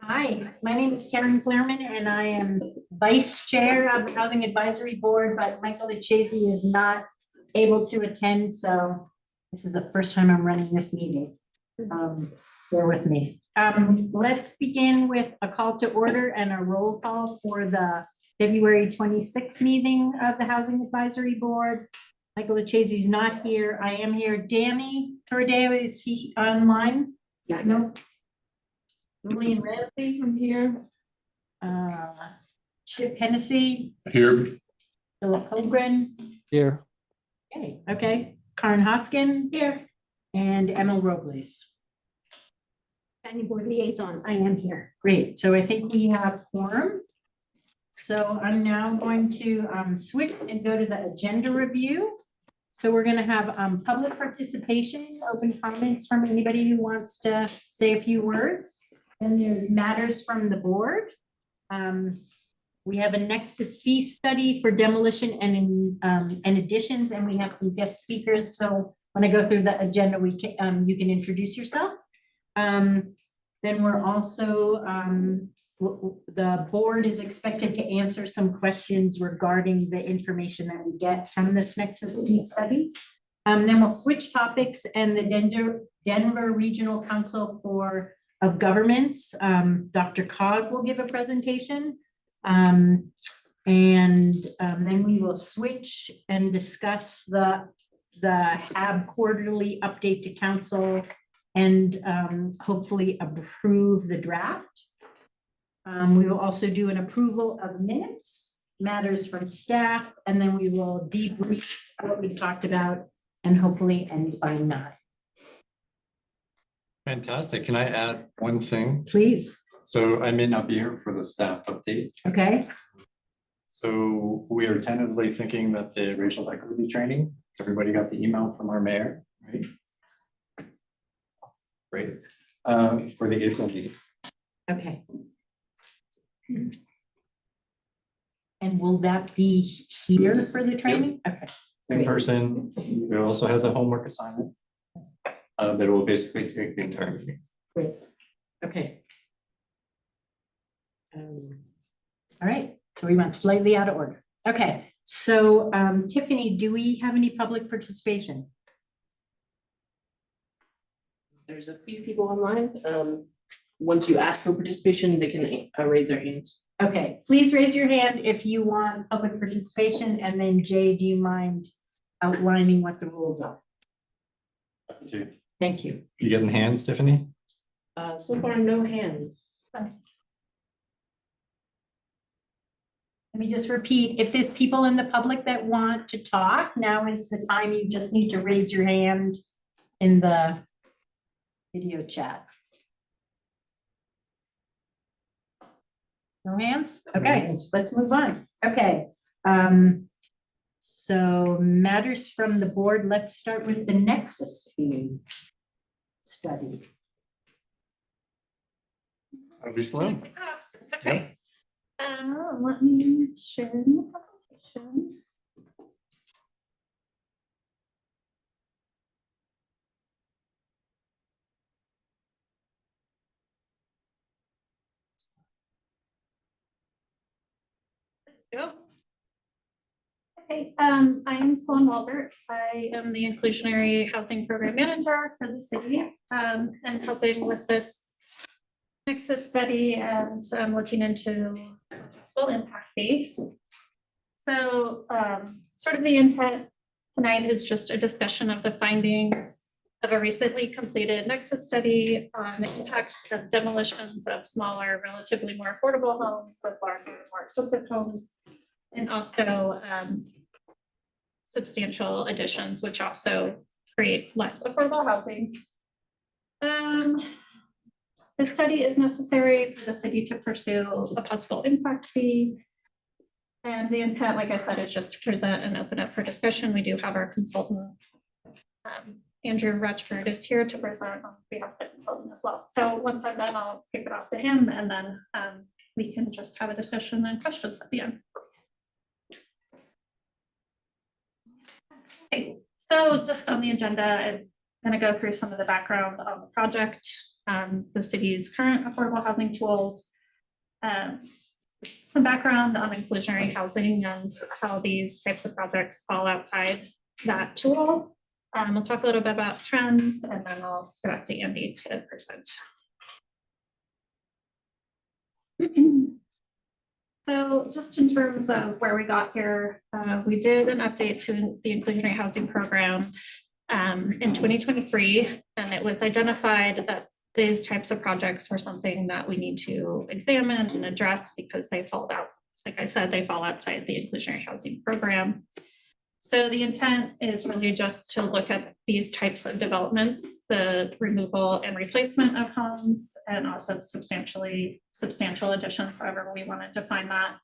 Hi, my name is Karen Flehrman and I am Vice Chair of the Housing Advisory Board, but Michael Echese is not able to attend, so this is the first time I'm running this meeting. Bear with me. Let's begin with a call to order and a roll call for the February 26th meeting of the Housing Advisory Board. Michael Echese is not here. I am here. Danny Torodeo, is he online? No. Lillian Ramsey from here. Chip Hennessy. Here. Philip Holgren. Here. Okay. Karen Hoskin. Here. And Emma Robles. Planning Board Liaison, I am here. Great. So I think we have quorum. So I'm now going to switch and go to the agenda review. So we're going to have public participation, open comments from anybody who wants to say a few words. And there's matters from the board. We have a nexus fee study for demolition and additions, and we have some guest speakers. So when I go through the agenda, we can you can introduce yourself. Then we're also the board is expected to answer some questions regarding the information that we get from this nexus fee study. Then we'll switch topics, and the Denver Regional Council of Governments, Dr. Cog will give a presentation. Then we will switch and discuss the HAB quarterly update to council and hopefully approve the draft. We will also do an approval of minutes, matters from staff, and then we will debrief what we've talked about and hopefully end by 9. Fantastic. Can I add one thing? Please. So I may not be here for the staff update. Okay. So we are tentatively thinking that the racial equity training, everybody got the email from our mayor, right? Great. For the April meeting. Okay. And will that be here for the training? Okay. In person, it also has a homework assignment. That will basically take the entire meeting. Great. Okay. All right, so we went slightly out of order. Okay, so Tiffany, do we have any public participation? There's a few people online. Once you ask for participation, they can raise their hands. Okay, please raise your hand if you want public participation, and then Jay, do you mind outlining what the rules are? Thank you. You getting hands, Tiffany? So far, no hands. Let me just repeat, if there's people in the public that want to talk, now is the time. You just need to raise your hand in the video chat. No hands? Okay, let's move on. Okay. So matters from the board. Let's start with the nexus fee study. That'll be slow. Okay. Let me share the presentation. Go. Okay, I am Sloan Walbert. I am the Inclusionary Housing Program Manager for the city, and helping with this nexus study, and so I'm looking into full impact fee. So sort of the intent tonight is just a discussion of the findings of a recently completed nexus study on the impacts of demolitions of smaller, relatively more affordable homes with larger, more expensive homes, and also substantial additions, which also create less affordable housing. The study is necessary for the city to pursue a possible impact fee. And the intent, like I said, is just to present and open up for discussion. We do have our consultant, Andrew Rutchford, is here to present on behalf of the consultant as well. So once I'm done, I'll kick it off to him, and then we can just have a discussion and questions at the end. Okay, so just on the agenda, I'm going to go through some of the background on the project. the city's current affordable housing tools, some background on inclusionary housing and how these types of projects fall outside that tool. We'll talk a little bit about trends, and then I'll go back to Andy to present. So just in terms of where we got here, we did an update to the inclusionary housing program in 2023, and it was identified that these types of projects were something that we need to examine and address because they fall out, like I said, they fall outside the inclusionary housing program. So the intent is really just to look at these types of developments, the removal and replacement of homes, and also substantial additions, however we want to define that.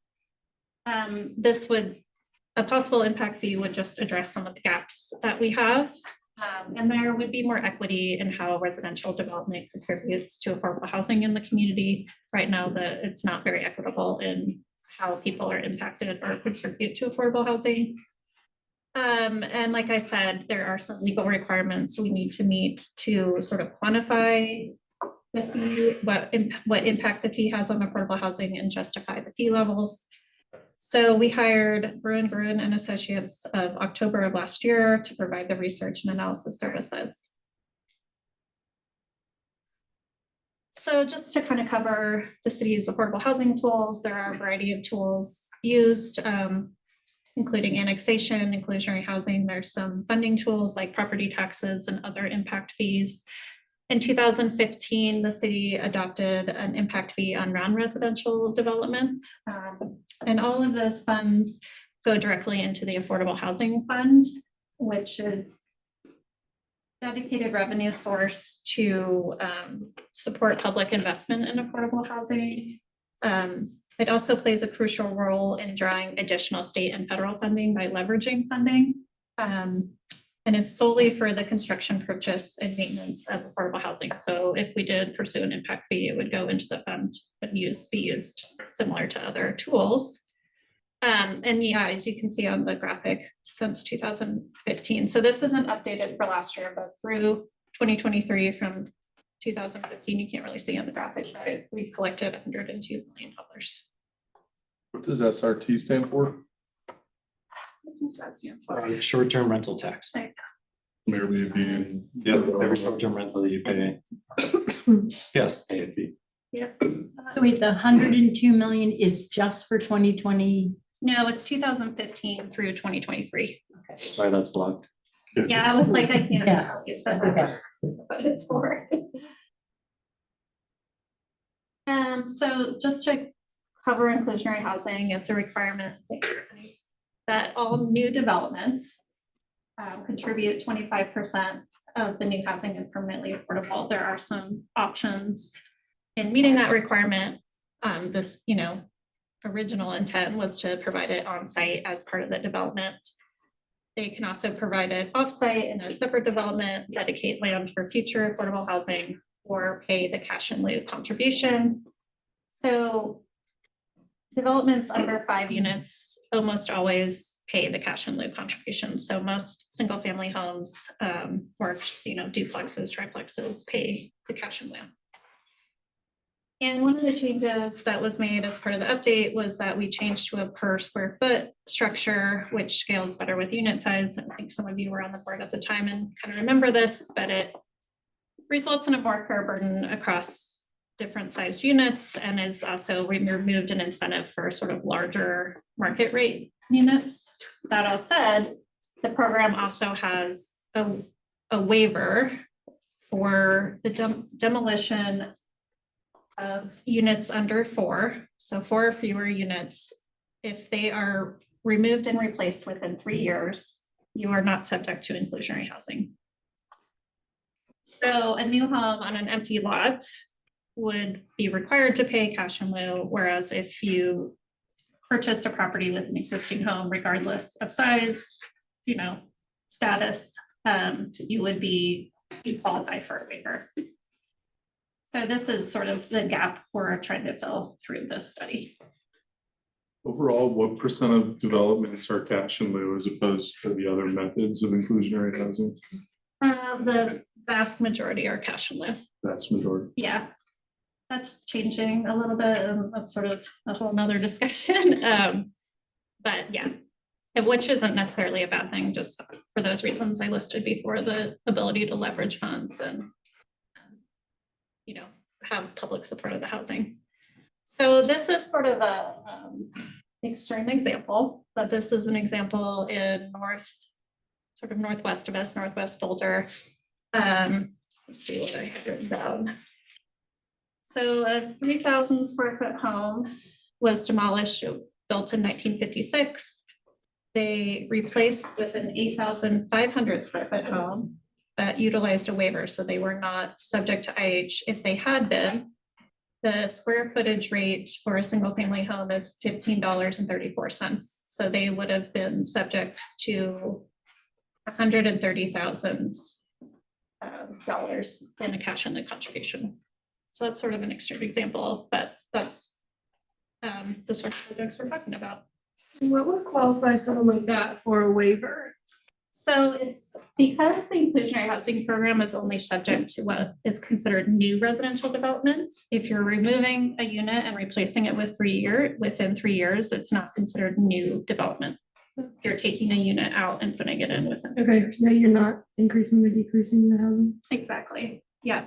A possible impact fee would just address some of the gaps that we have. And there would be more equity in how residential development contributes to affordable housing in the community. Right now, it's not very equitable in how people are impacted or contribute to affordable housing. And like I said, there are some legal requirements we need to meet to sort of quantify the fee, what impact the fee has on affordable housing and justify the fee levels. So we hired Bruin and Associates of October of last year to provide the research and analysis services. So just to kind of cover the city's affordable housing tools, there are a variety of tools used, including annexation, inclusionary housing. There's some funding tools like property taxes and other impact fees. In 2015, the city adopted an impact fee on non-residential development. And all of those funds go directly into the Affordable Housing Fund, which is dedicated revenue source to support public investment in affordable housing. It also plays a crucial role in drawing additional state and federal funding by leveraging funding. And it's solely for the construction, purchase, and maintenance of affordable housing. So if we did pursue an impact fee, it would go into the fund and be used similar to other tools. And yeah, as you can see on the graphic, since 2015. So this isn't updated for last year, but through 2023 from 2015, you can't really see on the graphic, but we've collected $102 million. What does SRT stand for? What does that stand for? Short-term rental tax. Airbnb and. Yep, every short-term rental that you pay. Yes, pay a fee. Yeah. So wait, the 102 million is just for 2020? No, it's 2015 through 2023. Sorry, that's blocked. Yeah, I was like, I can't Yeah. tell you That's okay. what it's for. So just to cover inclusionary housing, it's a requirement that all new developments contribute 25% of the new housing is permanently affordable. There are some options in meeting that requirement. This, original intent was to provide it on site as part of the development. They can also provide it offsite in a separate development, dedicate land for future affordable housing, or pay the cash in lieu contribution. So developments under 5 units almost always pay the cash in lieu contribution. So most single family homes or duplexes, triplexes pay the cash in lieu. And one of the changes that was made as part of the update was that we changed to a per square foot structure, which scales better with unit size. I think some of you were on the board at the time and kind of remember this, but it results in a more fair burden across different sized units and is also removed an incentive for sort of larger market rate units. That all said, the program also has a waiver for the demolition of units under 4, so 4 or fewer units. If they are removed and replaced within 3 years, you are not subject to inclusionary housing. So a new home on an empty lot would be required to pay cash in lieu, whereas if you purchased a property with an existing home, regardless of size, status, you qualify for a waiver. So this is sort of the gap we're trying to fill through this study. Overall, what % of developments are cash in lieu as opposed to the other methods of inclusionary housing? The vast majority are cash in lieu. That's majority. Yeah. That's changing a little bit, and that's sort of a whole nother discussion. But yeah, and which isn't necessarily a bad thing, just for those reasons I listed before, the ability to leverage funds and you know, have public support of the housing. So this is sort of a extreme example, but this is an example in northwest of us, Northwest Boulder. Let's see what I have written down. So a 3,000 square foot home was demolished, built in 1956. They replaced with an 8,500 square foot home that utilized a waiver, so they were not subject to IH. If they had been, the square footage rate for a single family home is $15.34. So they would have been subject to $130,000 in a cash in the contribution. So that's sort of an extreme example, but that's the sort of projects we're talking about. What would qualify someone like that for a waiver? So it's because the inclusionary housing program is only subject to what is considered new residential development. If you're removing a unit and replacing it with within 3 years, it's not considered new development. You're taking a unit out and putting it in within 3 Okay, years. yeah, you're not increasing or decreasing the housing. Exactly, yeah.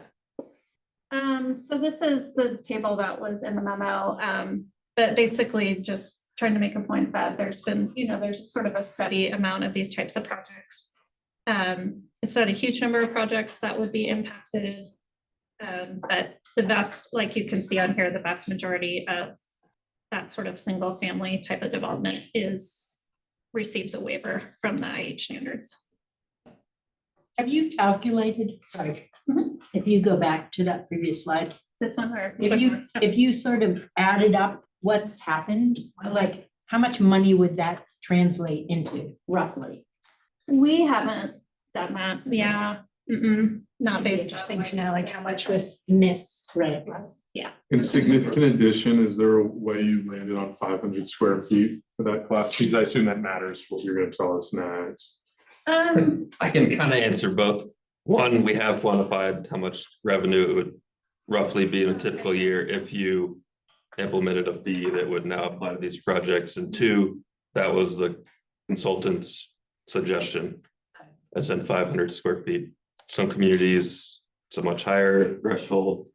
So this is the table that was in the memo, but basically just trying to make a point that there's been, there's sort of a steady amount of these types of projects. It's not a huge number of projects that would be impacted, but the vast, like you can see on here, the vast majority of that sort of single family type of development receives a waiver from the IH standards. Have you calculated, sorry, Mhm. if you go back to that previous slide, This one or? if you sort of added up what's happened, like how much money would that translate into roughly? We haven't done that, yeah. Not based Interesting on. to know like how much was missed. Right. In significant addition, is there a way you landed on 500 square feet for that class? Because I assume that matters what you're gonna tell us next. I can kind of answer both. One, we have quantified how much revenue it would roughly be in a typical year if you implemented a fee that would now apply to these projects. And two, that was the consultant's suggestion. I said 500 square feet. Some communities, it's a much higher threshold.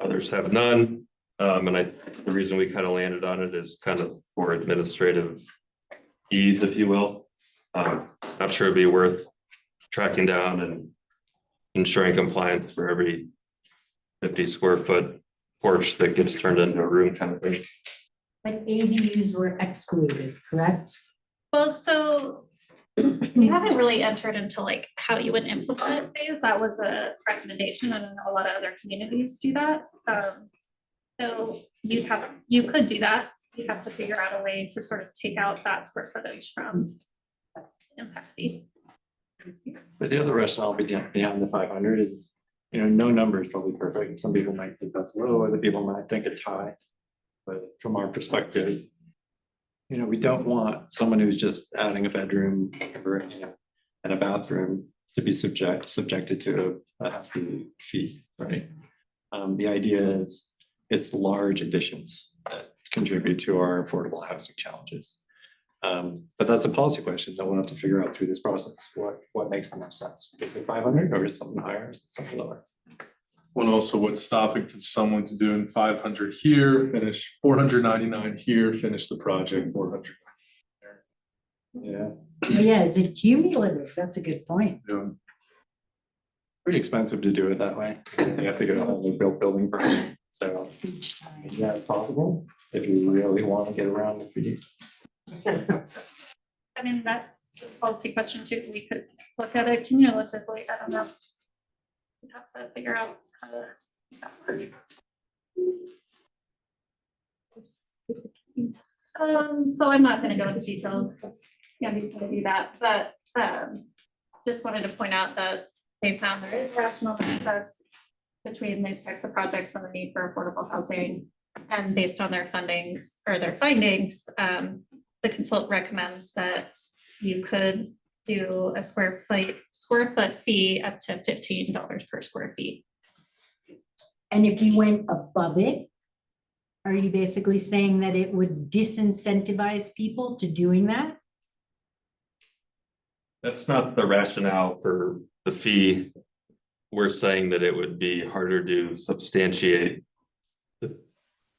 Others have none. And the reason we kind of landed on it is kind of for administrative ease, if you will. Not sure it'd be worth tracking down and ensuring compliance for every 50 square foot porch that gets turned into a room kind of thing. Like ADUs were excluded, correct? Well, so we haven't really entered into like how you would implement phase. That was a recommendation, and I know a lot of other communities do that. So you could do that. You have to figure out a way to sort of take out that square footage from impact fee. But the other rationale beyond the 500 is, no number is probably perfect. Some people might think that's low, other people might think it's high. But from our perspective, we don't want someone who's just adding a bedroom and a bathroom to be subjected to a hefty fee, right? The idea is it's large additions that contribute to our affordable housing challenges. But that's a policy question that we'll have to figure out through this process. What makes the most sense? Is it 500 or is something higher, is it something lower? Well, also what's stopping for someone to doing 500 here, finish 499 here, finish the project 400. Yeah, Yeah, is it cumulative? That's a good point. pretty expensive to do it that way. You have to get a whole new building permit. So Each time. yeah, it's possible if you really want to get around the fee. I mean, that's a policy question too. We could look at it cumulatively. I don't know. We have to figure out how to. make that work. So I'm not gonna go into details because Andy's gonna do that, but just wanted to point out that they found there is rational basis between these types of projects and the need for affordable housing. And based on their findings, the consultant recommends that you could do a square foot fee up to $15 per square feet. And if you went above it, are you basically saying that it would disincentivize people to doing that? That's not the rationale for the fee. We're saying that it would be harder to substantiate that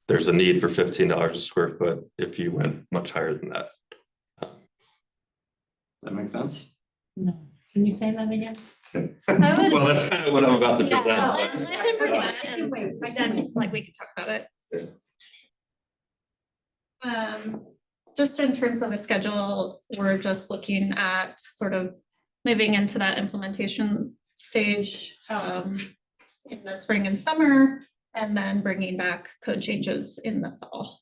there's a need for $15 a square foot if you went much higher than that. That makes sense? No. Can you say that again? Well, that's kind of what I'm about to Yeah, present. no, but- I can present and then, like, we could talk about it. Just in terms of a schedule, we're just looking at sort of moving into that implementation stage in the spring and summer, and then bringing back code changes in the fall.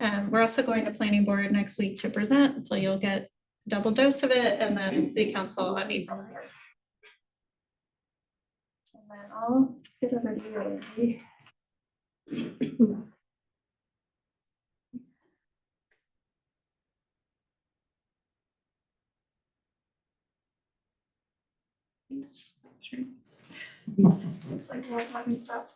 We're also going to planning board next week to present, so you'll get double dose of it, and then city council on April 3rd. And then I'll get over to you. It's like we're talking about.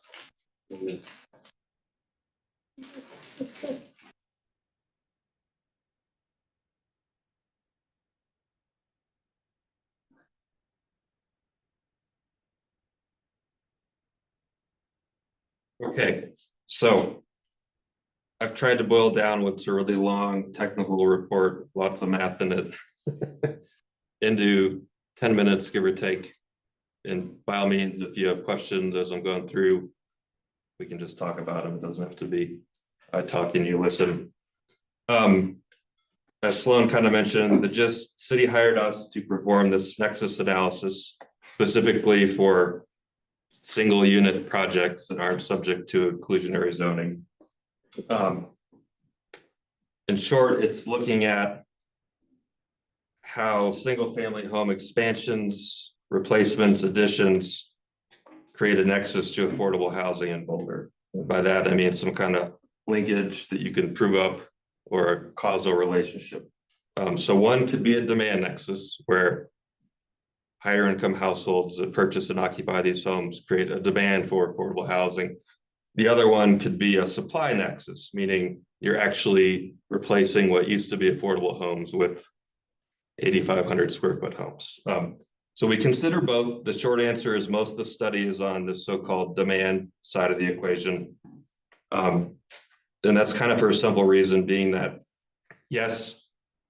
Okay, so I've tried to boil down what's a really long technical report, lots of math in it, into 10 minutes, give or take. And by all means, if you have questions as I'm going through, we can just talk about them. It doesn't have to be I talk and you listen. As Sloan kind of mentioned, the gist, city hired us to perform this nexus analysis specifically for single unit projects that aren't subject to inclusionary zoning. In short, it's looking at how single family home expansions, replacements, additions create a nexus to affordable housing in Boulder. By that, I mean some kind of linkage that you can prove up or a causal relationship. So one could be a demand nexus where higher income households that purchase and occupy these homes create a demand for affordable housing. The other one could be a supply nexus, meaning you're actually replacing what used to be affordable homes with 8,500 square foot homes. So we consider both. The short answer is most of the study is on the so-called demand side of the equation. And that's kind of for a simple reason being that, yes,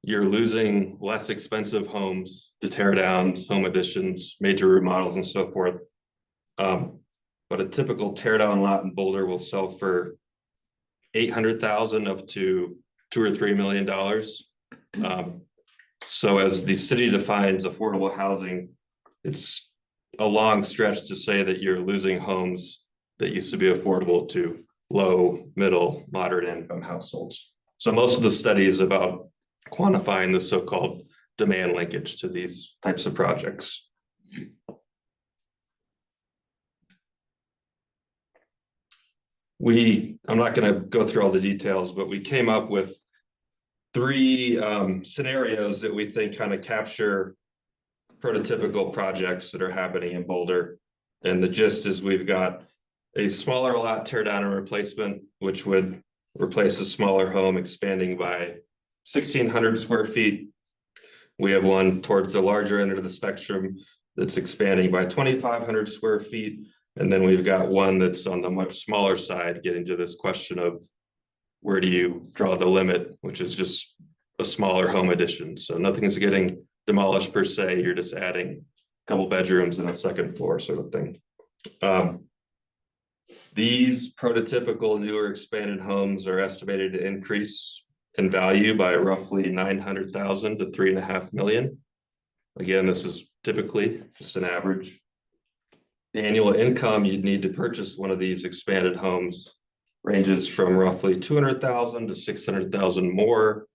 you're losing less expensive homes to tear downs, home additions, major remodels and so forth. But a typical tear down lot in Boulder will sell for $800,000 up to $2 or $3 million. So as the city defines affordable housing, it's a long stretch to say that you're losing homes that used to be affordable to low, middle, moderate income households. So most of the study is about quantifying the so-called demand linkage to these types of projects. I'm not going to go through all the details, but we came up with three scenarios that we think kind of capture prototypical projects that are happening in Boulder. And the gist is we've got a smaller lot tear down and replacement, which would replace a smaller home expanding by 1,600 square feet. We have one towards the larger end of the spectrum that's expanding by 2,500 square feet. And then we've got one that's on the much smaller side, getting to this question of where do you draw the limit, which is just a smaller home addition. So nothing is getting demolished per se. You're just adding a couple bedrooms and a second floor sort of thing. These prototypical newer expanded homes are estimated to increase in value by roughly 900,000 to 3.5 million. Again, this is typically just an average. The annual income you'd need to purchase one of these expanded homes ranges from roughly 200,000 to 600,000 more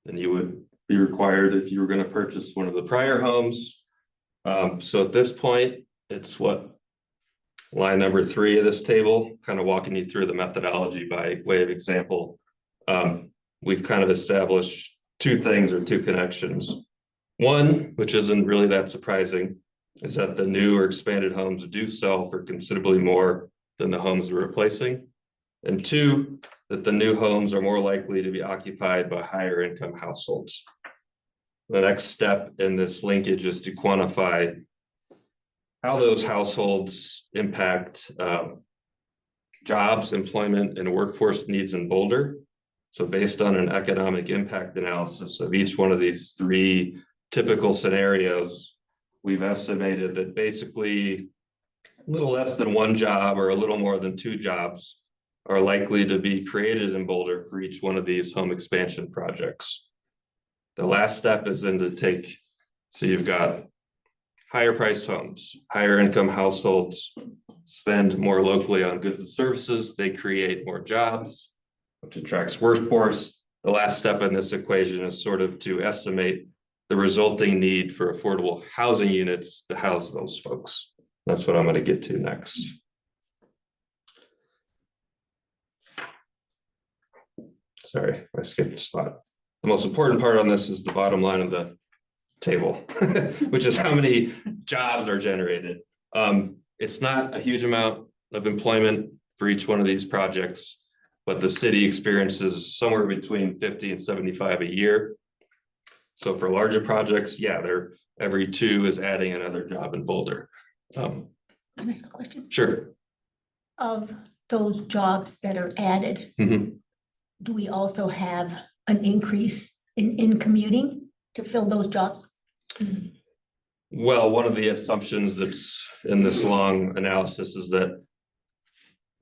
than you would be required if you were going to purchase one of the prior homes. So at this point, it's what line number 3 of this table, kind of walking you through the methodology by way of example. We've kind of established two things or two connections. One, which isn't really that surprising, is that the new or expanded homes do sell for considerably more than the homes we're replacing. And two, that the new homes are more likely to be occupied by higher income households. The next step in this linkage is to quantify how those households impact jobs, employment, and workforce needs in Boulder. So based on an economic impact analysis of each one of these three typical scenarios, we've estimated that basically a little less than one job or a little more than two jobs are likely to be created in Boulder for each one of these home expansion projects. The last step is then to take, so you've got higher priced homes, higher income households spend more locally on goods and services, they create more jobs, which attracts workforce. The last step in this equation is sort of to estimate the resulting need for affordable housing units to house those folks. That's what I'm going to get to next. Sorry, I skipped a spot. The most important part on this is the bottom line of the table, which is how many jobs are generated. It's not a huge amount of employment for each one of these projects, but the city experiences somewhere between 50 and 75 a year. So for larger projects, yeah, every two is adding another job in Boulder. Can I ask a question? Sure. Of those jobs that are added, Mhm. do we also have an increase in commuting to fill those jobs? Well, one of the assumptions that's in this long analysis is that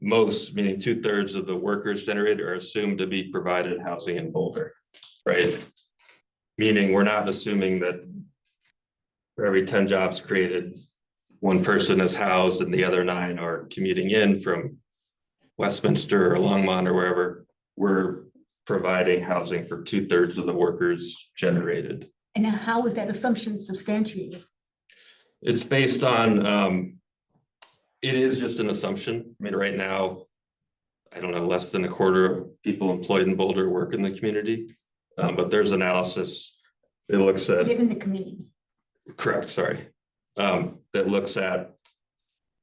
most, meaning 2/3 of the workers generated are assumed to be provided housing in Boulder, right? Meaning we're not assuming that for every 10 jobs created, one person is housed and the other 9 are commuting in from Westminster or Longmont or wherever. We're providing housing for 2/3 of the workers generated. And how is that assumption substantiated? It's based on, it is just an assumption. I mean, right now, I don't know, less than a quarter of people employed in Boulder work in the community. But there's analysis, it looks at, Live in the community. correct, sorry. That looks at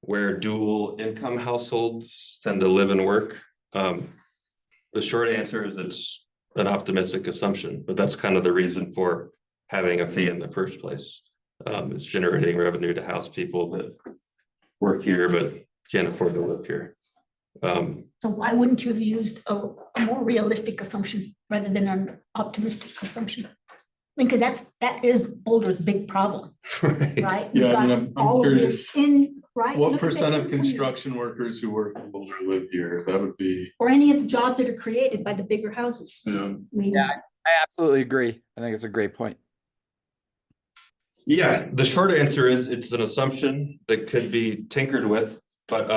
where dual income households tend to live and work. The short answer is it's an optimistic assumption, but that's kind of the reason for having a fee in the first place. It's generating revenue to house people that work here but can't afford to live here. So why wouldn't you have used a more realistic assumption rather than an optimistic assumption? I mean, because that is Boulder's big problem, Right. right? Yeah, You've I mean, got I'm all of curious, this in, right? what Look at percent that of in community. construction workers who work in Boulder live here? That would be, Or any of the jobs that are created by the bigger houses. you know, I mean, Yeah. I absolutely agree. I think it's a great point. Yeah, the short answer is it's an assumption that could be tinkered with, but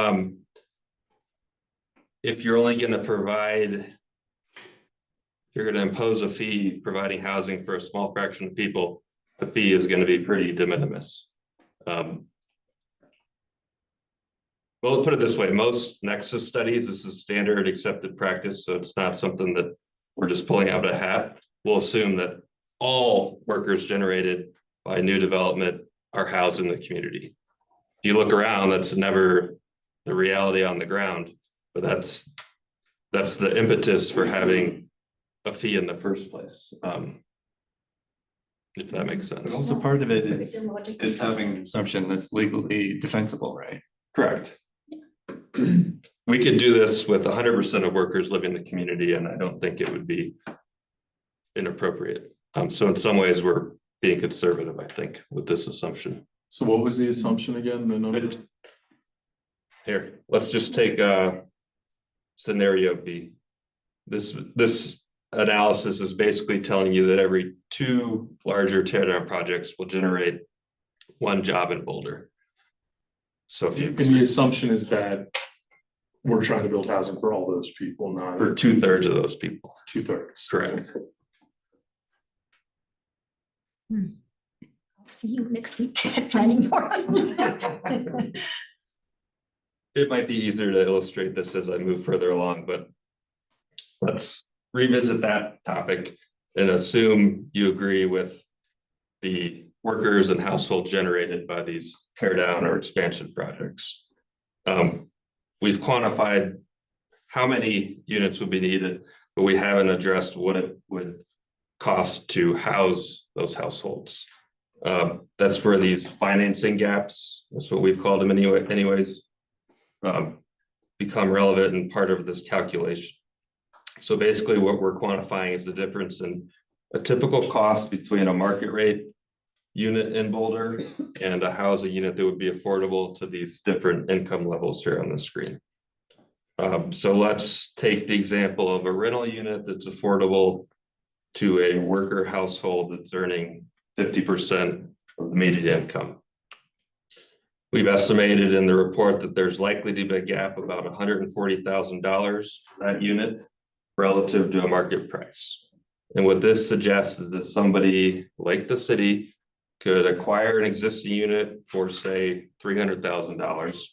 if you're only gonna provide, you're gonna impose a fee providing housing for a small fraction of people, the fee is gonna be pretty de minimis. Well, put it this way, most Nexus studies, this is standard accepted practice, so it's not something that we're just pulling out of a hat. We'll assume that all workers generated by new development are housed in the community. If you look around, that's never the reality on the ground, but that's the impetus for having a fee in the first place. If that makes sense. But also part of it it's illogical. is having an assumption that's legally defensible, right? Correct. We could do this with 100% of workers living in the community, and I don't think it would be inappropriate. So in some ways, we're being conservative, I think, with this assumption. so what was the assumption again? The number? Here, let's just take scenario B. This analysis is basically telling you that every 2 larger teardown projects will generate 1 job in Boulder. So if you, And the assumption is that we're trying to build housing for all those people, not for 2/3 of those people, 2/3. correct? See you next week at planning board. It might be easier to illustrate this as I move further along, but let's revisit that topic and assume you agree with the workers and household generated by these tear down or expansion projects. We've quantified how many units would be needed, but we haven't addressed what it would cost to house those households. That's where these financing gaps, that's what we've called them anyways, become relevant and part of this calculation. So basically what we're quantifying is the difference in a typical cost between a market rate unit in Boulder and a housing unit that would be affordable to these different income levels here on the screen. So let's take the example of a rental unit that's affordable to a worker household that's earning 50% of the median income. We've estimated in the report that there's likely to be a gap about $140,000 for that unit relative to a market price. And what this suggests is that somebody like the city could acquire an existing unit for, say, $300,000.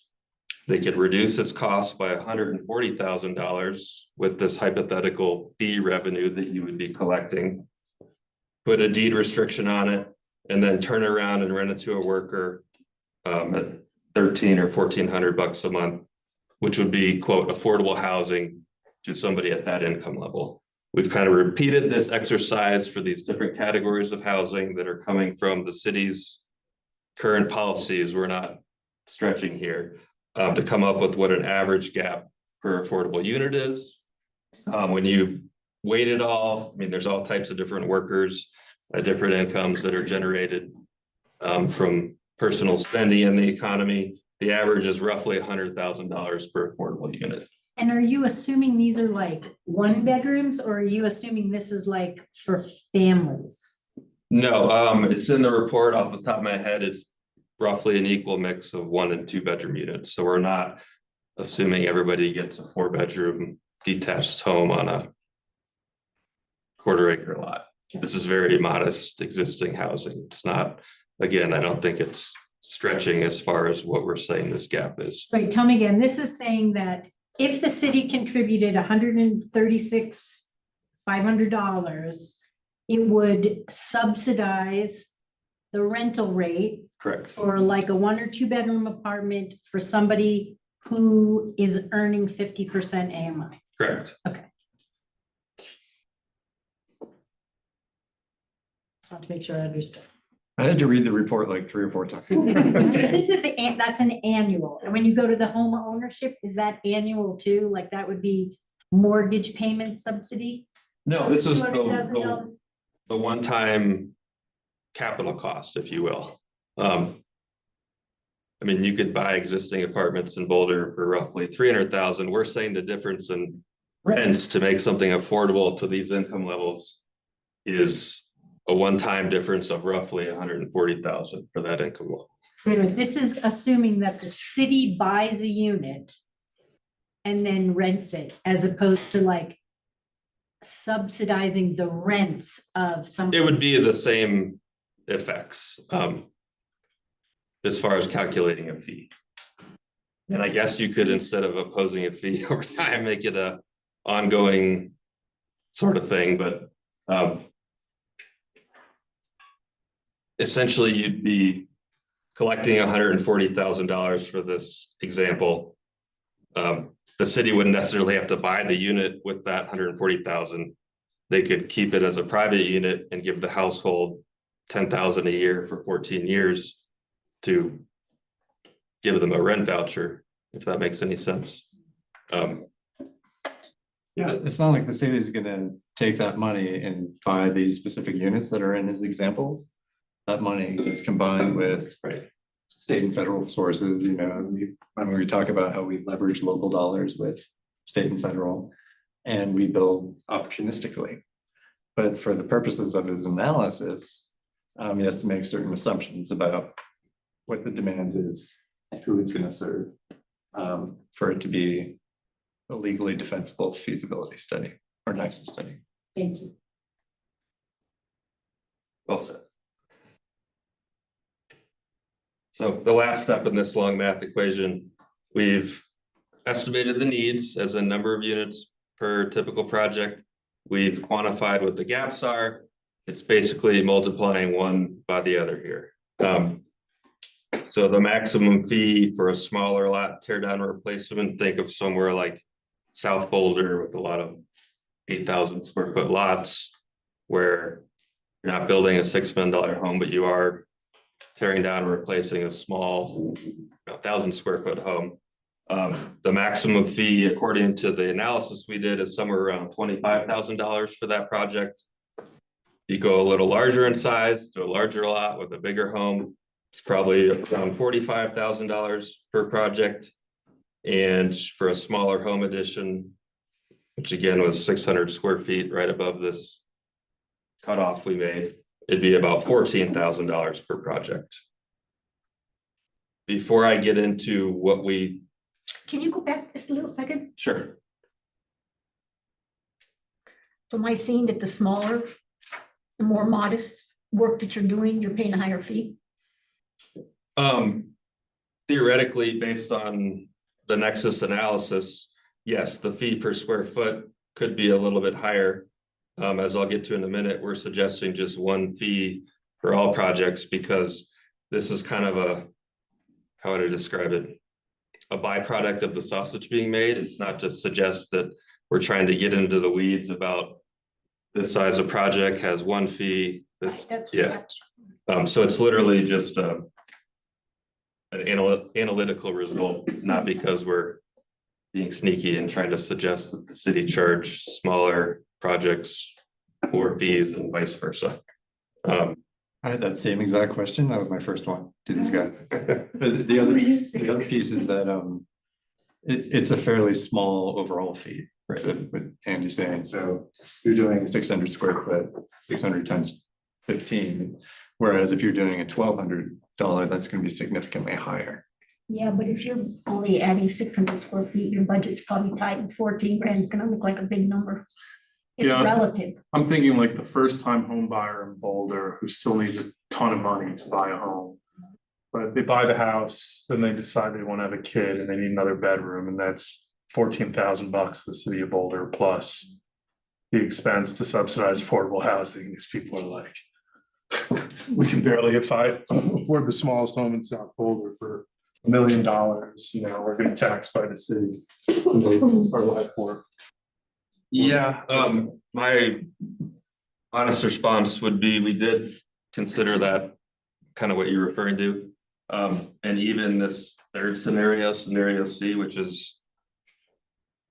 They could reduce its cost by $140,000 with this hypothetical fee revenue that you would be collecting, put a deed restriction on it, and then turn around and rent it to a worker at $1,300 or $1,400 a month, which would be, quote, affordable housing to somebody at that income level. We've kind of repeated this exercise for these different categories of housing that are coming from the city's current policies. We're not stretching here to come up with what an average gap per affordable unit is. When you weight it all, I mean, there's all types of different workers, different incomes that are generated from personal spending in the economy. The average is roughly $100,000 per affordable unit. And are you assuming these are like one bedrooms, or are you assuming this is like for families? No, it's in the report off the top of my head. It's roughly an equal mix of 1 and 2 bedroom units. So we're not assuming everybody gets a 4-bedroom detached home on a 1/4 acre lot. This is very modest existing housing. It's not, again, I don't think it's stretching as far as what we're saying this gap is. Sorry, tell me again, this is saying that if the city contributed $136,500, it would subsidize the rental rate Correct. for like a 1 or 2 bedroom apartment for somebody who is earning 50% AMI. Correct. Just want to make sure I understood. I had to read the report like 3 or 4 times. This is, that's an annual, and when you go to the home ownership, is that annual too? Like that would be mortgage payment subsidy? No, this is $200,000? the one-time capital cost, if you will. I mean, you could buy existing apartments in Boulder for roughly $300,000. We're saying the difference in rents to make something affordable to these income levels is a one-time difference of roughly $140,000 for that income level. So this is assuming that the city buys a unit and then rents it, as opposed to like subsidizing the rents of some. It would be the same effects as far as calculating a fee. And I guess you could, instead of opposing a fee over time, make it a ongoing sort of thing, but essentially you'd be collecting $140,000 for this example. The city wouldn't necessarily have to buy the unit with that $140,000. They could keep it as a private unit and give the household $10,000 a year for 14 years to give them a rent voucher, if that makes any sense. Yeah, it's not like the city is gonna take that money and buy these specific units that are in his examples. That money is combined with Right. state and federal sources, when we talk about how we leverage local dollars with state and federal, and we build opportunistically. But for the purposes of his analysis, he has to make certain assumptions about what the demand is, who it's gonna serve, for it to be a legally defensible feasibility study or nexus study. Thank you. Well said. So the last step in this long math equation, we've estimated the needs as a number of units per typical project. We've quantified what the gaps are It's basically multiplying one by the other here. So the maximum fee for a smaller lot tear down replacement, think of somewhere like South Boulder with a lot of 8,000 square foot lots where you're not building a $6 million home, but you are tearing down and replacing a small 1,000 square foot home. The maximum fee, according to the analysis we did, is somewhere around $25,000 for that project. You go a little larger in size to a larger lot with a bigger home, it's probably around $45,000 per project. And for a smaller home addition, which again was 600 square feet right above this cutoff we made, it'd be about $14,000 per project. Before I get into what we. Can you go back just a little second? Sure. So am I seeing that the smaller, the more modest work that you're doing, you're paying a higher fee? Theoretically, based on the Nexus analysis, yes, the fee per square foot could be a little bit higher. As I'll get to in a minute, we're suggesting just one fee for all projects because this is kind of a, how would I describe it? A byproduct of the sausage being made. It's not to suggest that we're trying to get into the weeds about this size of project has one fee. This, That's yeah. So it's literally just an analytical result, not because we're being sneaky and trying to suggest that the city charge smaller projects more fees and vice versa. I had that same exact question. That was my first one to these guys. But the other piece is that it's a fairly small overall fee, right? What Andy's saying. So you're doing 600 square foot, 600 times 15. Whereas if you're doing a $1,200, that's going to be significantly higher. Yeah, but if you're only adding 600 square feet, your budget's probably tight, and 14 grand is gonna look like a big number. It's Yeah. relative. I'm thinking like the first time home buyer in Boulder who still needs a ton of money to buy a home. But they buy the house, then they decide they want to have a kid and they need another bedroom, and that's $14,000 to the city of Boulder plus the expense to subsidize affordable housing. These people are like, we can barely afford the smallest home in South Boulder for $1 million, you know, we're getting taxed by the city. And they are like, for Yeah, my honest response would be, we did consider that kind of what you're referring to. And even this third scenario, scenario C, which is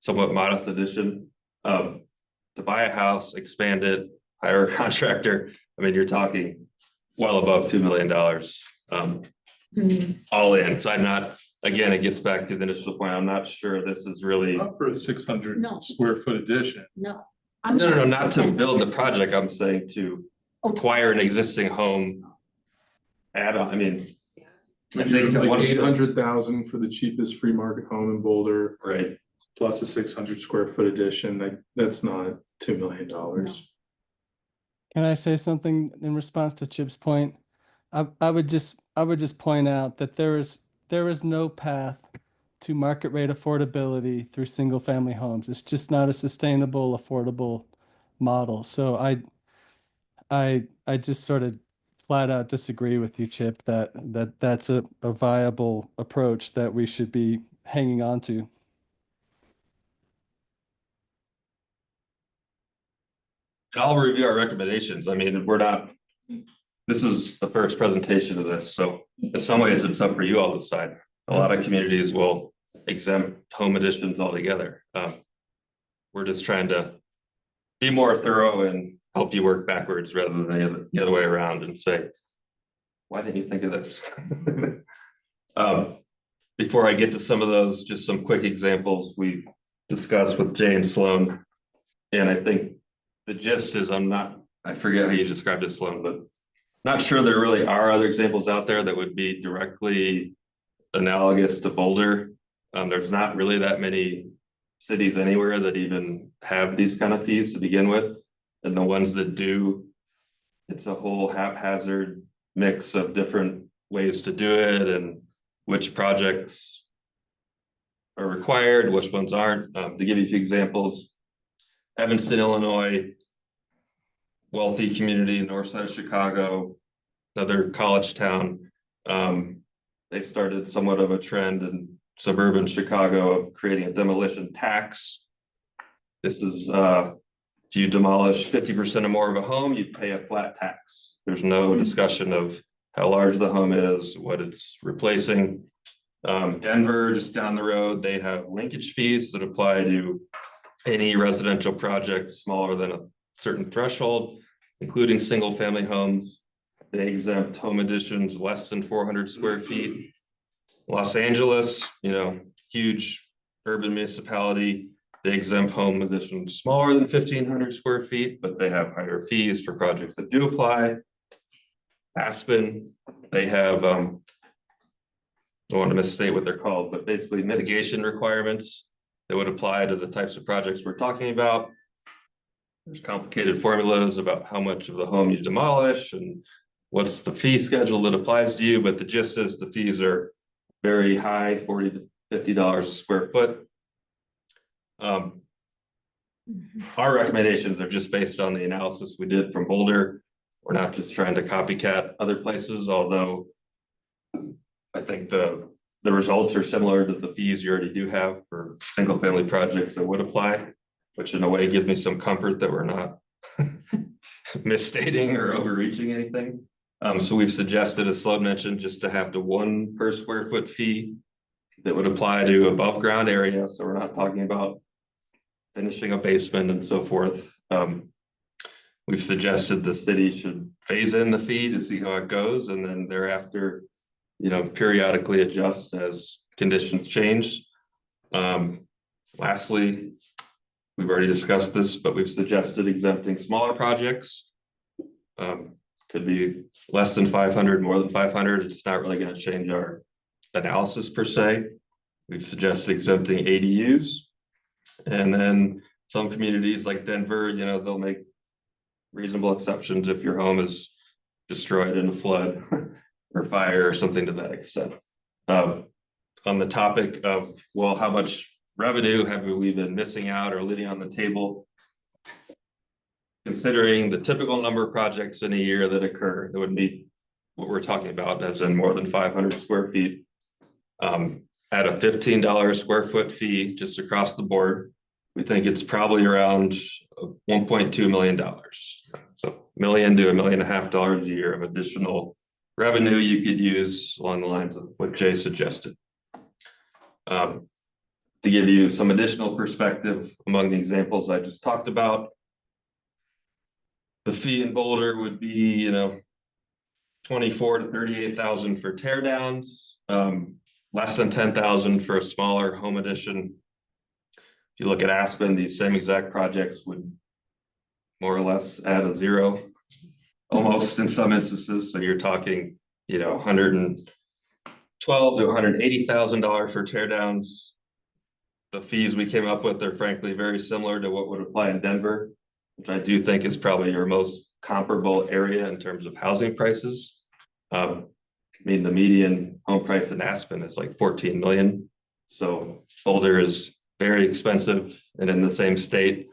somewhat modest addition, to buy a house, expand it, hire a contractor. I mean, you're talking well above $2 million, all in. So I'm not, again, it gets back to the initial point. I'm not sure this is really. Not for a 600 No. square foot addition. No. No, not to build the project. I'm saying to acquire an existing home. Add on, I mean. I think Like one- 800,000 for the cheapest free market home in Boulder, Right. plus a 600 square foot addition, that's not $2 million. Can I say something in response to Chip's point? I would just point out that there is no path to market rate affordability through single family homes. It's just not a sustainable, affordable model. So I just sort of flat out disagree with you, Chip, that's a viable approach that we should be hanging on to. I'll review our recommendations. I mean, this is the first presentation of this, so in some ways it's up for you all to decide. A lot of communities will exempt home additions altogether. We're just trying to be more thorough and help you work backwards rather than the other way around and say, why didn't you think of this? Before I get to some of those, just some quick examples we discussed with Jay and Sloan. And I think the gist is I forget how you described it, Sloan, but not sure there really are other examples out there that would be directly analogous to Boulder. There's not really that many cities anywhere that even have these kind of fees to begin with. And the ones that do, it's a whole haphazard mix of different ways to do it and which projects are required, which ones aren't. To give you a few examples, Evanston, Illinois, wealthy community, north side of Chicago, another college town. They started somewhat of a trend in suburban Chicago of creating a demolition tax. This is, if you demolish 50% or more of a home, you pay a flat tax. There's no discussion of how large the home is, what it's replacing. Denver, just down the road, they have linkage fees that apply to any residential project smaller than a certain threshold, including single family homes. They exempt home additions less than 400 square feet. Los Angeles, huge urban municipality, they exempt home additions smaller than 1,500 square feet, but they have higher fees for projects that do apply. Aspen, they have, I don't want to misstate what they're called, but basically mitigation requirements that would apply to the types of projects we're talking about. There's complicated formulas about how much of the home you demolish and what's the fee schedule that applies to you, but the gist is the fees are very high, $40 to $50 a square foot. Our recommendations are just based on the analysis we did from Boulder. We're not just trying to copycat other places, although I think the results are similar to the fees you already do have for single family projects that would apply, which in a way gives me some comfort that we're not misstating or overreaching anything. So we've suggested, as Sloan mentioned, just to have the 1 per square foot fee that would apply to above ground area. So we're not talking about finishing a basement and so forth. We've suggested the city should phase in the fee to see how it goes, and then thereafter, periodically adjust as conditions change. Lastly, we've already discussed this, but we've suggested exempting smaller projects. Could be less than 500, more than 500. It's not really going to change our analysis per se. We've suggested exempting ADUs. And then some communities like Denver, they'll make reasonable exceptions if your home is destroyed in a flood or fire or something to that extent. On the topic of, well, how much revenue have we been missing out or leaving on the table? Considering the typical number of projects in a year that occur, that would meet what we're talking about, as in more than 500 square feet, at a $15 square foot fee just across the board, we think it's probably around $1.2 million. So $1 million to $1.5 million a year of additional revenue you could use along the lines of what Jay suggested. To give you some additional perspective among the examples I just talked about, the fee in Boulder would be, $24,000 to $38,000 for tear downs, less than $10,000 for a smaller home addition. If you look at Aspen, these same exact projects would more or less add a zero, almost in some instances. So you're talking, $112,000 to $180,000 for tear downs. The fees we came up with are frankly very similar to what would apply in Denver, which I do think is probably your most comparable area in terms of housing prices. The median home price in Aspen is like 14 million. So Boulder is very expensive and in the same state,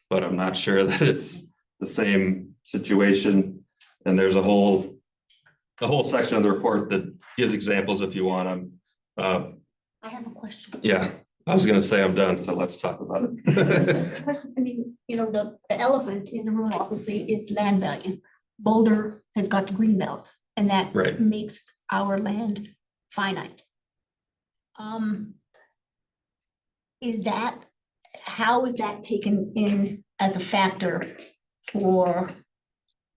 but I'm not sure that it's the same situation. And there's a whole section of the report that gives examples if you want them. I have a question. Yeah, I was going to say I'm done, so let's talk about it. The question, the elephant in the room obviously is land value. Boulder has got the green belt, and that Right. makes our land finite. How is that taken in as a factor for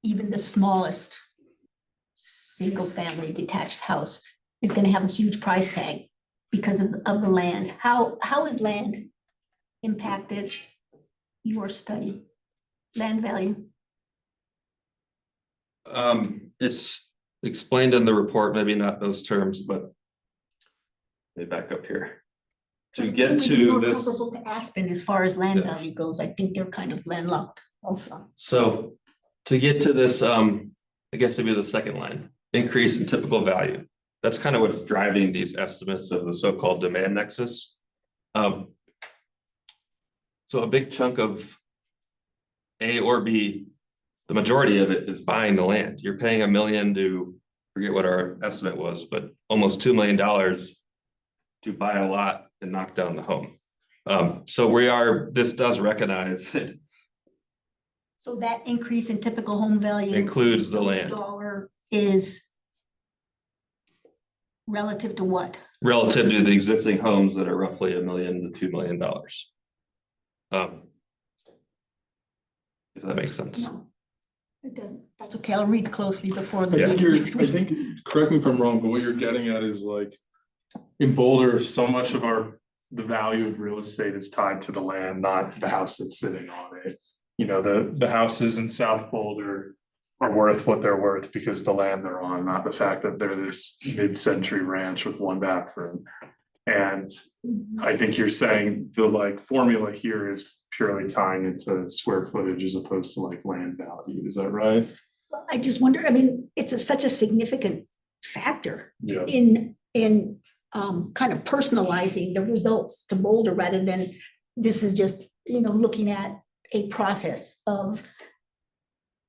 even the smallest single-family detached house is going to have a huge price tag because of the land? How is land impacted your study, land value? It's explained in the report, maybe not those terms, but let me back up here. To get It would be to more this, comparable to Aspen as far as land Yeah. value goes. I think they're kind of landlocked also. so to get to this, I guess it'd be the second line, increase in typical value. That's kind of what's driving these estimates of the so-called demand nexus. So a big chunk of A or B the majority of it is buying the land. You're paying $1 million to, forget what our estimate was, but almost $2 million to buy a lot and knock down the home. So this does recognize it So that increase in typical home value. includes the land Dollar is relative to what? relative to the existing homes that are roughly $1 million to $2 million. If that makes sense. No, it doesn't. That's okay. I'll read closely before I the think meeting next I week. think, correct me if I'm wrong, but what you're getting at is like, in Boulder, so much of the value of real estate is tied to the land, not the house that's sitting on it. You know, the houses in South Boulder are worth what they're worth because the land they're on, not the fact that they're this mid-century ranch with 1 bathroom. And I think you're saying the like formula here is purely tying into square footage as opposed to like land value. Is that right? I just wonder, I mean, it's such a significant factor Yeah. in kind of personalizing the results to Boulder rather than this is just, looking at a process of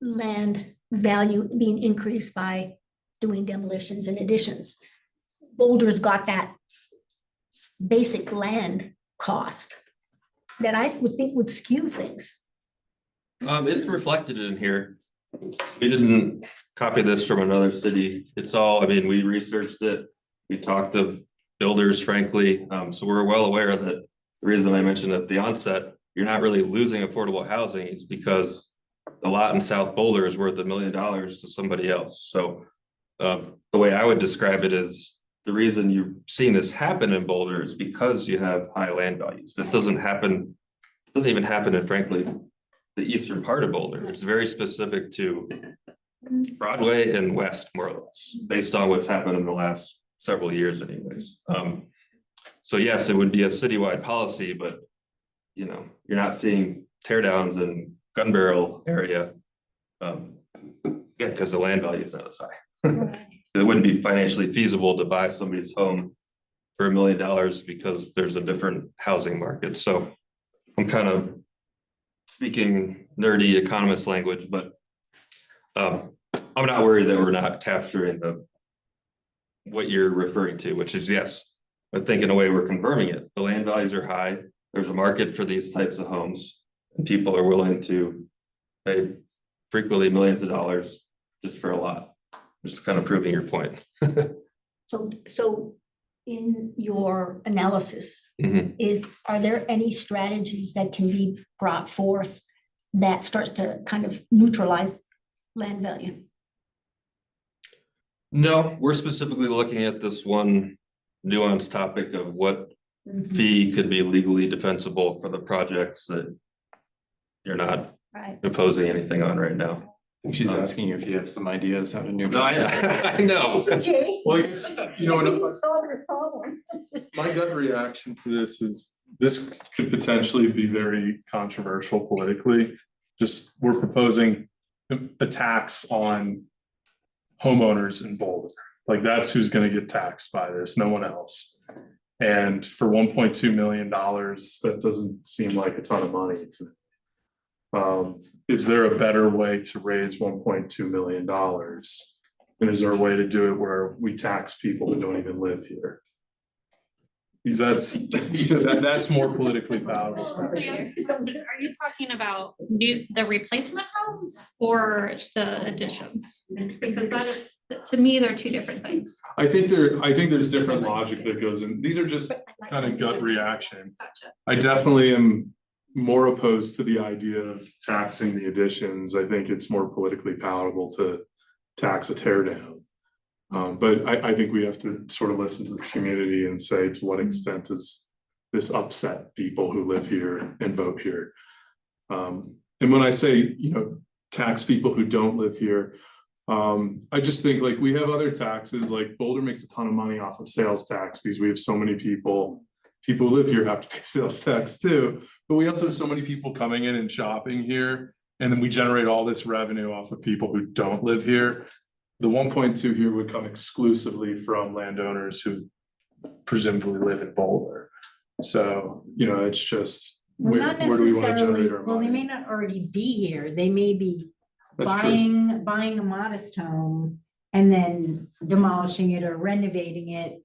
land value being increased by doing demolitions and additions. Boulder's got that basic land cost that I would think would skew things. It's reflected in here. We didn't copy this from another city. It's all, I mean, we researched it. We talked to builders, frankly. So we're well aware that the reason I mentioned at the onset, you're not really losing affordable housing is because the lot in South Boulder is worth $1 million to somebody else. So the way I would describe it is the reason you're seeing this happen in Boulder is because you have high land values. This doesn't even happen in, frankly, the eastern part of Boulder. It's very specific to Broadway and West, more or less, based on what's happened in the last several years anyways. So yes, it would be a citywide policy, but you're not seeing tear downs in Gun Barrel area. Because the land value is not as high. It wouldn't be financially feasible to buy somebody's home for $1 million because there's a different housing market. So I'm kind of speaking nerdy economist language, but I'm not worried that we're not capturing what you're referring to, which is yes, I think in a way we're confirming it. The land values are high. There's a market for these types of homes and people are willing to pay frequently millions of dollars just for a lot. Just kind of proving your point. So in your analysis, Mhm. are there any strategies that can be brought forth that starts to kind of neutralize land value? No, we're specifically looking at this one nuanced topic of what fee could be legally defensible for the projects that you're not Right. imposing anything on right now. She's asking you if you have some ideas how to No, I know. Jay? Well, I guess, Solve this problem. my gut reaction to this is this could potentially be very controversial politically. Just, we're proposing a tax on homeowners in Boulder. Like that's who's gonna get taxed by this, no one else. And for $1.2 million, that doesn't seem like a ton of money to me. Is there a better way to raise $1.2 million? And is there a way to do it where we tax people that don't even live here? Because that's more politically palatable. Are you talking about the replacement homes or the additions? Because that is, to me, they're two different things. I think there's different logic that goes in. These are just kind of gut reaction. Gotcha. I definitely am more opposed to the idea of taxing the additions. I think it's more politically palatable to tax a tear down. But I think we have to sort of listen to the community and say to what extent does this upset people who live here and vote here. And when I say, tax people who don't live here, I just think like we have other taxes, like Boulder makes a ton of money off of sales tax because we have so many people who live here have to pay sales tax too, but we also have so many people coming in and shopping here. And then we generate all this revenue off of people who don't live here. The 1.2 here would come exclusively from landowners who presumably live in Boulder. So, it's just, Well, not where do we want to necessarily, generate our well, they may money? not already be here. They may be That's true. buying a modest home and then demolishing it or renovating it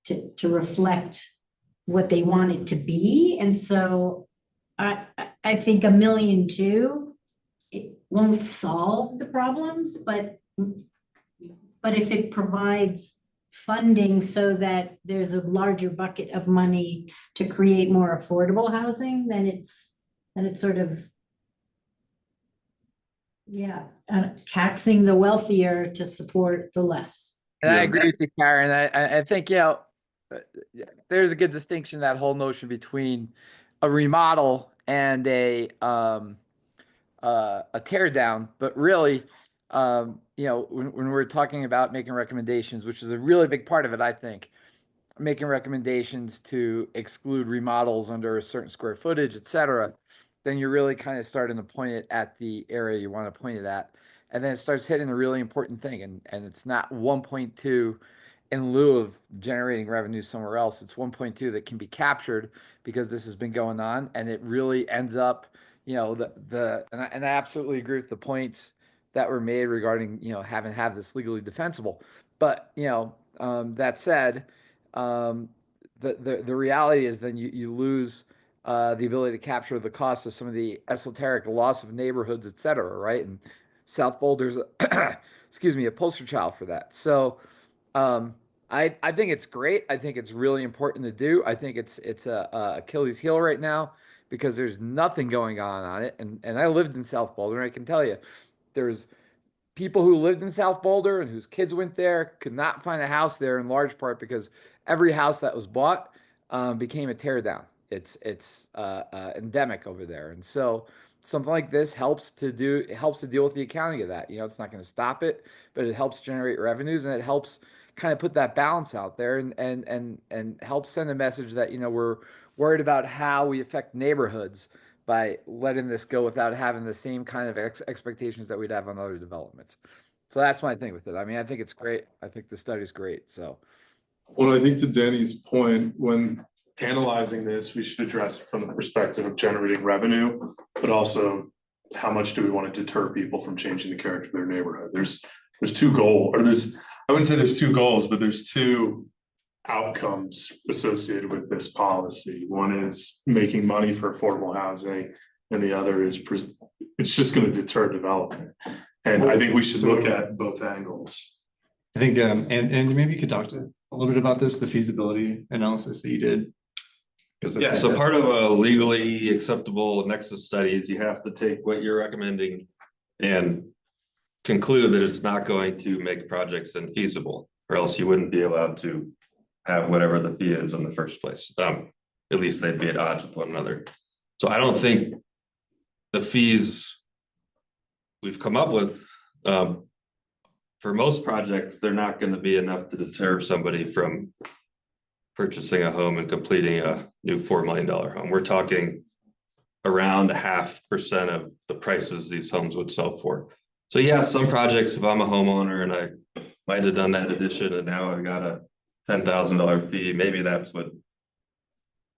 to reflect what they want it to be. And so I think 1.2 million it won't solve the problems, but if it provides funding so that there's a larger bucket of money to create more affordable housing, then it's sort of, yeah, taxing the wealthier to support the less. And I Yeah. agree with you, Karen. I think, there's a good distinction, that whole notion between a remodel and a tear down, but really, when we're talking about making recommendations, which is a really big part of it, I think, making recommendations to exclude remodels under a certain square footage, et cetera, then you're really kind of starting to point it at the area you want to point it at. And then it starts hitting a really important thing. And it's not 1.2 in lieu of generating revenue somewhere else. It's 1.2 that can be captured because this has been going on, and it really ends up, and I absolutely agree with the points that were made regarding, having to have this legally defensible. But, that said, the reality is then you lose the ability to capture the cost of some of the esoteric loss of neighborhoods, et cetera, right? And South Boulder's, excuse me, a poster child for that. So I think it's great. I think it's really important to do. I think it's a Achilles heel right now because there's nothing going on it. And I lived in South Boulder, and I can tell you, there's people who lived in South Boulder and whose kids went there could not find a house there, in large part because every house that was bought became a tear down. It's endemic over there, and so something like this helps to deal with the accounting of that. It's not going to stop it, but it helps generate revenues, and it helps kind of put that balance out there, and help send a message that we're worried about how we affect neighborhoods by letting this go without having the same kind of expectations that we'd have on other developments. So that's my thing with it. I mean, I think it's great. I think the study's great. So, Well, I think to Denny's point, when analyzing this, we should address it from the perspective of generating revenue, but also how much do we want to deter people from changing the character of their neighborhood? There's two goals, or I wouldn't say there's two goals, but there's two outcomes associated with this policy. One is making money for affordable housing, and the other is it's just going to deter development. And I think we should look at both angles. I think, and maybe you could talk to a little bit about this, the feasibility analysis that you did. Yeah, so part of a legally acceptable nexus study is you have to take what you're recommending and conclude that it's not going to make projects infeasible, or else you wouldn't be allowed to have whatever the fee is in the first place. At least they'd be at odds with one another. So I don't think the fees we've come up with, for most projects, they're not going to be enough to deter somebody from purchasing a home and completing a new $4 million home. We're talking around 0.5% of the prices these homes would sell for. So yeah, some projects, if I'm a homeowner and I might have done that addition and now I got a $10,000 fee, maybe that's what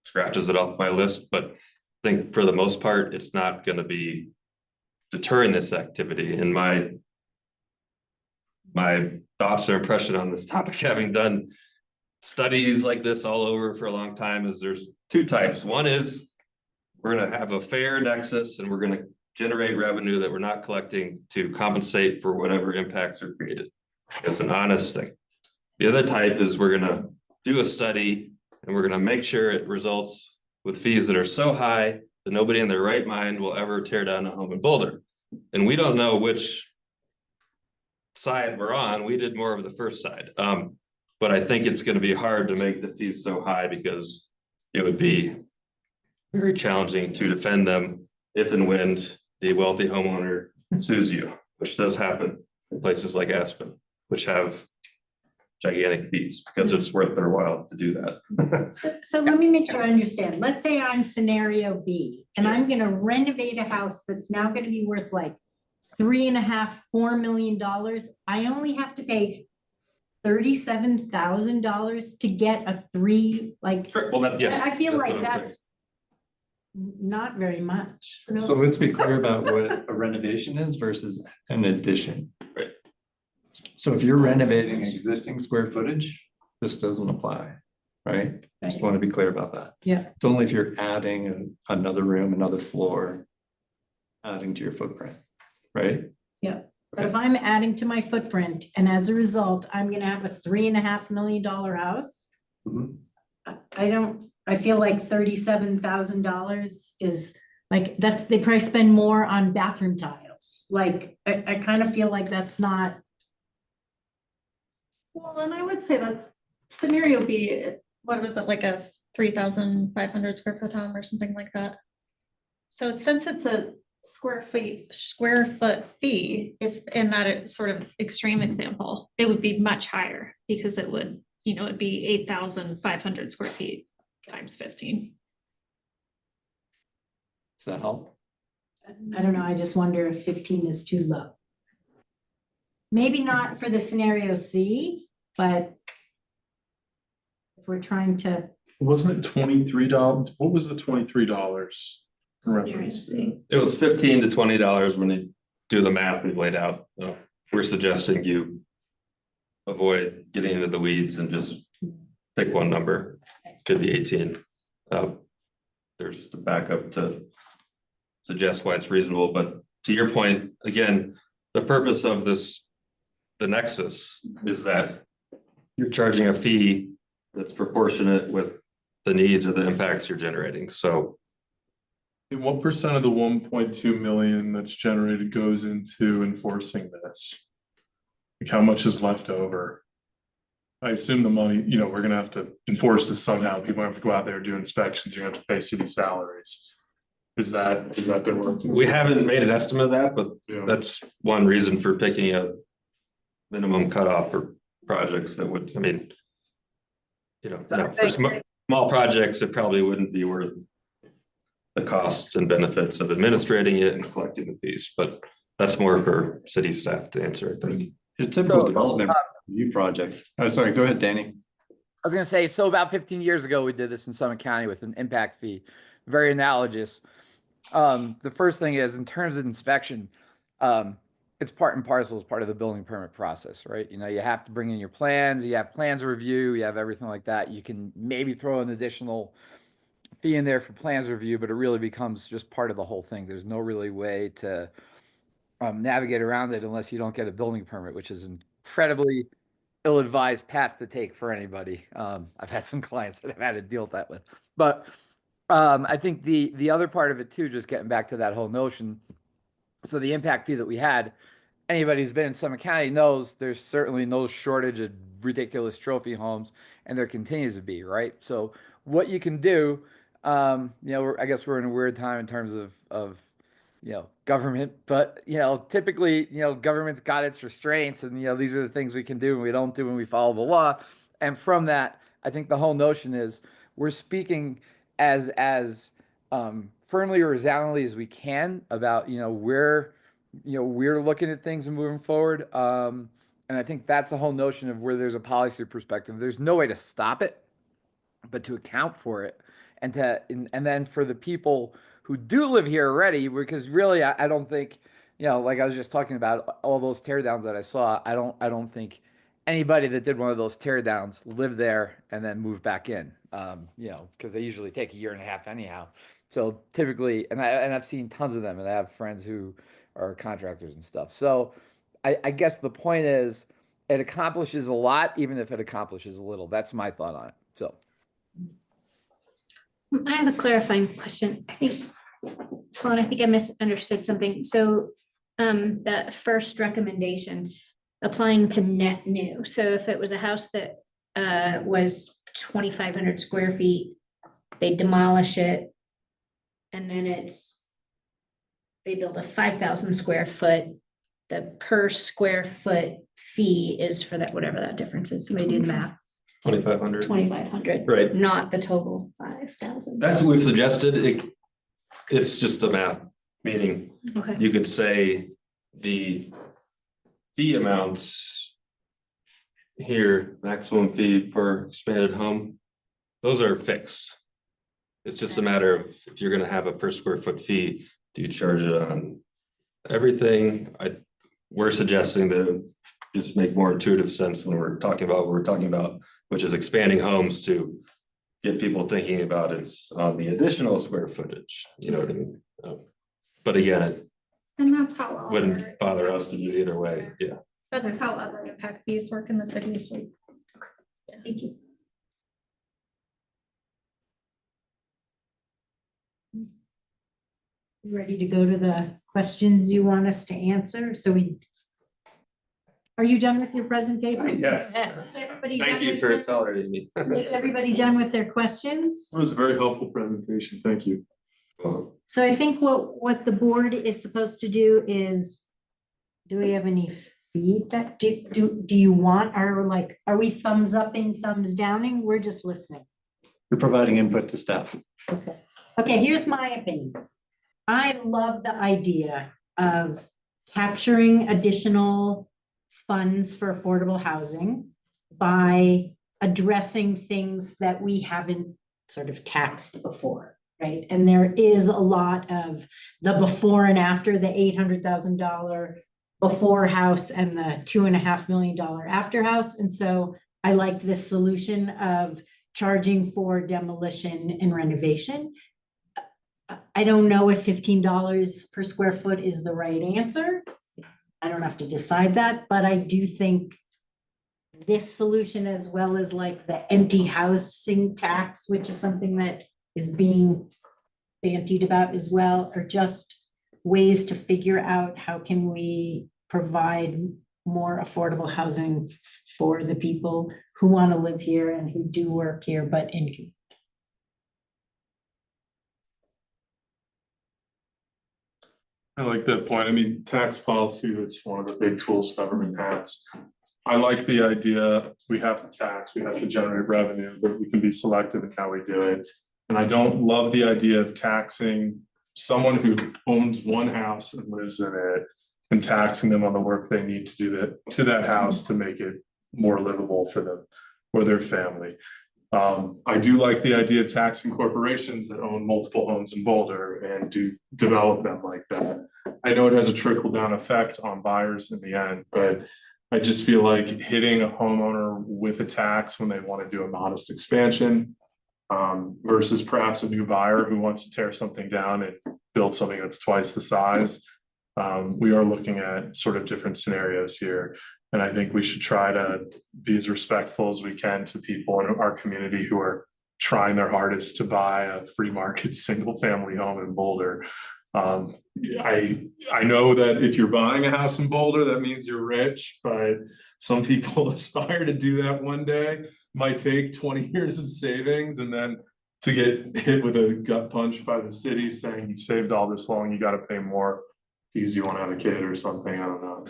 scratches it off my list. But I think for the most part, it's not going to be deterring this activity. And my thoughts or impression on this topic, having done studies like this all over for a long time, is there's two types. One is we're going to have a fair nexus and we're going to generate revenue that we're not collecting to compensate for whatever impacts are created. It's an honest thing. The other type is we're going to do a study and we're going to make sure it results with fees that are so high that nobody in their right mind will ever tear down a home in Boulder. And we don't know which side we're on. We did more of the first side. But I think it's going to be hard to make the fees so high because it would be very challenging to defend them if and when the wealthy homeowner sues you, which does happen in places like Aspen, which have gigantic fees because it's worth their while to do that. So let me make sure I understand. Let's say I'm scenario B and I'm going to renovate a house that's now going to be worth like $3.5–4 million. I only have to pay $37,000 to get a Sure. Well, yes, I feel that's like what I'm saying. Not very much. So let's be clear about what a renovation is versus an addition. Right. So if you're renovating existing square footage, this doesn't apply, right? Just want to be clear about that. Yeah. It's only if you're adding another room, another floor, adding to your footprint, right? But if I'm adding to my footprint and as a result, I'm gonna have a $3.5 million house. Mhm. I feel like $37,000 is like, they probably spend more on bathroom tiles. Like, I kind of feel like that's not, Well, and I would say that's scenario B, what was it, like a 3,500 square foot home or something like that? So since it's a square foot fee, if in that sort of extreme example, it would be much higher because it would, it'd be 8,500 square feet times 15. Does that help? I don't know, I just wonder if 15 is too low. Maybe not for the scenario C, but if we're trying to, Wasn't it $23? What was the $23? in reference to? It was $15 to $20 when you do the math we've laid out. So we're suggesting you avoid getting into the weeds and just pick one number. Could be 18. There's just a backup to suggest why it's reasonable, but to your point, again, the purpose of this, the nexus is that you're charging a fee that's proportionate with the needs or the impacts you're generating. So And what percent of the 1.2 million that's generated goes into enforcing this? Like how much is left over? I assume the money, we're gonna have to enforce this somehow. People have to go out there, do inspections, you're gonna have to pay city salaries. Is that good work? we haven't made an estimate of that, but Yeah. that's one reason for picking a minimum cutoff for projects that would, So I for small projects, it probably wouldn't be worth the costs and benefits of administrating it and collecting the fees, but that's more for city staff to answer, I think. Your typical So, development review project. Oh, sorry, go ahead, Danny. I was gonna say, so about 15 years ago, we did this in Summit County with an impact fee, very analogous. The first thing is, in terms of inspection, it's part and parcel as part of the building permit process, right? You have to bring in your plans, you have plans review, you have everything like that. You can maybe throw an additional fee in there for plans review, but it really becomes just part of the whole thing. There's no really way to navigate around it unless you don't get a building permit, which is incredibly ill-advised path to take for anybody. I've had some clients that I've had to deal with that with, but I think the other part of it too, just getting back to that whole notion. So the impact fee that we had, anybody who's been in Summit County knows there's certainly no shortage of ridiculous trophy homes, and there continues to be, right? So what you can do, I guess we're in a weird time in terms of government, but typically, government's got its restraints, and these are the things we can do and we don't do when we follow the law. And from that, I think the whole notion is we're speaking as firmly or resoundingly as we can about where we're looking at things and moving forward. And I think that's the whole notion of where there's a policy perspective. There's no way to stop it, but to account for it, and then for the people who do live here already, because really I don't think, like I was just talking about all those tear downs that I saw, I don't think anybody that did one of those tear downs lived there and then moved back in, because they usually take 1.5 years anyhow. So typically, and I've seen tons of them, and I have friends who are contractors and stuff. So I guess the point is it accomplishes a lot, even if it accomplishes a little. That's my thought on it. So. I have a clarifying question. I think I misunderstood something. So that first recommendation applying to net new. So if it was a house that was 2,500 square feet, they demolish it, and then they build a 5,000 square foot, the per square foot fee is for that, whatever that difference is. Somebody do the math. 2,500. 2,500. Right. Not the total 5,000. That's what we've suggested. It's just a math, meaning Okay. you could say the fee amounts here, maximum fee per expanded home, those are fixed. It's just a matter of if you're gonna have a per square foot fee, do you charge it on everything? We're suggesting that just make more intuitive sense when we're talking about what we're talking about, which is expanding homes to get people thinking about it's on the additional square footage, you know what I mean? But again, it And that's how. other- wouldn't bother us to do either way, yeah. That's how other impact fees work in the city, so. Thank you. Ready to go to the questions you want us to answer? Are you done with your presentation? Yes. Is everybody Thank done you with for their- tolerating me. Is everybody done with their questions? It was a very helpful presentation. Thank you. So I think what the board is supposed to do is, do we have any feedback? Do you want, are we thumbs upping, thumbs downing? We're just listening. You're providing input to staff. Okay, here's my opinion. I love the idea of capturing additional funds for affordable housing by addressing things that we haven't sort of taxed before, right? And there is a lot of the before and after, the $800,000 before house and the $2.5 million after house. And so I like this solution of charging for demolition and renovation. I don't know if $15 per square foot is the right answer. I don't have to decide that, but I do think this solution, as well as like the empty housing tax, which is something that is being bandied about as well, are just ways to figure out how can we provide more affordable housing for the people who want to live here and who do work here, but in. I like that point. I mean, tax policy, that's one of the big tools government has. I like the idea, we have to tax, we have to generate revenue, but we can be selective in how we do it. And I don't love the idea of taxing someone who owns one house and lives in it and taxing them on the work they need to do that to that house to make it more livable for them or their family. I do like the idea of taxing corporations that own multiple homes in Boulder and do develop them like that. I know it has a trickle down effect on buyers in the end, but I just feel like hitting a homeowner with a tax when they want to do a modest expansion versus perhaps a new buyer who wants to tear something down and build something that's twice the size. We are looking at sort of different scenarios here. And I think we should try to be as respectful as we can to people in our community who are trying their hardest to buy a free market single family home in Boulder. I know that if you're buying a house in Boulder, that means you're rich, but some people aspire to do that one day. Might take 20 years of savings and then to get hit with a gut punch by the city saying you've saved all this long, you got to pay more because you want to have a kid or something. I don't know.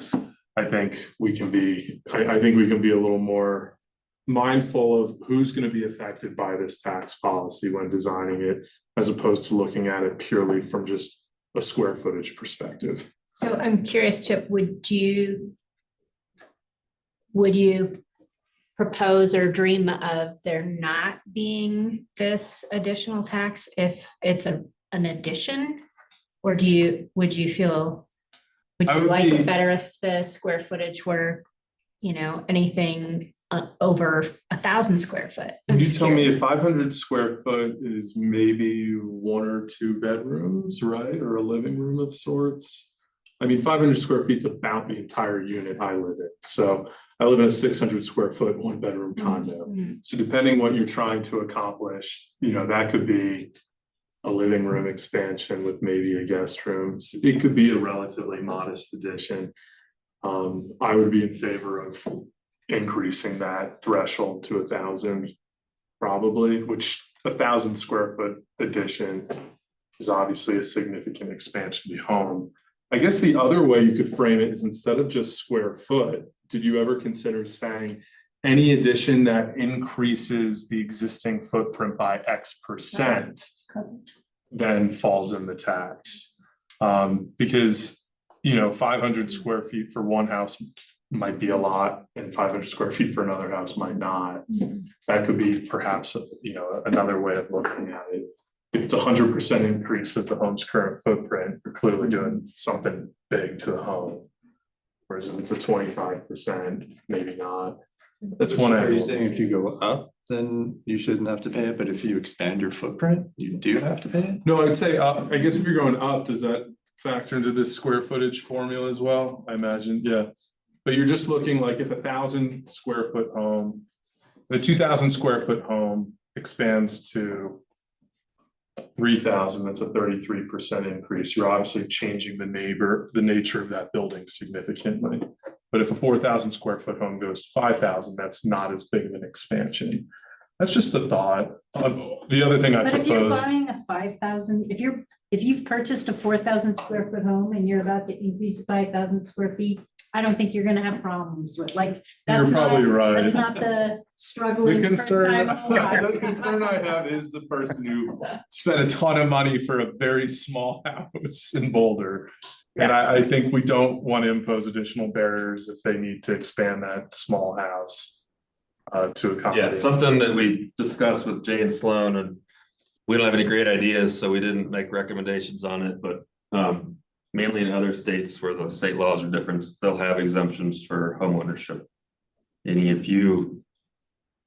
I think we can be, I think we can be a little more mindful of who's going to be affected by this tax policy when designing it, as opposed to looking at it purely from just a square footage perspective. So I'm curious, Chip, would you propose or dream of there not being this additional tax if it's an addition? Or would you I would like be- it better if the square footage were, anything over 1,000 square foot? Can you tell me if 500 square foot is maybe 1 or 2 bedrooms, right? Or a living room of sorts? I mean, 500 square feet is about the entire unit I live in. So I live in a 600 square foot, 1 bedroom condo. Mhm. So depending what you're trying to accomplish, that could be a living room expansion with maybe a guest room. It could be a relatively modest addition. I would be in favor of increasing that threshold to 1,000 probably, which 1,000 square foot addition is obviously a significant expansion to home. I guess the other way you could frame it is instead of just square foot, did you ever consider saying any addition that increases the existing footprint by X% then falls in the tax? Because 500 square feet for one house might be a lot and 500 square feet for another house might not. That could be perhaps another way of looking at it. if it's 100% increase of the home's current footprint, you're clearly doing something big to the home. Whereas if it's a 25%, maybe not. That's one Are you angle. saying if you go up, then you shouldn't have to pay it, but if you expand your footprint, you do have to pay it? No, I'd say up. I guess if you're going up, does that factor into this square footage formula as well? I imagine, yeah. But you're just looking like if 1,000 square foot home, the 2,000 square foot home expands to 3,000, that's a 33% increase. You're obviously changing the nature of that building significantly. But if a 4,000 square foot home goes to 5,000, that's not as big of an expansion. That's just a thought. The other thing I But if you're propose, buying a 5,000, if you've purchased a 4,000 square foot home and you're about to increase 5,000 square feet, I don't think you're gonna have problems with, like, you're that's not, probably right. that's not the struggling. The concern, first-time home buyer. the concern I have is the person who spent a ton of money for a very small house in Boulder. And I think we don't want to impose additional barriers if they need to expand that small house to Yeah, accommodate. something that we discussed with Jay and Sloan, and we don't have any great ideas, so we didn't make recommendations on it, but mainly in other states where the state laws are different, they'll have exemptions for homeownership. And if you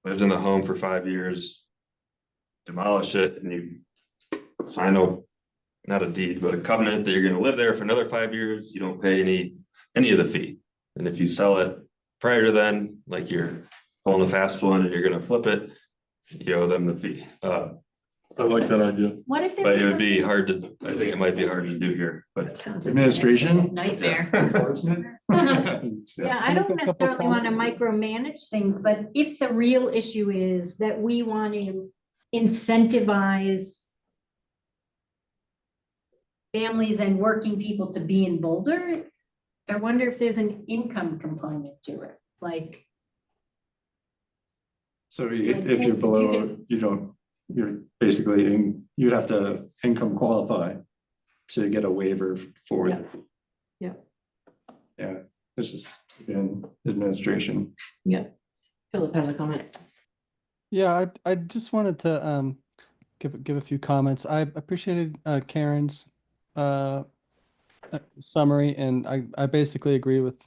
lived in the home for 5 years, demolish it, and you sign not a deed, but a covenant that you're gonna live there for another 5 years, you don't pay any of the fee. And if you sell it prior to then, like you're pulling the fast one and you're gonna flip it, you owe them the fee. I like that idea. What if there But was it would be something- hard to, I think it might be hard to do here, but Sounds Administration? Nightmare. Enforcement? Yeah, I don't Make a couple necessarily want to comments. micromanage things, but if the real issue is that we want to incentivize families and working people to be in Boulder, I wonder if there's an income component to it, like, So Like, if you're you below, can- you're basically, you'd have to income qualify to get a waiver for Yeah. the fee. Yeah. Yeah, this is, again, administration. Philip has a comment. Yeah, I just wanted to give a few comments. I appreciated Karen's summary, and I basically agree with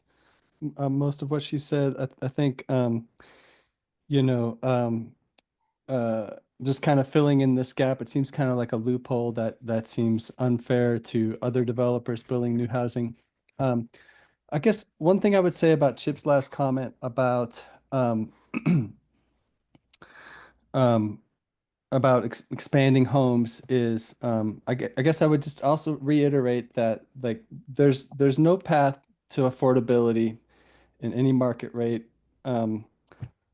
most of what she said. I think just kind of filling in this gap, it seems kind of like a loophole that seems unfair to other developers building new housing. I guess one thing I would say about Chip's last comment about expanding homes is I guess I would just also reiterate that, like, there's no path to affordability in any market rate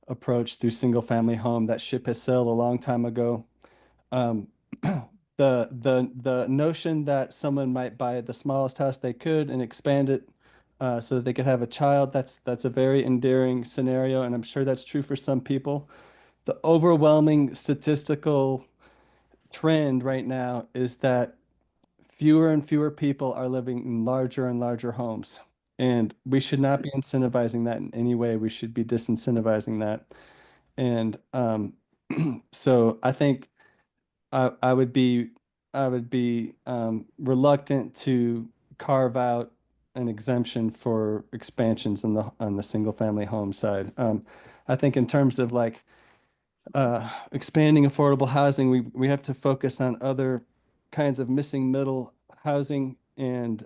approach through single family home. That ship has sailed a long time ago. The notion that someone might buy the smallest house they could and expand it so that they could have a child, that's a very endearing scenario, and I'm sure that's true for some people. The overwhelming statistical trend right now is that fewer and fewer people are living in larger and larger homes. And we should not be incentivizing that in any way. We should be disincentivizing that. And so I think I would be reluctant to carve out an exemption for expansions on the single family home side. I think in terms of like expanding affordable housing, we have to focus on other kinds of missing middle housing and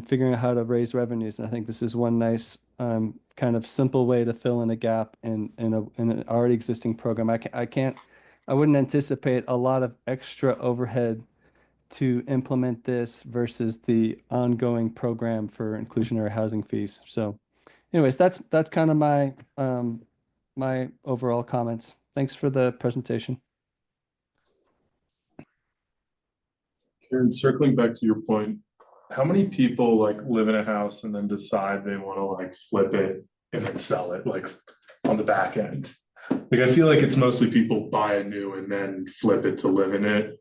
figuring out how to raise revenues. And I think this is one nice kind of simple way to fill in a gap in an already existing program. I wouldn't anticipate a lot of extra overhead to implement this versus the ongoing program for inclusionary housing fees. So anyways, that's kind of my my overall comments. Thanks for the presentation. Karen, circling back to your point, how many people like live in a house and then decide they want to like flip it and then sell it like on the back end? Like, I feel like it's mostly people buy a new and then flip it to live in it,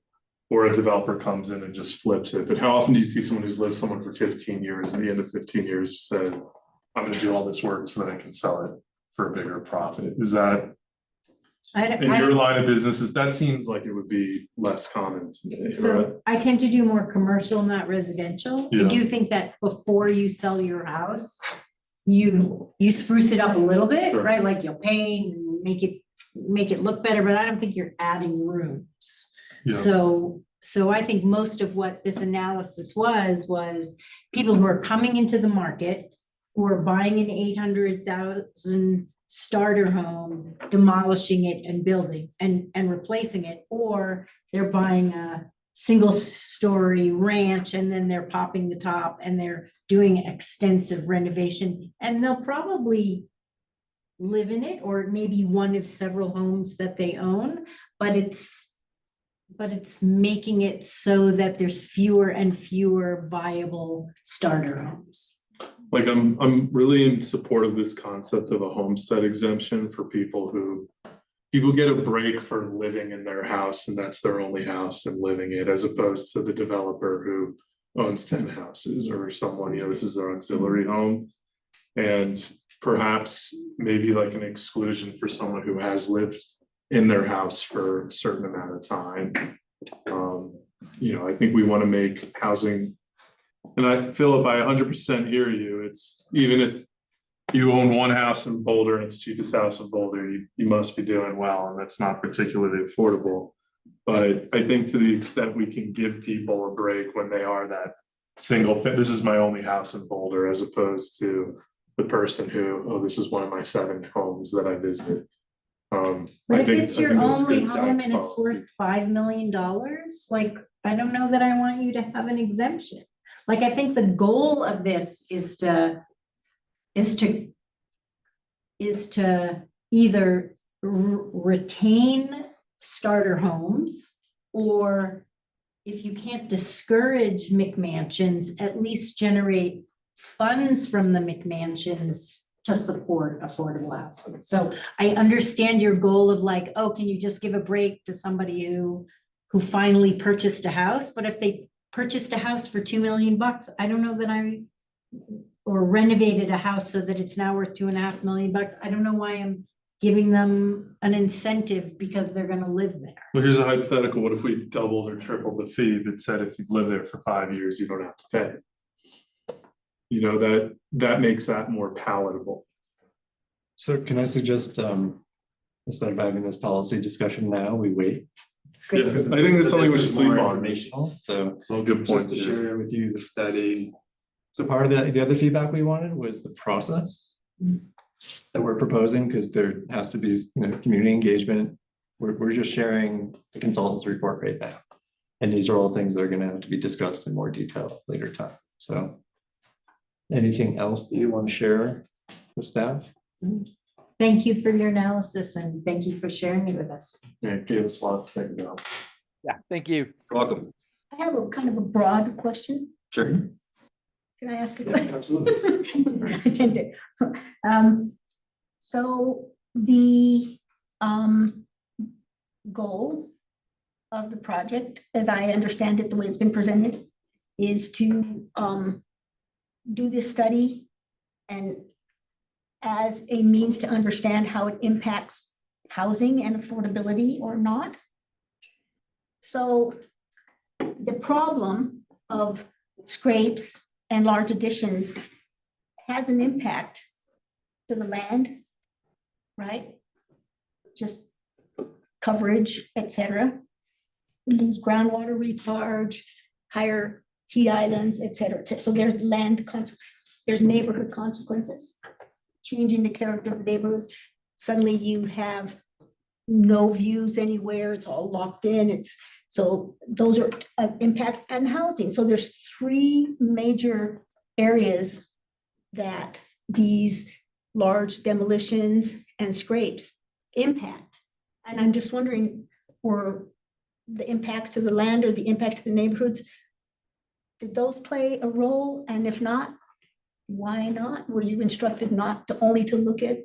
or a developer comes in and just flips it. But how often do you see someone who's lived somewhere for 15 years, at the end of 15 years said, I'm gonna do all this work so that I can sell it for a bigger profit? Is that in your line of businesses, that seems like it would be less common to me, right? So I tend to do more commercial, not residential. I Yeah. do think that before you sell your house, you spruce it up a little bit, Sure. right? Like you'll paint, and make it look better, but I don't think you're adding rooms. Yeah. So I think most of what this analysis was people who are coming into the market, who are buying an 800,000 starter home, demolishing it and building and replacing it, or they're buying a single story ranch and then they're popping the top and they're doing extensive renovation, and they'll probably live in it, or maybe one of several homes that they own, but it's making it so that there's fewer and fewer viable starter homes. Like I'm really in support of this concept of a homestead exemption for people get a break for living in their house and that's their only house and living it, as opposed to the developer who owns 10 houses or someone, this is their auxiliary home. And perhaps maybe like an exclusion for someone who has lived in their house for a certain amount of time. I think we want to make housing, and Philip, I 100% hear you. It's even if you own one house in Boulder and it's the cheapest house in Boulder, you must be doing well, and that's not particularly affordable. But I think to the extent we can give people a break when they are that this is my only house in Boulder, as opposed to the person who, this is one of my 7 homes that I visit. But if it's your only home and it's worth $5 million, like, I don't know that I want you to have an exemption. Like, I think the goal of this is to either retain starter homes, or if you can't discourage McMansions, at least generate funds from the McMansions to support affordable housing. So I understand your goal of like, oh, can you just give a break to somebody who finally purchased a house? But if they purchased a house for $2 million, I don't know that or renovated a house so that it's now worth $2.5 million. I don't know why I'm giving them an incentive because they're gonna live there. Well, here's a hypothetical. What if we doubled or tripled the fee that said if you've lived there for 5 years, you don't have to pay? That makes that more palatable. So can I suggest, instead of having this policy discussion now, we wait? Yeah, I think that's something we should sleep on. So So good just point. to share with you the study. So part of the other feedback we wanted was the process that we're proposing, because there has to be, community engagement. We're just sharing the consultant's report right now. And these are all things that are gonna have to be discussed in more detail later time. So anything else that you want to share with staff? Thank you for your analysis and thank you for sharing it with us. Yeah, gave us a lot to think about. Yeah, thank you. You're welcome. I have a kind of a broad question. Sure. Can I ask a Yeah, question? absolutely. I tend to. So the goal of the project, as I understand it, the way it's been presented, is to do this study and as a means to understand how it impacts housing and affordability or not. So the problem of scrapes and large additions has an impact to the land, right? Just coverage, etc. We lose groundwater recharge, higher heat islands, etc. So there's land consequences, there's neighborhood consequences, changing the character of the neighborhood. Suddenly you have no views anywhere, it's all locked in. So those are impacts and housing. So there's 3 major areas that these large demolitions and scrapes impact. And I'm just wondering, were the impacts to the land or the impact to the neighborhoods, did those play a role? And if not, why not? Were you instructed not to only to look at?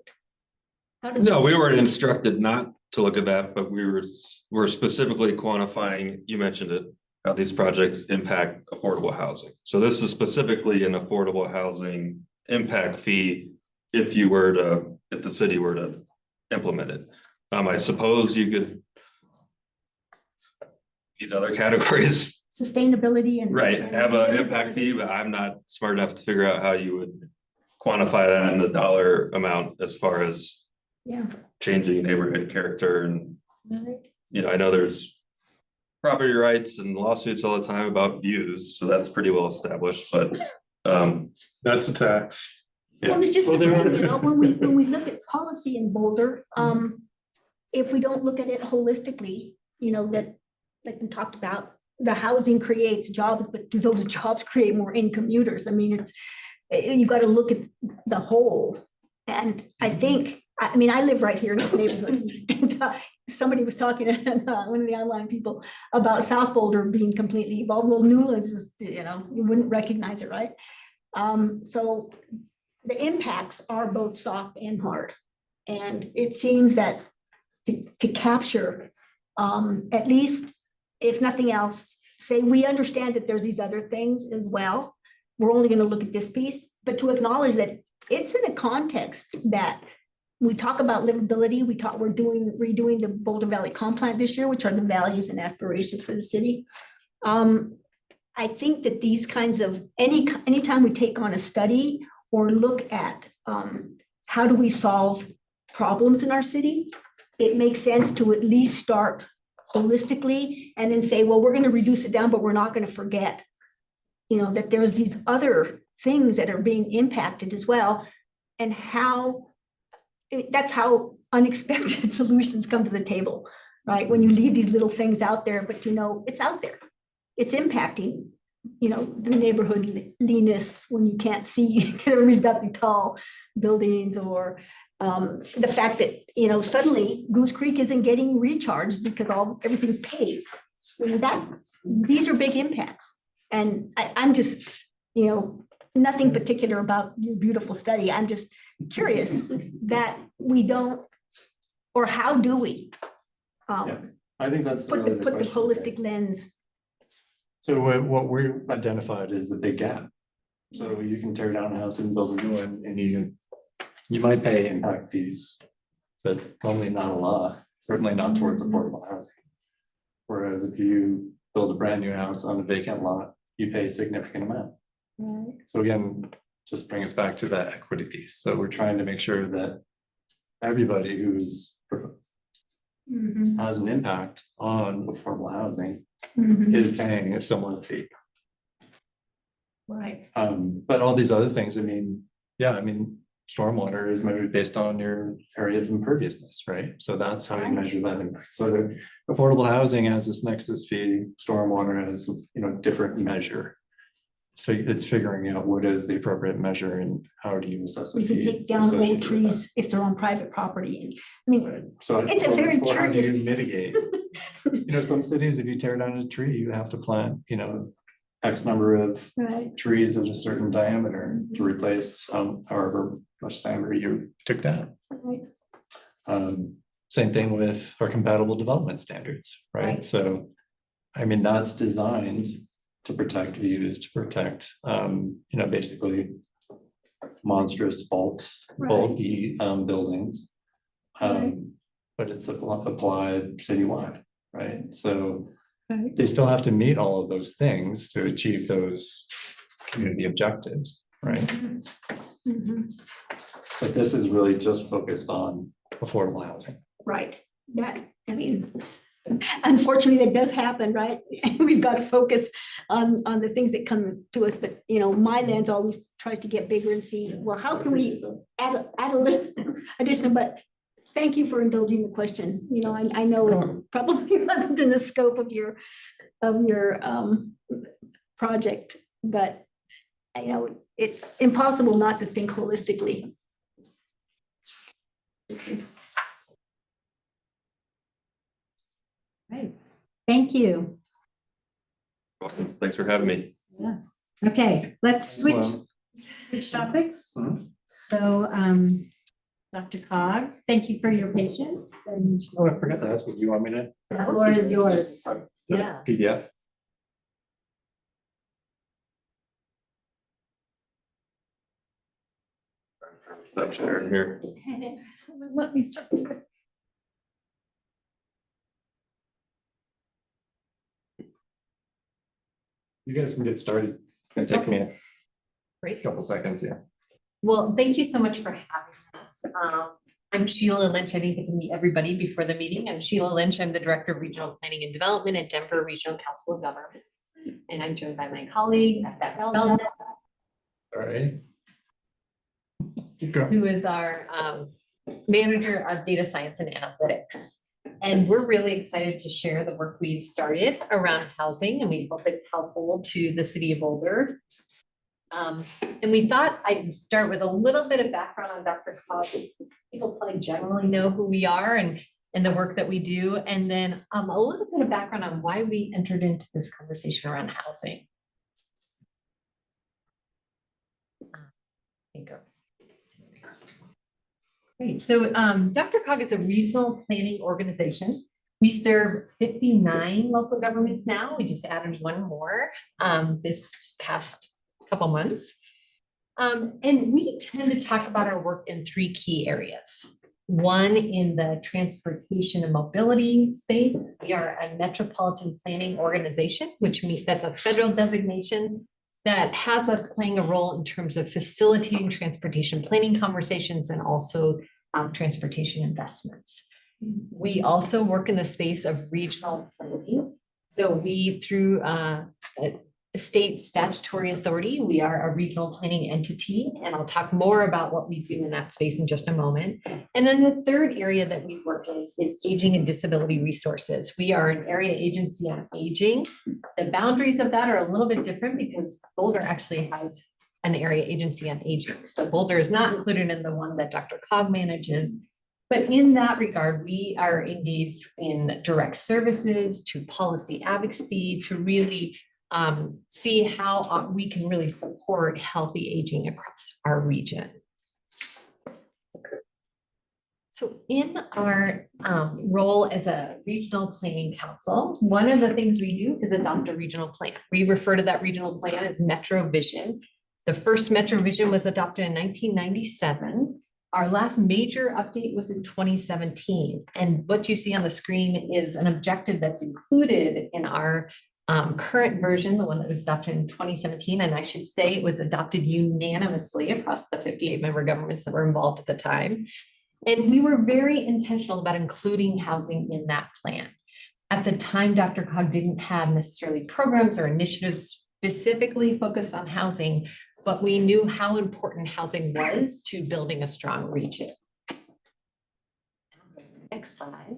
No, we weren't instructed not to look at that, but we're specifically quantifying, you mentioned it, how these projects impact affordable housing. So this is specifically an affordable housing impact fee if the city were to implement it. I suppose you could. These other categories, Sustainability and. right, have an impact fee, but I'm not smart enough to figure out how you would quantify that in the dollar amount as far as Yeah. changing neighborhood character and, you know, I know there's property rights and lawsuits all the time about views, so that's pretty well established, but, That's a tax. Well, it's just, Well, there are- you know, when we look at policy in Boulder, if we don't look at it holistically, you know, that, like we talked about, the housing creates jobs, but do those jobs create more income commuters? I mean, you gotta look at the whole. And I think, I mean, I live right here in this neighborhood. And somebody was talking to one of the online people about South Boulder being completely evolved. Well, Newlands is, you know, you wouldn't recognize it, right? So the impacts are both soft and hard. And it seems that to capture, at least, if nothing else, say we understand that there's these other things as well. We're only gonna look at this piece, but to acknowledge that it's in a context that we talk about livability, we're redoing the Boulder Valley Comp Plan this year, which are the values and aspirations for the city. I think that these kinds of, anytime we take on a study or look at how do we solve problems in our city, it makes sense to at least start holistically and then say, well, we're going to reduce it down, but we're not going to forget, you know, that there's these other things that are being impacted as well. And that's how unexpected solutions come to the table, right? When you leave these little things out there, but you know, it's out there. It's impacting, you know, the neighborhoodliness when you can't see, everybody's got the tall buildings, or the fact that, you know, suddenly Goose Creek isn't getting recharged because everything's paved. You know, these are big impacts. And I'm just, you know, nothing particular about your beautiful study. I'm just curious that we don't, or how do we I think that's put really the question, holistic right? lens? So what we identified is a big gap. So you can tear down a house and build a new one, and you might pay impact fees, but probably not a lot, certainly not towards affordable housing. Whereas if you build a brand new house on a vacant lot, you pay a significant amount. Right. So again, just bring us back to that equity piece. So we're trying to make sure that everybody who's has an impact on affordable housing is paying a similar fee. Right. But all these other things, I mean, yeah, I mean, stormwater is measured based on your area of imperviousness, right? So that's how you measure that impact. So the affordable housing has this nexus fee, stormwater has, you know, different measure. So it's figuring out what is the appropriate measure and how do you assess the We can fee take down associated old with trees if they're on private property. And I mean, that. Right. So It's a very or how do you curious- mitigate? You know, some cities, if you tear down a tree, you have to plant, you know, X number of right. trees of a certain diameter to replace however much diameter you took down. Right. Same thing with our compatible development standards, right? Right. So, I mean, that's designed to protect views, to protect, you know, basically monstrous bulky buildings. Right. But it's applied citywide, right? So Right. they still have to meet all of those things to achieve those community objectives, right? But this is really just focused on affordable housing. Right. That, I mean, unfortunately, that does happen, right? We've got to focus on the things that come to us, but you know, my lens always tries to get bigger and see, well, how can we add a little additional, but thank you for indulging the question. You know, I know it probably wasn't in the scope of your project, but you know, it's impossible not to think holistically. Right. Thank you. Awesome. Thanks for having me. Yes. Okay, let's switch topics. So, Dr. Cog, thank you for your patience, and Oh, I forgot to ask you, do you want me to? the floor is yours. Yeah. PDF. Stop sharing here. Let me start. You guys can get started. It's gonna take me a Great. couple seconds, yeah. Well, thank you so much for having us. I'm Sheila Lynch. I didn't get to meet everybody before the meeting. I'm Sheila Lynch. I'm the Director of Regional Planning and Development at Denver Regional Council of Governments. And I'm joined by my colleague, Beth Feldman, All right. Keep going. who is our Manager of Data Science and Analytics. And we're really excited to share the work we've started around housing, and we hope it's helpful to the city of Boulder. And we thought I'd start with a little bit of background on Dr. Cobb. People probably generally know who we are and the work that we do, and then a little bit of background on why we entered into this conversation around housing. Great. So Dr. Cog is a regional planning organization. We serve 59 local governments now. We just added one more this past couple months. And we tend to talk about our work in three key areas. One, in the transportation and mobility space. We are a metropolitan planning organization, which means that's a federal designation that has us playing a role in terms of facilitating transportation planning conversations and also transportation investments. We also work in the space of regional planning. So we, through a state statutory authority, we are a regional planning entity, and I'll talk more about what we do in that space in just a moment. And then the third area that we work in is aging and disability resources. We are an area agency on aging. The boundaries of that are a little bit different because Boulder actually has an area agency on aging. So Boulder is not included in the one that Dr. Cog manages. But in that regard, we are engaged in direct services to policy advocacy to really see how we can really support healthy aging across our region. So in our role as a regional planning council, one of the things we do is adopt a regional plan. We refer to that regional plan as Metro Vision. The first Metro Vision was adopted in 1997. Our last major update was in 2017. And what you see on the screen is an objective that's included in our current version, the one that was adopted in 2017. And I should say it was adopted unanimously across the 58 member governments that were involved at the time. And we were very intentional about including housing in that plan. At the time, Dr. Cog didn't have necessarily programs or initiatives specifically focused on housing, but we knew how important housing was to building a strong region. Next slide.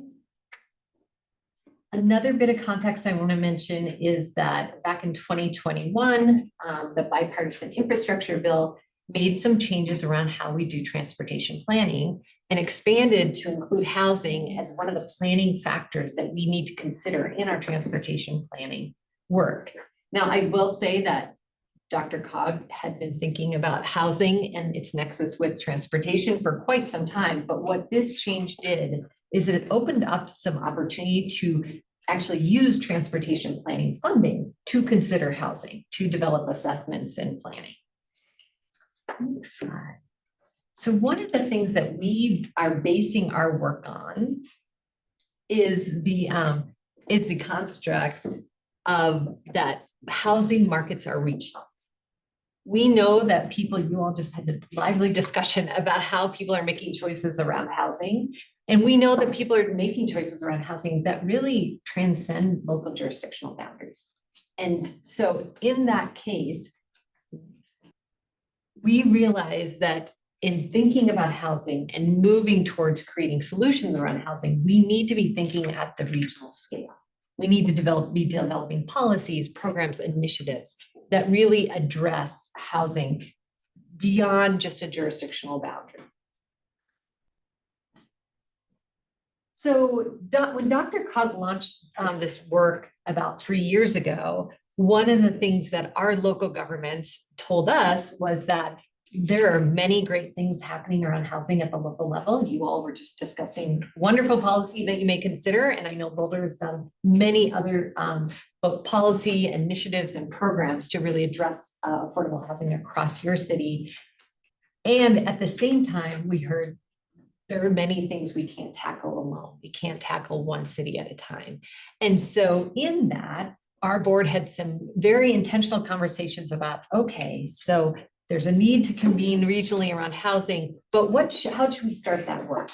Another bit of context I want to mention is that back in 2021, the bipartisan infrastructure bill made some changes around how we do transportation planning and expanded to include housing as one of the planning factors that we need to consider in our transportation planning work. Now, I will say that Dr. Cog had been thinking about housing and its nexus with transportation for quite some time, but what this change did is it opened up some opportunity to actually use transportation planning funding to consider housing, to develop assessments and planning. Next slide. So one of the things that we are basing our work on is the construct of that housing markets are regional. We know that people, you all just had this lively discussion about how people are making choices around housing. And we know that people are making choices around housing that really transcend local jurisdictional boundaries. And so in that case, we realize that in thinking about housing and moving towards creating solutions around housing, we need to be thinking at the regional scale. We need to be developing policies, programs, initiatives that really address housing beyond just a jurisdictional boundary. So when Dr. Cog launched this work about 3 years ago, one of the things that our local governments told us was that there are many great things happening around housing at the local level. You all were just discussing wonderful policy that you may consider. And I know Boulder has done many other both policy initiatives and programs to really address affordable housing across your city. And at the same time, we heard there are many things we can't tackle alone. We can't tackle one city at a time. And so in that, our board had some very intentional conversations about, okay, so there's a need to convene regionally around housing, but how should we start that work?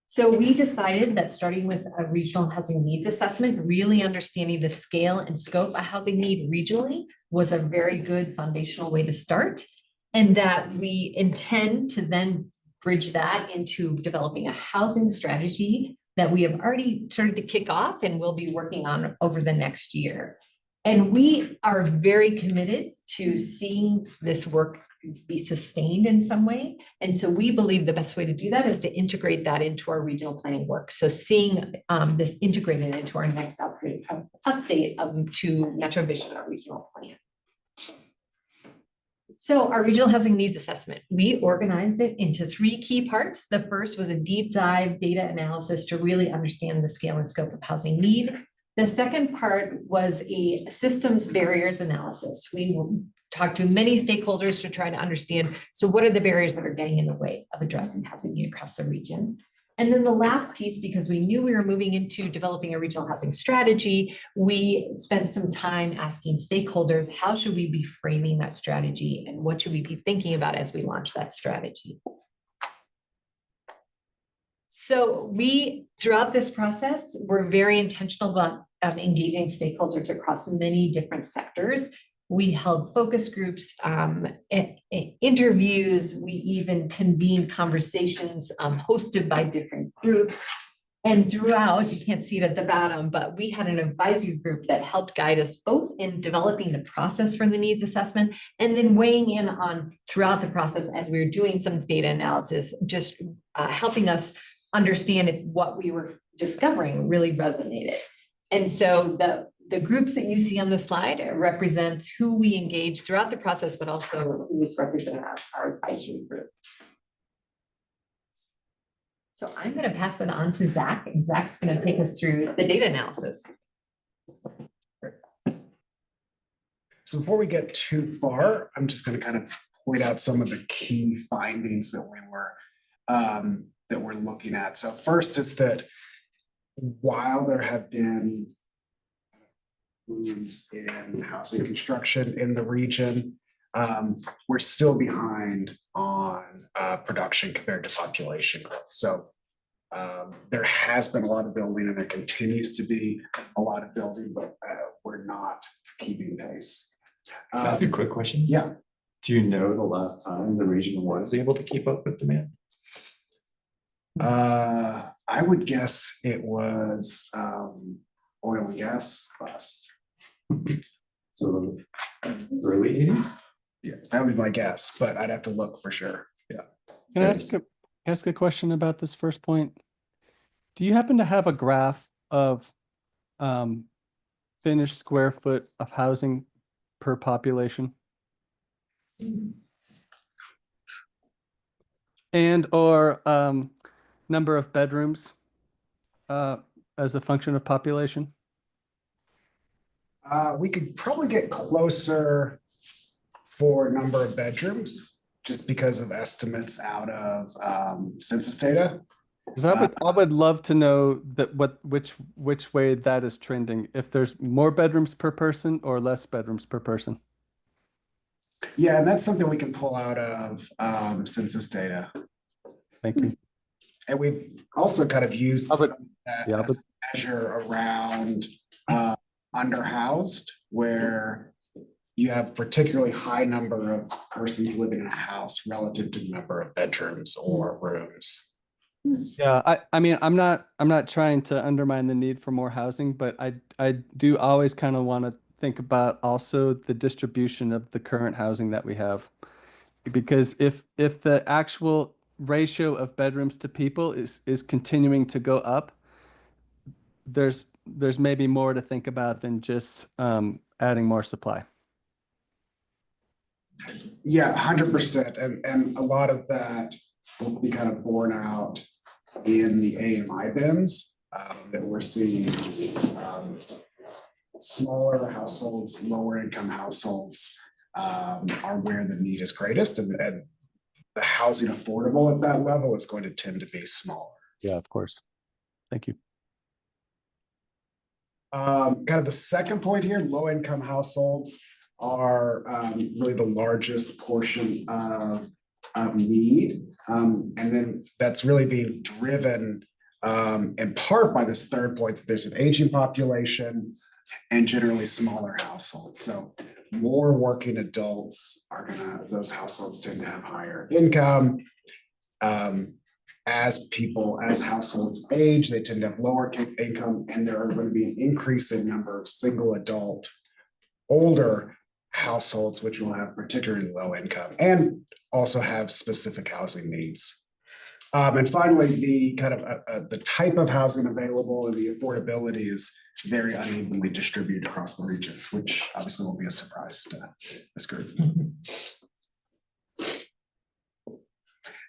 So we decided that starting with a regional housing needs assessment, really understanding the scale and scope of housing need regionally was a very good foundational way to start. And that we intend to then bridge that into developing a housing strategy that we have already started to kick off and will be working on over the next year. And we are very committed to seeing this work be sustained in some way. And so we believe the best way to do that is to integrate that into our regional planning work. So seeing this integrated into our next update to Metro Vision, our regional plan. So our regional housing needs assessment, we organized it into 3 key parts. The first was a deep dive data analysis to really understand the scale and scope of housing need. The second part was a systems barriers analysis. We talked to many stakeholders to try to understand, so what are the barriers that are getting in the way of addressing housing need across the region? And then the last piece, because we knew we were moving into developing a regional housing strategy, we spent some time asking stakeholders, how should we be framing that strategy and what should we be thinking about as we launch that strategy? So we, throughout this process, we're very intentional about engaging stakeholders across many different sectors. We held focus groups, interviews, we even convened conversations hosted by different groups. And throughout, you can't see it at the bottom, but we had an advisory group that helped guide us both in developing the process for the needs assessment and then weighing in on throughout the process as we were doing some data analysis, just helping us understand if what we were discovering really resonated. And so the groups that you see on the slide represent who we engage throughout the process, but also who is represented our advisory group. So I'm going to pass it on to Zach, and Zach's going to take us through the data analysis. So before we get too far, I'm just going to kind of point out some of the key findings that we're looking at. So first is that while there have been booms in housing construction in the region, we're still behind on production compared to population growth. So there has been a lot of building and there continues to be a lot of building, but we're not keeping pace. Can I ask a quick question? Yeah. Do you know the last time the region was able to keep up with demand? I would guess it was oil and gas bust. So early 80s? Yeah, that would be my guess, but I'd have to look for sure. Yeah. Can I ask a question about this first point? Do you happen to have a graph of finished square foot of housing per population? And or number of bedrooms as a function of population? We could probably get closer for number of bedrooms just because of estimates out of census data. Because I would love to know that which way that is trending, if there's more bedrooms per person or less bedrooms per person. Yeah, and that's something we can pull out of census data. Thank you. And we've also kind of used that as a measure around underhoused, where you have particularly high number of persons living in a house relative to the number of bedrooms or rooms. Yeah, I mean, I'm not trying to undermine the need for more housing, but I do always kind of want to think about also the distribution of the current housing that we have. Because if the actual ratio of bedrooms to people is continuing to go up, there's maybe more to think about than just adding more supply. Yeah, 100%. And a lot of that will be kind of borne out in the AMI bins that we're seeing. Smaller households, lower income households are where the need is greatest, and the housing affordable at that level is going to tend to be smaller. Yeah, of course. Thank you. Kind of the second point here, low income households are really the largest portion of need. And then that's really being driven in part by this third point, that there's an aging population and generally smaller households. So more working adults are those households tend to have higher income. As households age, they tend to have lower income, and there are going to be an increase in number of single adult, older households, which will have particularly low income and also have specific housing needs. And finally, the kind of the type of housing available and the affordability is very unevenly distributed across the region, which obviously will be a surprise to this group.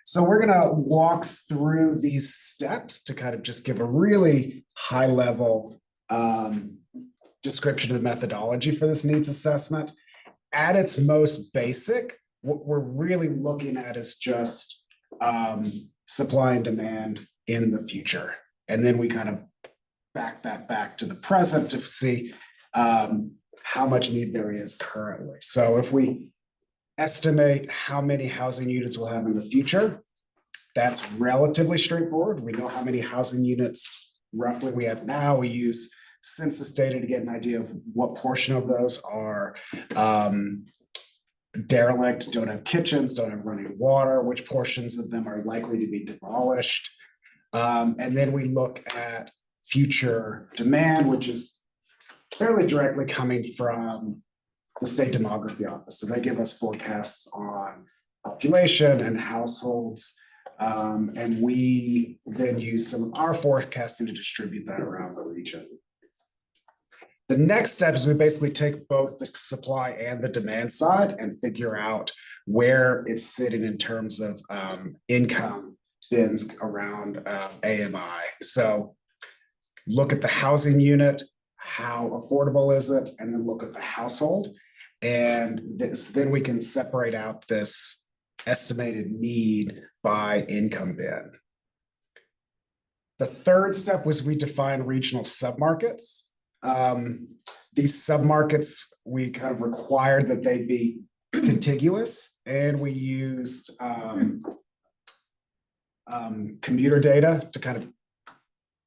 So we're gonna walk through these steps to kind of just give a really high level description of the methodology for this needs assessment. At its most basic, what we're really looking at is just supply and demand in the future. And then we kind of back that back to the present to see how much need there is currently. So if we estimate how many housing units we'll have in the future, that's relatively straightforward. We know how many housing units roughly we have now. We use census data to get an idea of what portion of those are derelict, don't have kitchens, don't have running water, which portions of them are likely to be demolished. And then we look at future demand, which is fairly directly coming from the state demography office. So they give us forecasts on population and households. And we then use some of our forecasting to distribute that around the region. The next step is we basically take both the supply and the demand side and figure out where it's sitting in terms of income bins around AMI. So look at the housing unit, how affordable is it, and then look at the household. And then we can separate out this estimated need by income bin. The third step was we define regional submarkets. These submarkets, we kind of required that they be contiguous, and we used commuter data to kind of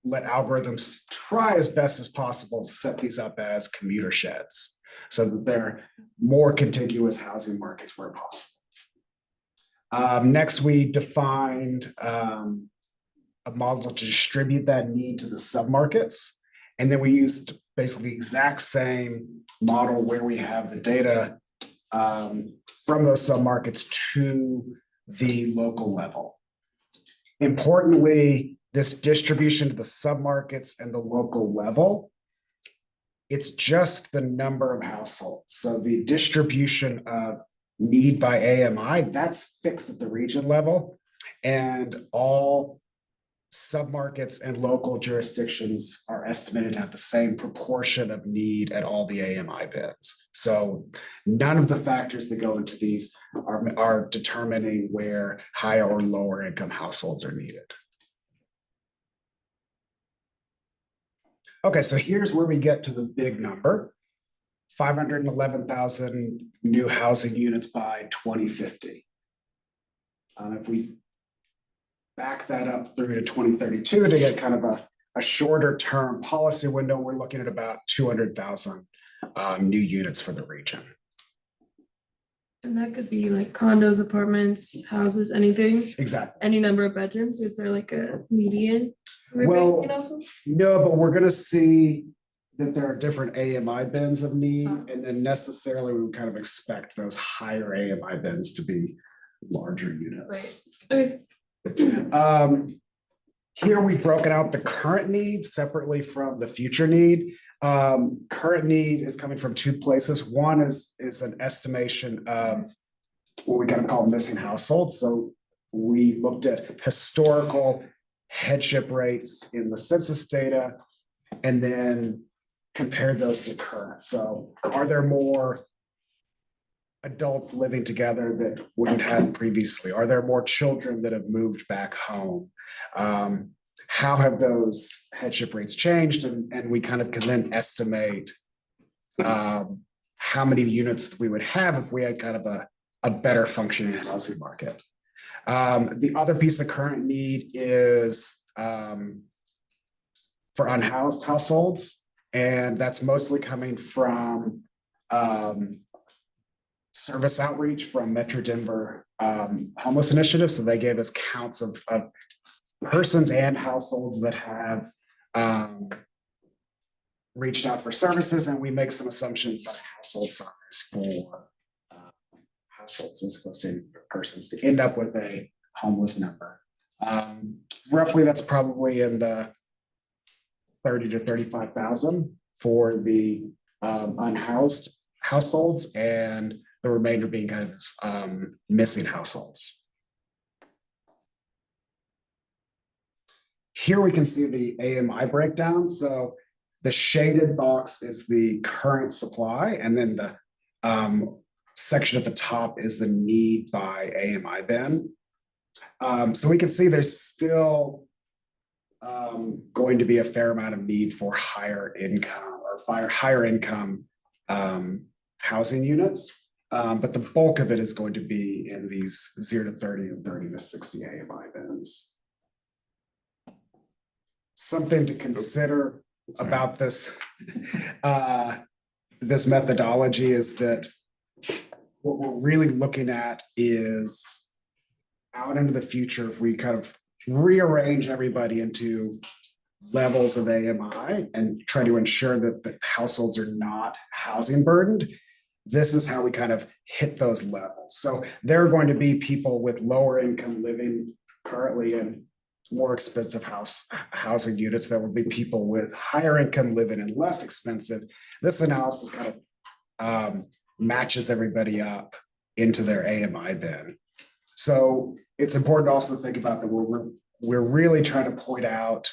let algorithms try as best as possible to set these up as commuter sheds so that they're more contiguous housing markets where possible. Next, we defined a model to distribute that need to the submarkets. And then we used basically the exact same model where we have the data from those submarkets to the local level. Importantly, this distribution to the submarkets and the local level, it's just the number of households. So the distribution of need by AMI, that's fixed at the region level, and all submarkets and local jurisdictions are estimated to have the same proportion of need at all the AMI bins. So none of the factors that go into these are determining where higher or lower income households are needed. Okay, so here's where we get to the big number. 511,000 new housing units by 2050. If we back that up through to 2032 to get kind of a shorter term policy window, we're looking at about 200,000 new units for the region. And that could be like condos, apartments, houses, anything, Exactly. any number of bedrooms. Is there like a median? Well, no, but we're gonna see that there are different AMI bins of need, and then necessarily we would kind of expect those higher AMI bins to be larger units. Okay. Here we've broken out the current need separately from the future need. Current need is coming from two places. One is an estimation of what we kind of call missing households. So we looked at historical headship rates in the census data and then compared those to current. So are there more adults living together that wouldn't have previously? Are there more children that have moved back home? how have those headship rates changed? And we kind of can then estimate how many units we would have if we had kind of a better functioning housing market. The other piece of current need is for unhoused households, and that's mostly coming from service outreach from Metro Denver Homeless Initiative. So they gave us counts of persons and households that have reached out for services, and we make some assumptions about household size for households as opposed to persons to end up with a homeless number. Roughly, that's probably in the 30 to 35,000 for the unhoused households, and the remainder being kind of missing households. Here we can see the AMI breakdown. So the shaded box is the current supply, and then the section at the top is the need by AMI bin. So we can see there's still going to be a fair amount of need for higher income or higher income housing units. But the bulk of it is going to be in these 0 to 30 and 30 to 60 AMI bins. Something to consider about this this methodology is that what we're really looking at is out into the future, if we kind of rearrange everybody into levels of AMI and try to ensure that the households are not housing burdened, this is how we kind of hit those levels. So there are going to be people with lower income living currently in more expensive housing units. There will be people with higher income living in less expensive. This analysis kind of matches everybody up into their AMI bin. So it's important to also think about that we're really trying to point out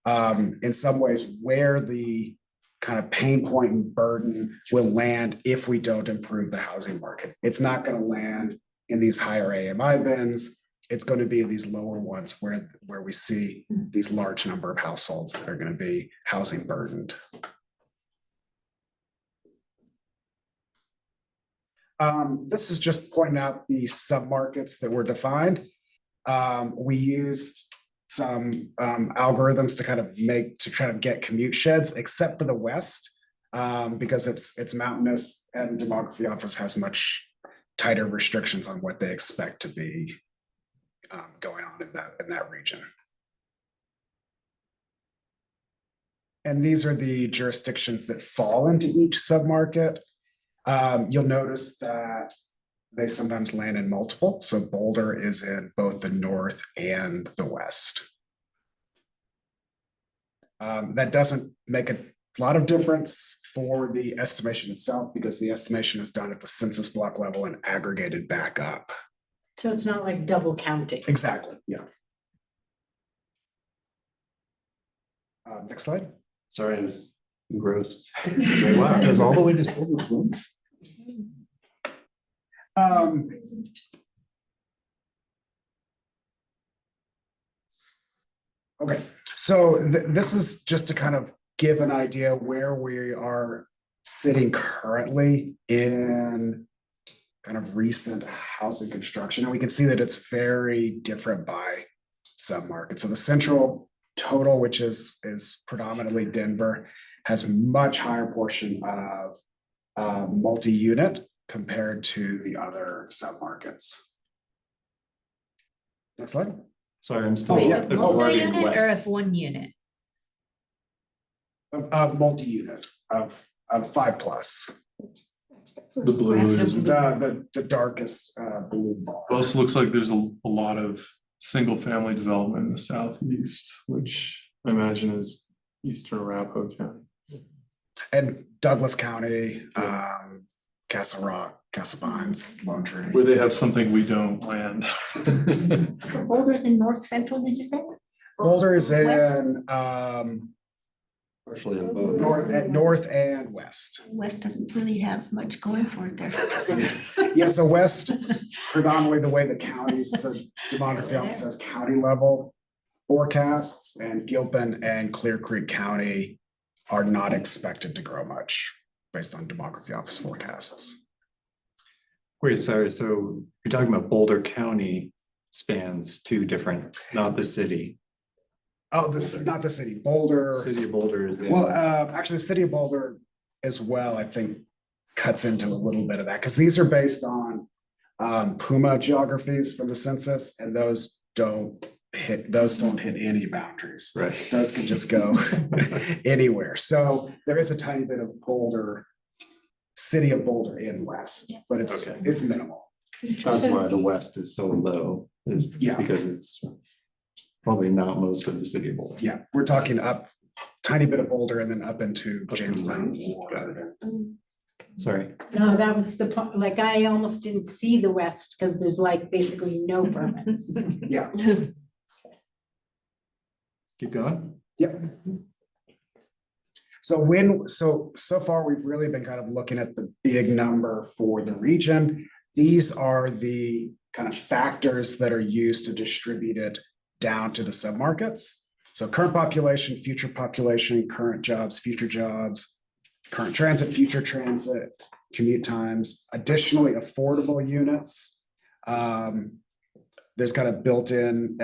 in some ways where the kind of pain point and burden will land if we don't improve the housing market. It's not going to land in these higher AMI bins. It's going to be in these lower ones where we see these large number of households that are going to be housing burdened. This is just pointing out the submarkets that were defined. We used some algorithms to kind of try to get commute sheds, except for the West, because it's mountainous, and Demography Office has much tighter restrictions on what they expect to be going on in that region. And these are the jurisdictions that fall into each submarket. You'll notice that they sometimes land in multiple. So Boulder is in both the north and the west. That doesn't make a lot of difference for the estimation itself, because the estimation is done at the census block level and aggregated back up. So it's not like double counting. Exactly, yeah. Next slide. Sorry, I was engrossed. Wow, it goes all the way to Silver Plume. Okay, so this is just to kind of give an idea where we are sitting currently in kind of recent housing construction. And we can see that it's very different by submarket. So the central total, which is predominantly Denver, has much higher portion of multi-unit compared to the other submarkets. Next slide. Sorry, I'm still. Wait, yeah, of it's multi-unit west. or of one unit? Of multi-unit of 5+. The blue is, The darkest blue bar. also looks like there's a lot of single family development in the southeast, which I imagine is eastern Arapahoe County. And Douglas County, Castle Rock, Castle Pines, Lone Tree. Where they have something we don't, land. Boulder's in north central, did you say? Boulder is West? in Partially in both. north and west. West doesn't really have much going for it there. Yeah, so west, predominantly the way the counties, the Demography Office says county level. forecasts, and Gilpin and Clear Creek County are not expected to grow much based on demography office forecasts. Wait, sorry, so you're talking about Boulder County spans two different, not the city. Oh, this is not the city, Boulder. City of Boulder is in. Well, actually, the city of Boulder as well, I think, cuts into a little bit of that, because these are based on Puma geographies from the census, and those don't hit any boundaries. Right. Those can just go anywhere. So there is a tiny bit of Boulder, city of Boulder in west, but it's Okay. it's minimal. That's why the west is so low, is Yeah. because it's probably not most of the city of Boulder. Yeah, we're talking up tiny bit of Boulder and then up into Okay. Jamestown. Got it. Sorry. No, that was the, like, I almost didn't see the west because there's like basically no permits. Yeah, Keep going. yep. So far, we've really been kind of looking at the big number for the region. These are the kind of factors that are used to distribute it down to the submarkets. So current population, future population, current jobs, future jobs, current transit, future transit, commute times, additionally affordable units. There's kind of built-in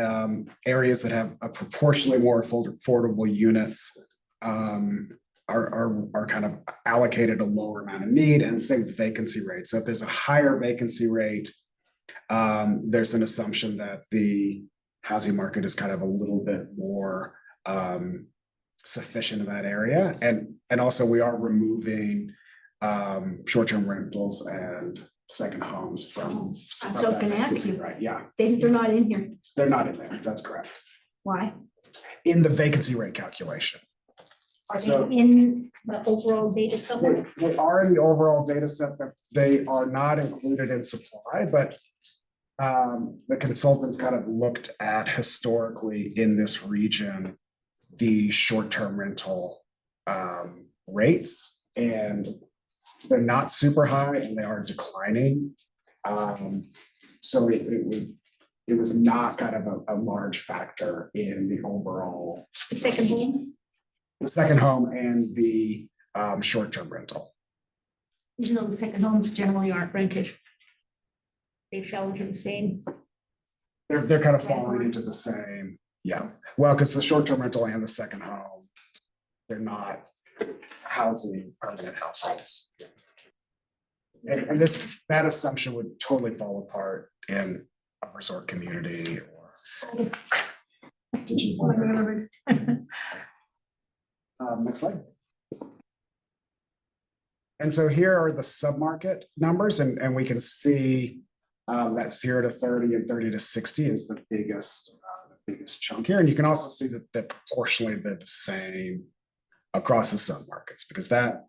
areas that have a proportionally more affordable units are kind of allocated a lower amount of need, and same with vacancy rate. So if there's a higher vacancy rate, there's an assumption that the housing market is kind of a little bit more sufficient in that area. And also we are removing short-term rentals and second homes from. That's what I was gonna ask you. Right, yeah, They're not in here. they're not in there, that's correct. Why? In the vacancy rate calculation. Are So- they in the overall data somewhere? They are in the overall data set, but they are not included in supply, but the consultants kind of looked at historically in this region, the short-term rental rates, and they're not super high and they are declining. So it was not kind of a large factor in the overall. The second home, The second home and the short-term rental. even though the second homes generally aren't rented. They fell into the same. They're kind of falling into the same, yeah. Well, because the short-term rental and the second home, they're not housing permanent households. And that assumption would totally fall apart in a resort community or. Next slide. And so here are the submarket numbers, and we can see that 0 to 30 and 30 to 60 is the biggest chunk here. And you can also see that proportionally they're the same across the submarkets, because that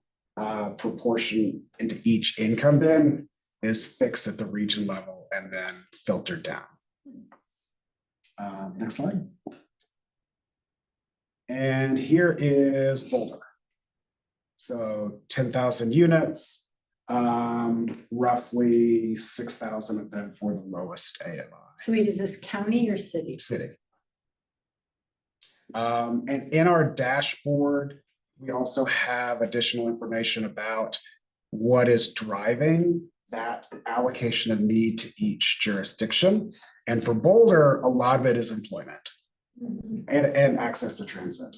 proportion into each income bin is fixed at the region level and then filtered down. Next slide. And here is Boulder. So 10,000 units, roughly 6,000 of them for the lowest AMI. So wait, is this county or city? City. And in our dashboard, we also have additional information about what is driving that allocation of need to each jurisdiction. And for Boulder, a lot of it is employment and access to transit.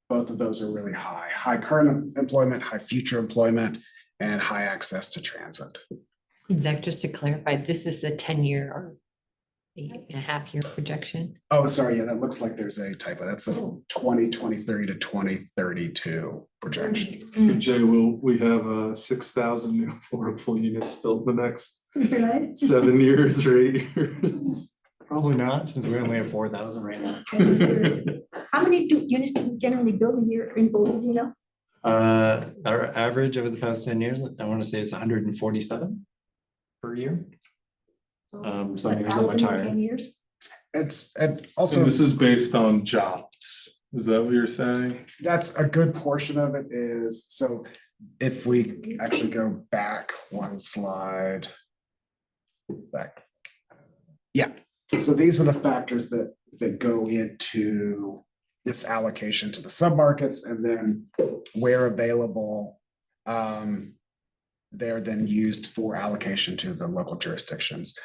Both of those are really high. High current employment, high future employment, and high access to transit. Zach, just to clarify, this is the 10-year or 8.5-year projection. Oh, sorry, yeah, that looks like there's a typo. That's a 2023 to 2032 projection. So Jay, will we have 6,000 new affordable units built the next Right? 7 years or 8 years? Probably not, since we only have 4,000 right now. How many units do you generally build a year in Boulder, do you know? Our average over the past 10 years, I want to say it's 147 per year. Some years are 1,000 much in higher. 10 years? And also. And this is based on jobs. Is that what you're saying? That's a good portion of it is, so if we actually go back one slide. Back. Yeah, so these are the factors that that go into this allocation to the submarkets, and then where available, they're then used for allocation to the local jurisdictions.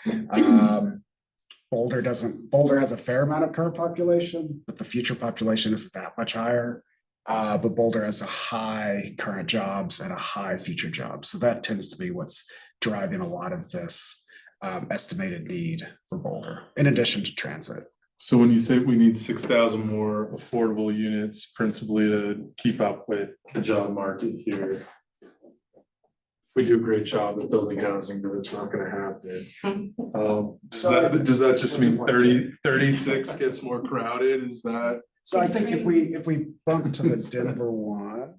Boulder has a fair amount of current population, but the future population isn't that much higher. But Boulder has a high current jobs and a high future jobs. So that tends to be what's driving a lot of this estimated need for Boulder, in addition to transit. So when you say we need 6,000 more affordable units, principally to keep up with the job market here, we do a great job at building housing, but it's not gonna happen. Does that just mean 36 gets more crowded? Is that? So I think if we bump to the Denver one,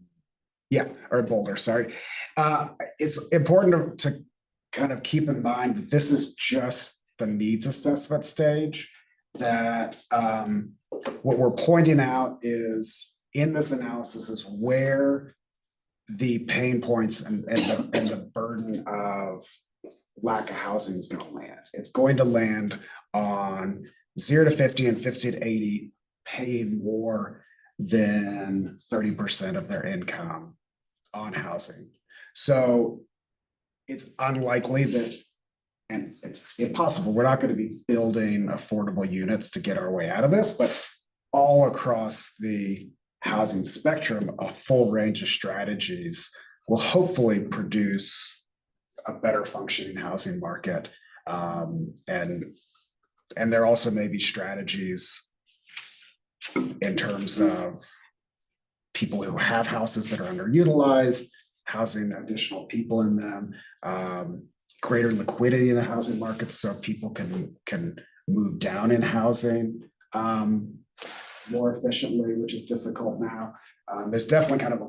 or Boulder, sorry. It's important to kind of keep in mind that this is just the needs assessment stage. That what we're pointing out is in this analysis is where the pain points and the burden of lack of housing is going to land. It's going to land on 0 to 50 and 50 to 80 paying more than 30% of their income on housing. So it's unlikely that, and it's impossible, we're not going to be building affordable units to get our way out of this, but all across the housing spectrum, a full range of strategies will hopefully produce a better functioning housing market. And there also may be strategies in terms of people who have houses that are underutilized, housing additional people in them, greater liquidity in the housing market so people can move down in housing more efficiently, which is difficult now. There's definitely kind of a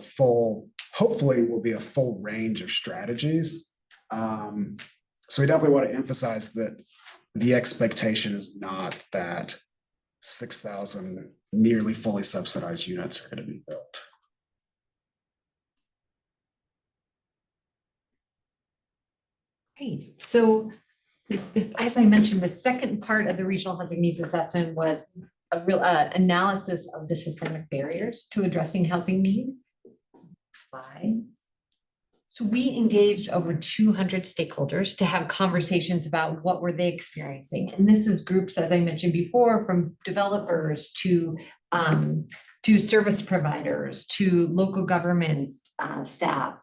hopefully will be a full range of strategies. So we definitely want to emphasize that the expectation is not that 6,000 nearly fully subsidized units are going to be built. Great. So as I mentioned, the second part of the regional housing needs assessment was a real analysis of the systemic barriers to addressing housing need. Slide. So we engaged over 200 stakeholders to have conversations about what were they experiencing. And this is groups, as I mentioned before, from developers to service providers to local government staff.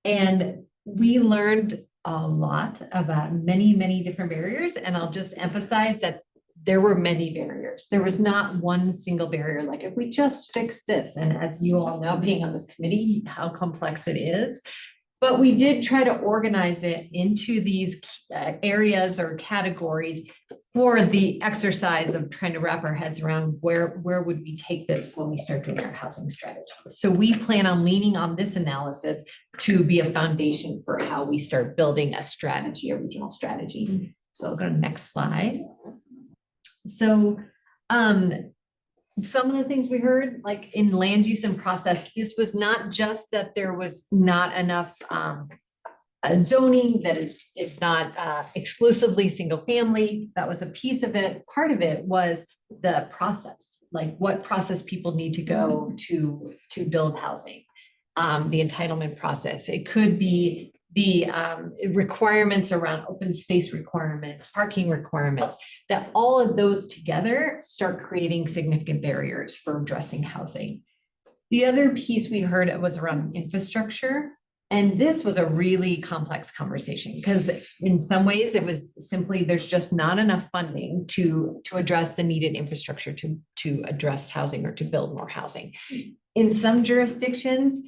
And we learned a lot about many, many different barriers. And I'll just emphasize that there were many barriers. There was not one single barrier, like if we just fix this, and as you all know, being on this committee, how complex it is. But we did try to organize it into these areas or categories for the exercise of trying to wrap our heads around where would we take this when we start doing our housing strategy. So we plan on leaning on this analysis to be a foundation for how we start building a strategy, a regional strategy. So I'll go to the next slide. So some of the things we heard, like in land use and process, this was not just that there was not enough zoning, that it's not exclusively single family. That was a piece of it. Part of it was the process, like what process people need to go to build housing, the entitlement process. It could be the requirements around open space requirements, parking requirements, that all of those together start creating significant barriers for addressing housing. The other piece we heard was around infrastructure. And this was a really complex conversation because in some ways it was simply there's just not enough funding to address the needed infrastructure to address housing or to build more housing. In some jurisdictions,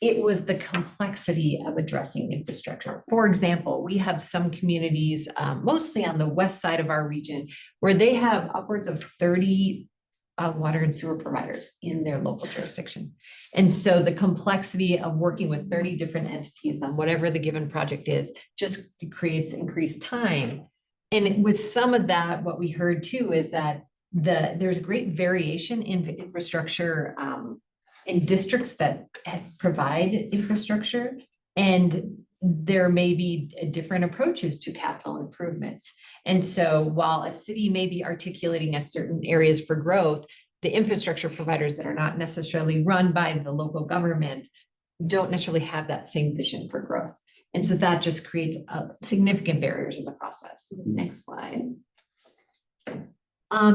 it was the complexity of addressing infrastructure. For example, we have some communities, mostly on the west side of our region, where they have upwards of 30 water and sewer providers in their local jurisdiction. And so the complexity of working with 30 different entities on whatever the given project is just creates increased time. And with some of that, what we heard too is that there's great variation in infrastructure in districts that provide infrastructure. And there may be different approaches to capital improvements. And so while a city may be articulating a certain areas for growth, the infrastructure providers that are not necessarily run by the local government don't necessarily have that same vision for growth. And so that just creates significant barriers in the process. Next slide.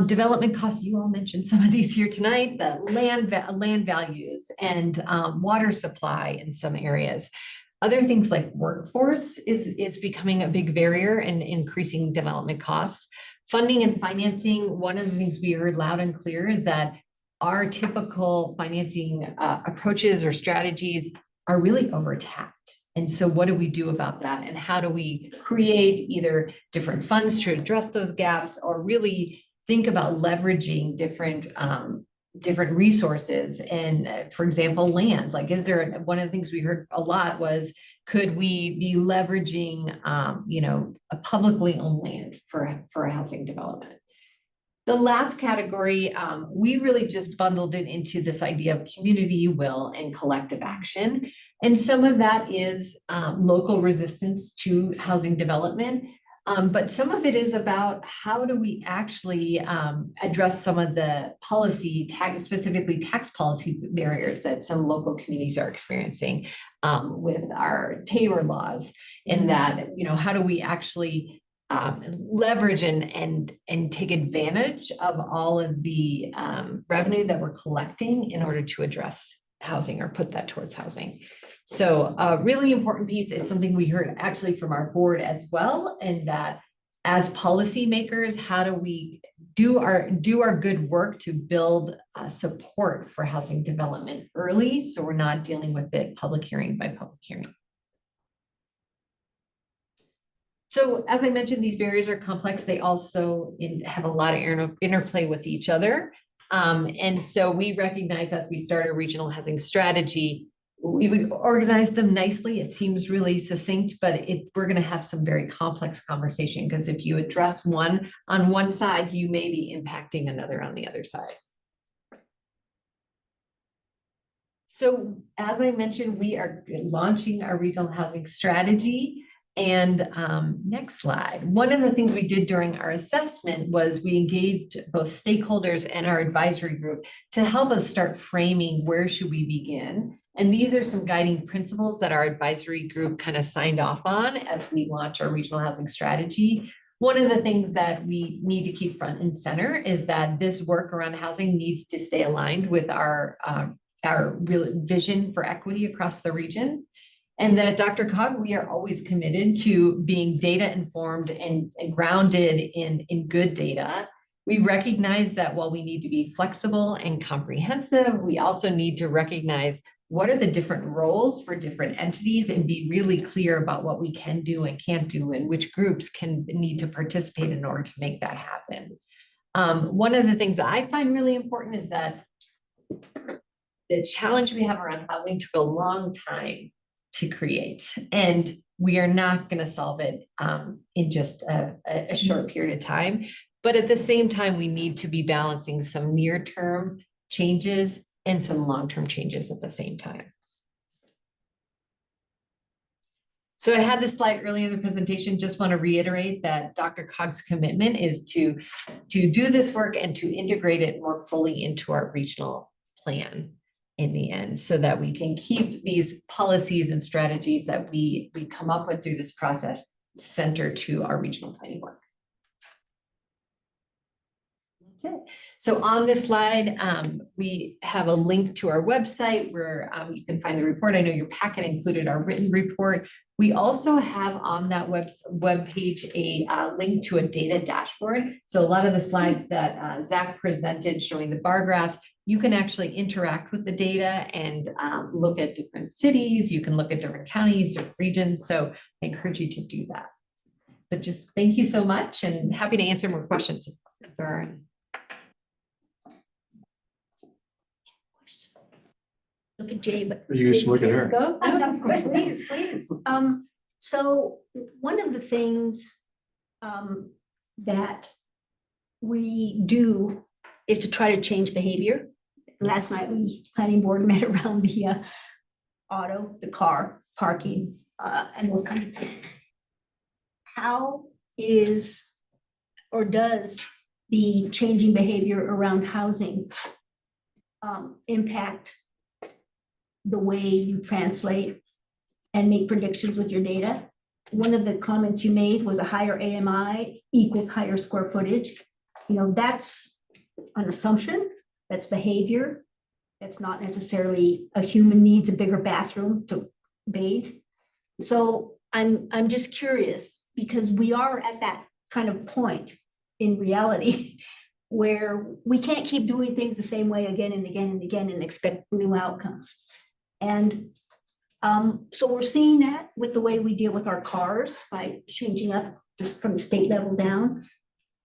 Development costs, you all mentioned some of these here tonight, the land values and water supply in some areas. Other things like workforce is becoming a big barrier and increasing development costs. Funding and financing, one of the things we heard loud and clear is that our typical financing approaches or strategies are really overtapped. And so what do we do about that? And how do we create either different funds to address those gaps or really think about leveraging different resources? And for example, land, like one of the things we heard a lot was, could we be leveraging, a publicly owned land for a housing development? The last category, we really just bundled it into this idea of community will and collective action. And some of that is local resistance to housing development. But some of it is about how do we actually address some of the specifically tax policy barriers that some local communities are experiencing with our Tabor laws, in that, how do we actually leverage and take advantage of all of the revenue that we're collecting in order to address housing or put that towards housing. So a really important piece, it's something we heard actually from our board as well, and that as policymakers, how do we do our good work to build support for housing development early, so we're not dealing with it public hearing by public hearing. So as I mentioned, these barriers are complex. They also have a lot of interplay with each other. And so we recognize as we start a regional housing strategy, we would organize them nicely. It seems really succinct, but we're going to have some very complex conversation, because if you address one on one side, you may be impacting another on the other side. So as I mentioned, we are launching our regional housing strategy. And next slide. One of the things we did during our assessment was we engaged both stakeholders and our advisory group to help us start framing where should we begin. And these are some guiding principles that our advisory group kind of signed off on as we launch our regional housing strategy. One of the things that we need to keep front and center is that this work around housing needs to stay aligned with our real vision for equity across the region. And then at DRCOG, we are always committed to being data informed and grounded in good data. We recognize that while we need to be flexible and comprehensive, we also need to recognize what are the different roles for different entities and be really clear about what we can do and can't do and which groups need to participate in order to make that happen. One of the things that I find really important is that the challenge we have around housing took a long time to create, and we are not going to solve it in just a short period of time. But at the same time, we need to be balancing some near-term changes and some long-term changes at the same time. So I had this slide earlier in the presentation, just want to reiterate that DRCOG's commitment is to do this work and to integrate it more fully into our regional plan in the end, so that we can keep these policies and strategies that we come up with through this process centered to our regional planning work. That's it. So on this slide, we have a link to our website where you can find the report. I know your packet included our written report. We also have on that web page a link to a data dashboard. So a lot of the slides that Zach presented showing the bar graphs, you can actually interact with the data and look at different cities. You can look at different counties, different regions. So I encourage you to do that. But just thank you so much, and happy to answer more questions if there are any. Look at Jay, but. You should look at her. Go. I have questions, please. So one of the things that we do is to try to change behavior. Last night, we planning board met around the car parking and those kinds of things. How is, or does the changing behavior around housing impact the way you translate and make predictions with your data? One of the comments you made was a higher AMI equals higher square footage. You know, that's an assumption, that's behavior. That's not necessarily a human needs a bigger bathroom to bathe. So I'm just curious, because we are at that kind of point in reality where we can't keep doing things the same way again and again and again and expect new outcomes. And so we're seeing that with the way we deal with our cars by changing up just from the state level down.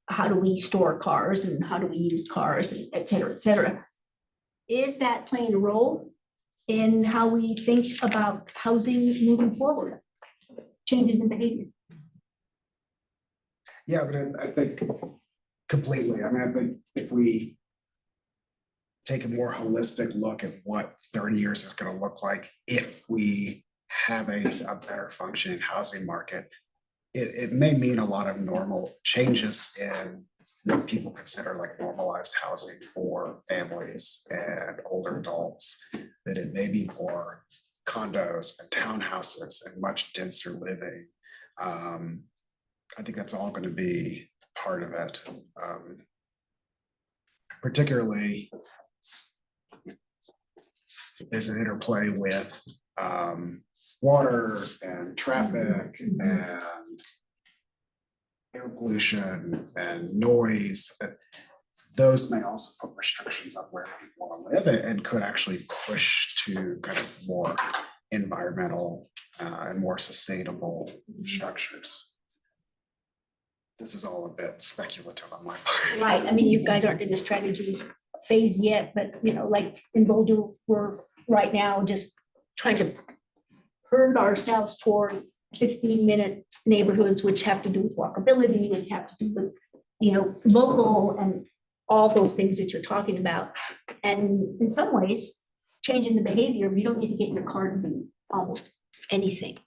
How do we store cars and how do we use cars, and et cetera, et cetera. Is that playing a role in how we think about housing moving forward? Changes in behavior? Yeah, but I think completely. I mean, I think if we take a more holistic look at what 30 years is going to look like, if we have a better functioning housing market, it may mean a lot of normal changes in what people consider like normalized housing for families and older adults, that it may be more condos and townhouses and much denser living. I think that's all going to be part of it. Particularly, there's an interplay with water and traffic and air pollution and noise. Those may also put restrictions on where people want to live and could actually push to kind of more environmental and more sustainable structures. This is all a bit speculative on my part. Right, I mean, you guys aren't in the strategy phase yet, but you know, like in Boulder, we're right now just trying to herd ourselves toward 15-minute neighborhoods, which have to do with walkability, which have to do with, you know, local and all those things that you're talking about. And in some ways, changing the behavior, you don't need to get in your car to do almost anything.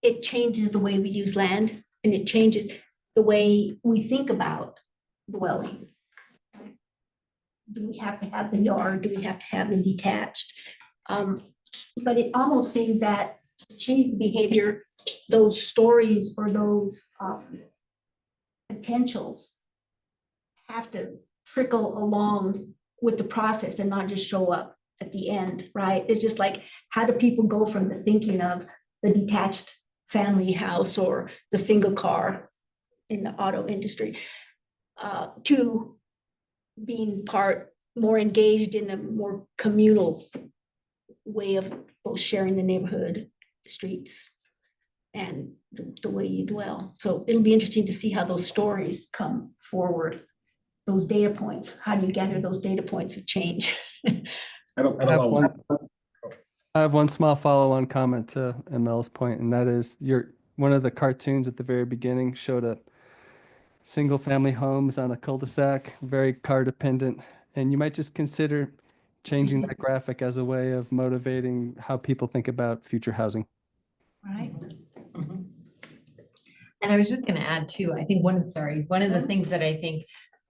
It changes the way we use land, and it changes the way we think about dwelling. Do we have to have the yard? Do we have to have the detached? But it almost seems that to change the behavior, those stories or those potentials have to trickle along with the process and not just show up at the end, right? It's just like, how do people go from the thinking of the detached family house or the single car in the auto industry to being more engaged in a more communal way of both sharing the neighborhood, the streets, and the way you dwell. So it'll be interesting to see how those stories come forward, those data points. How do you gather those data points of change? I don't know. I have one small follow-on comment to ML's point, and that is one of the cartoons at the very beginning showed a single family homes on a cul-de-sac, very car dependent. And you might just consider changing that graphic as a way of motivating how people think about future housing. Right. And I was just gonna add too, I think one of the things that I think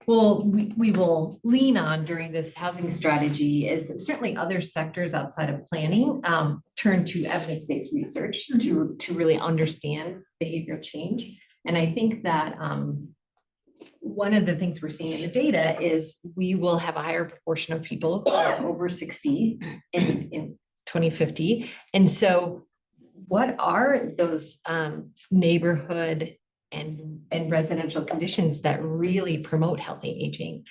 we will lean on during this housing strategy is certainly other sectors outside of planning turn to evidence-based research to really understand behavioral change. And I think that one of the things we're seeing in the data is we will have a higher proportion of people over 60 in 2050. And so what are those neighborhood and residential conditions that really promote healthy aging?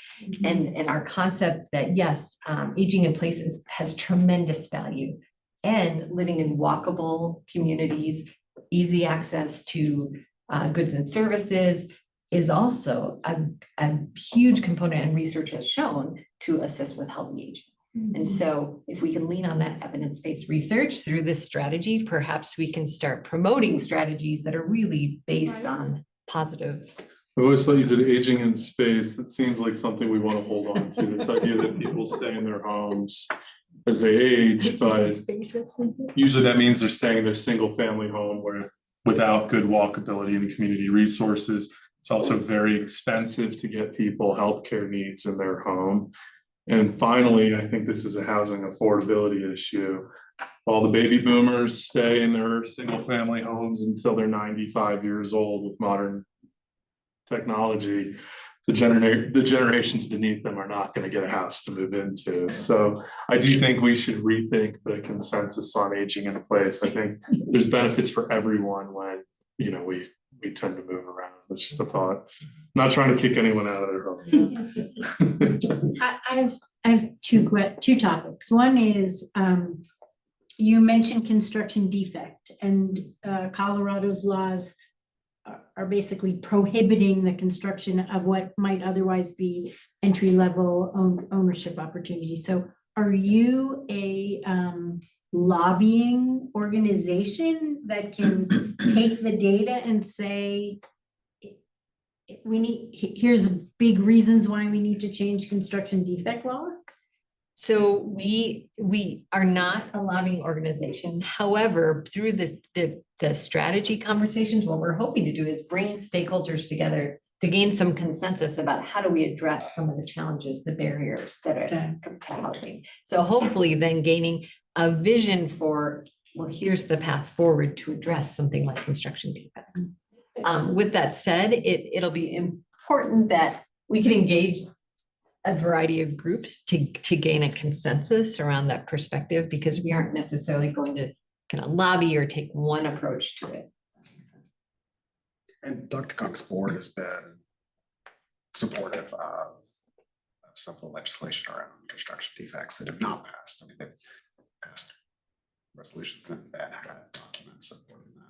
And our concept that yes, aging in places has tremendous value, and living in walkable communities, easy access to goods and services is also a huge component, and research has shown to assist with healthy aging. And so if we can lean on that evidence-based research through this strategy, perhaps we can start promoting strategies that are really based on positive. I always thought you said aging in space. That seems like something we want to hold on to, this idea that people stay in their homes as they age, but Space. usually that means they're staying in their single family home where without good walkability and community resources. It's also very expensive to get people healthcare needs in their home. And finally, I think this is a housing affordability issue. While the baby boomers stay in their single family homes until they're 95 years old with modern technology, the generations beneath them are not going to get a house to move into. So I do think we should rethink the consensus on aging in place. I think there's benefits for everyone when, you know, we tend to move around. That's just a thought. Not trying to kick anyone out of their home. I have two topics. One is, you mentioned construction defect, and Colorado's laws are basically prohibiting the construction of what might otherwise be entry-level ownership opportunities. So are you a lobbying organization that can take the data and say, here's big reasons why we need to change construction defect law? So we are not a lobbying organization. However, through the strategy conversations, what we're hoping to do is bring stakeholders together to gain some consensus about how do we address some of the challenges, the barriers that are to housing. So hopefully then gaining a vision for, well, here's the path forward to address something like construction defects. With that said, it'll be important that we can engage a variety of groups to gain a consensus around that perspective, because we aren't necessarily going to kind of lobby or take one approach to it. And Dr. Cox's board has been supportive of some of the legislation around construction defects that have not passed. I mean, they've passed resolutions and had documents supporting that.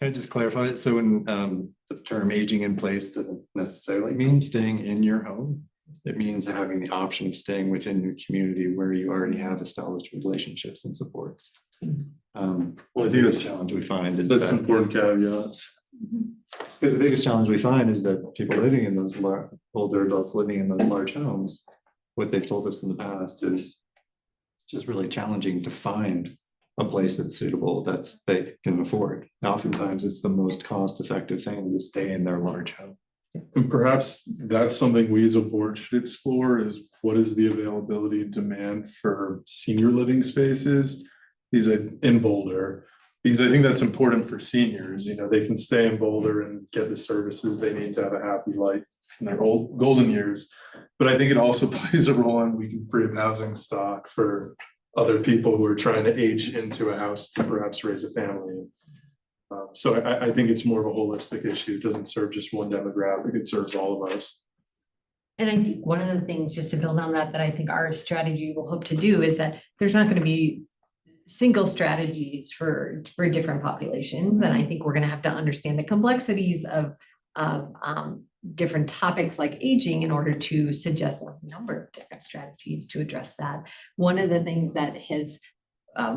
Can I just clarify? So when the term aging in place doesn't necessarily mean staying in your home. It means having the option of staying within your community where you already have established relationships and supports. Well, I think the challenge we find is that's an that, important caveat. because the biggest challenge we find is that people living in those older adults living in those large homes, what they've told us in the past is just really challenging to find a place that's suitable that they can afford. And oftentimes it's the most cost-effective thing to stay in their large home. And perhaps that's something we as a board should explore, is what is the availability and demand for senior living spaces in Boulder, because I think that's important for seniors. You know, they can stay in Boulder and get the services they need to have a happy life in their old golden years. But I think it also plays a role in, we can free up housing stock for other people who are trying to age into a house to perhaps raise a family. So I think it's more of a holistic issue. It doesn't serve just one demographic, it serves all of us. And I think one of the things, just to build on that, that I think our strategy will hope to do is that there's not going to be single strategies for different populations. And I think we're going to have to understand the complexities of different topics like aging in order to suggest a number of different strategies to address that. One of the things that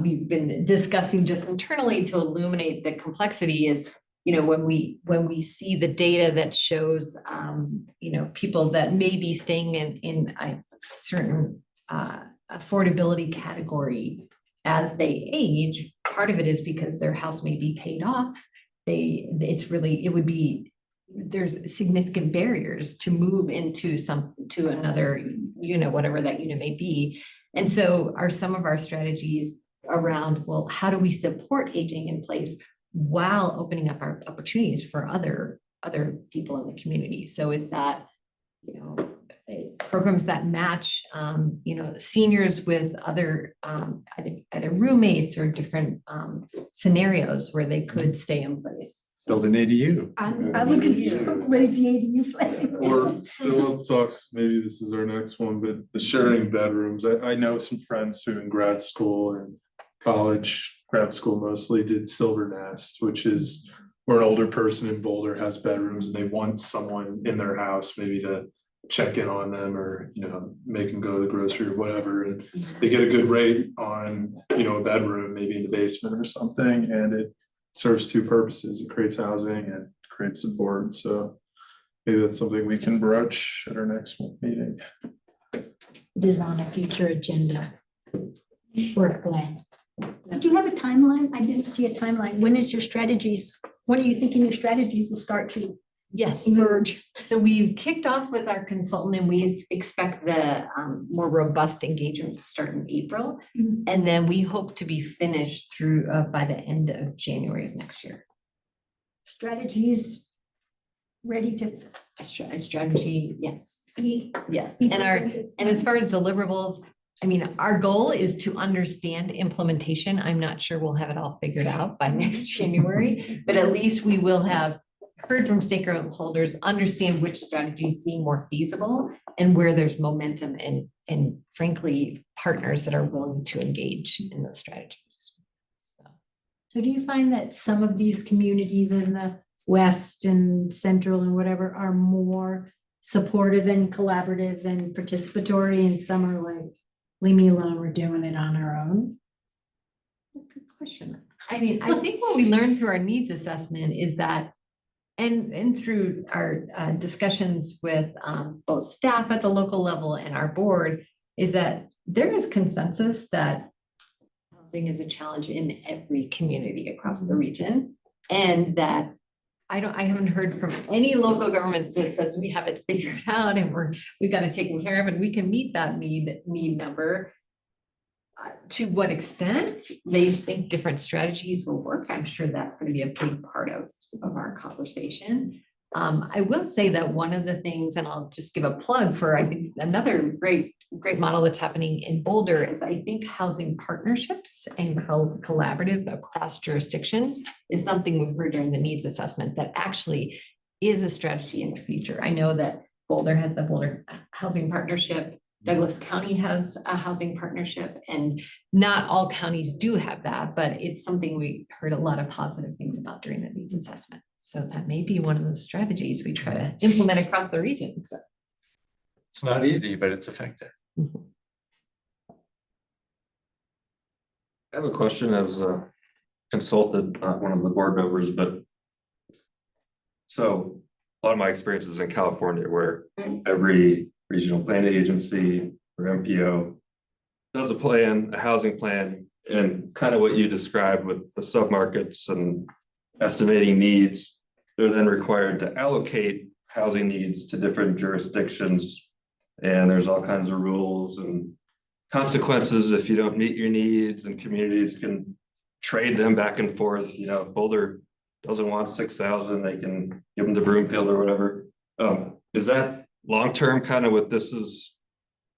we've been discussing just internally to illuminate the complexity is, you know, when we see the data that shows, you know, people that may be staying in a certain affordability category as they age, part of it is because their house may be paid off. There's significant barriers to move into another unit, whatever that unit may be. And so some of our strategies around, well, how do we support aging in place while opening up our opportunities for other people in the community? So is that, you know, programs that match, you know, seniors with other either roommates or different scenarios where they could stay in place. Build an ADU. I was gonna say, raise the ADU flag. Or Philip talks, maybe this is our next one, but the sharing bedrooms. I know some friends who in grad school and grad school mostly, did Silver Nest, which is where an older person in Boulder has bedrooms and they want someone in their house maybe to check in on them or, you know, make them go to the grocery or whatever. And they get a good rate on, you know, a bedroom, maybe in the basement or something. And it serves two purposes. It creates housing and creates support. So Maybe that's something we can broach at our next meeting. It is on a future agenda. Work plan. Do you have a timeline? I didn't see a timeline. When is your strategies? When are you thinking your strategies will start to Yes, emerge? so we've kicked off with our consultant and we expect the more robust engagement to start in April. Mhm. And then we hope to be finished through by the end of January of next year. Strategies ready to A strategy, yes, be yes. be And our, presented? and as far as deliverables, I mean, our goal is to understand implementation. I'm not sure we'll have it all figured out by next January, but at least we will have heard from stakeholders, understand which strategies seem more feasible and where there's momentum and frankly, partners that are willing to engage in those strategies. So do you find that some of these communities in the west and central and whatever are more supportive and collaborative and participatory, and some are like, leave me alone, we're doing it on our own? Good question. I mean, I think what we learned through our needs assessment is that, and through our discussions with both staff at the local level and our board, is that there is consensus that housing is a challenge in every community across the region. And that I haven't heard from any local government that says we have it figured out and we've got it taken care of and we can meet that need number. To what extent they think different strategies will work, I'm sure that's going to be a big part of our conversation. I will say that one of the things, and I'll just give a plug for, I think, another great model that's happening in Boulder is I think housing partnerships and collaborative across jurisdictions is something we've heard during the needs assessment that actually is a strategy in the future. I know that Boulder has the Boulder Housing Partnership. Douglas County has a housing partnership, and not all counties do have that, but it's something we heard a lot of positive things about during the needs assessment. So that may be one of those strategies we try to implement across the region. So. It's not easy, but it's effective. I have a question as a consultant, not one of the board members, but so a lot of my experience is in California where every regional planning agency or MPO does a plan, a housing plan, and kind of what you described with the submarkets and estimating needs. They're then required to allocate housing needs to different jurisdictions. And there's all kinds of rules and consequences if you don't meet your needs, and communities can trade them back and forth. You know, if Boulder doesn't want 6,000, they can give them to Broomfield or whatever. Is that long-term kind of what this is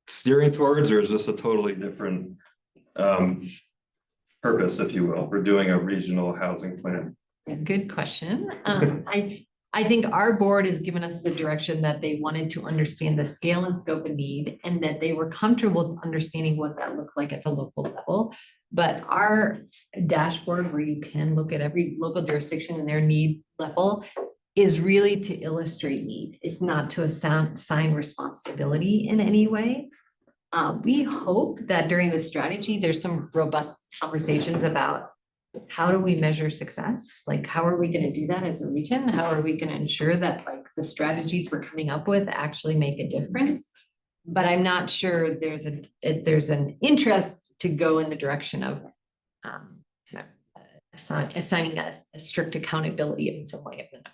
steering towards, or is this a totally different purpose, if you will, for doing a regional housing plan? Good question. I think our board has given us the direction that they wanted to understand the scale and scope of need, and that they were comfortable with understanding what that looked like at the local level. But our dashboard, where you can look at every local jurisdiction and their need level, is really to illustrate need. It's not to assign responsibility in any way. We hope that during the strategy, there's some robust conversations about how do we measure success? Like, how are we going to do that as a region? How are we going to ensure that like the strategies we're coming up with actually make a difference? But I'm not sure there's an interest to go in the direction of assigning a strict accountability in some way of the number.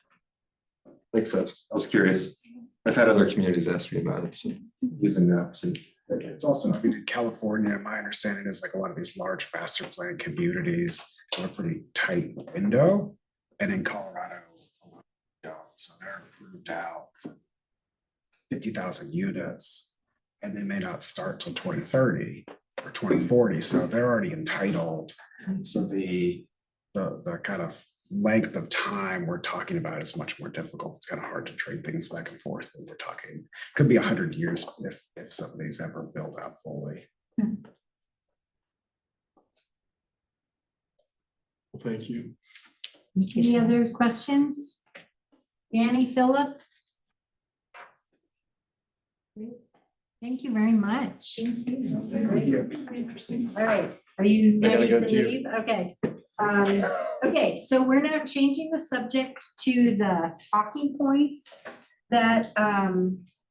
Makes sense. I was curious. I've had other communities ask me about it, so using that. So. It's also, I mean, in California, my understanding is like a lot of these large master plan communities have a pretty tight window. And in Colorado, so they're approved out for 50,000 units, and they may not start till 2030 or 2040. So they're already entitled. So the kind of length of time we're talking about is much more difficult. It's kind of hard to trade things back and forth. And we're talking, could be 100 years if some of these ever build out fully. Well, thank you. Any other questions? Danny, Philip? Thank you very much. Thank you. Interesting. All right, are you I gotta ready go to too. leave? Okay. Okay, so we're now changing the subject to the talking points. that,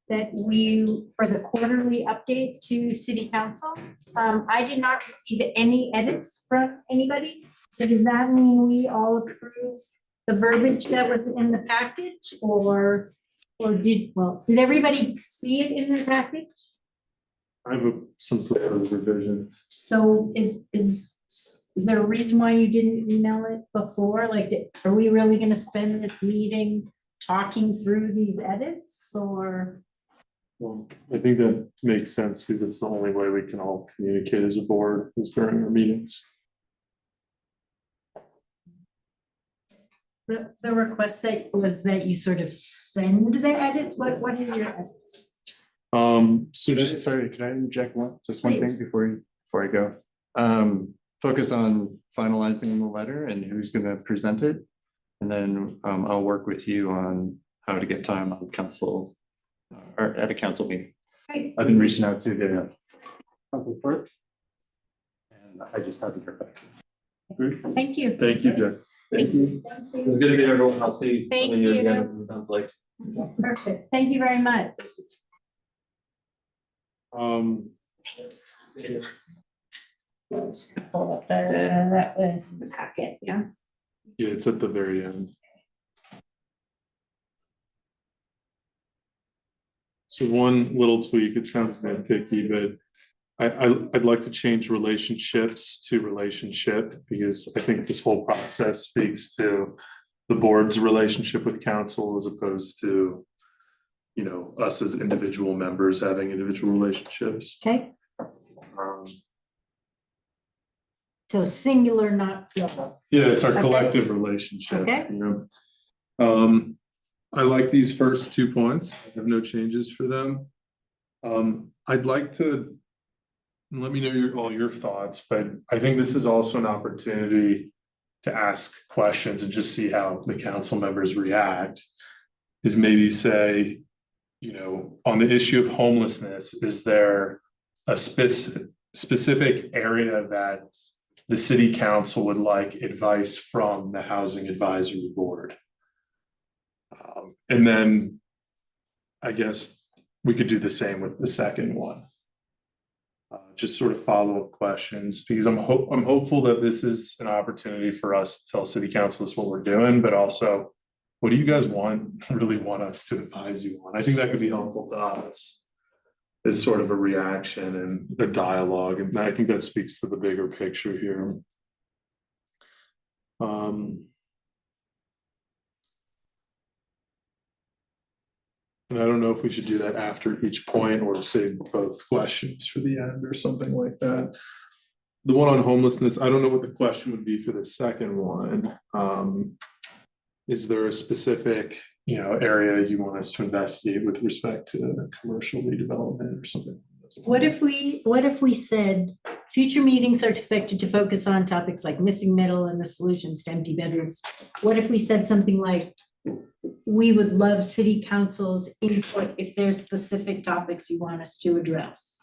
that we, for the quarterly update to city council. I did not receive any edits from anybody. So does that mean we all approve the verbiage that was in the package or did everybody see it in the package? I have some proposed revisions. So is there a reason why you didn't email it before? Like, are we really gonna spend this meeting talking through these edits or? Well, I think that makes sense because it's the only way we can all communicate as a board is during our meetings. The request that was that you sort of send the edits? What are your edits? So just, sorry, can I inject just one thing before I go? Focus on finalizing the letter and who's gonna present it. And then, I'll work with you on how to get time on council, or at a council meeting. Great. I've been reaching out to the council clerk. And I just haven't heard back. Thank you. Thank you, Jeff. Thank you. It was good to meet everyone. I'll see Thank some of you you. again, it sounds like. Perfect. Thank you very much. Pull up that was in the packet, yeah. Yeah, it's at the very end. So one little tweak, it sounds nitpicky, but I'd like to change relationships to relationship because I think this whole process speaks to the board's relationship with council as opposed to, you know, us as individual members having individual relationships. Okay, Um, so singular, not plural. Yeah, it's our Okay. collective relationship, Okay. you know. I like these first 2 points. I have no changes for them. I'd like to let me know all your thoughts, but I think this is also an opportunity to ask questions and just see how the council members react. Is maybe say, you know, on the issue of homelessness, is there a specific area that the city council would like advice from the housing advisory board? And then I guess we could do the same with the second one. Just sort of follow-up questions, because I'm hopeful that this is an opportunity for us to tell city council this is what we're doing, but also, what do you guys really want us to advise you on? I think that could be helpful to us. As sort of a reaction and a dialogue, and I think that speaks to the bigger picture here. And I don't know if we should do that after each point or save both questions for the end or something like that. The one on homelessness, I don't know what the question would be for the second one. Is there a specific, you know, area you want us to investigate with respect to commercial redevelopment or something? What if we said, future meetings are expected to focus on topics like missing middle and the solutions to empty bedrooms? What if we said something like, we would love city council's input if there's specific topics you want us to address?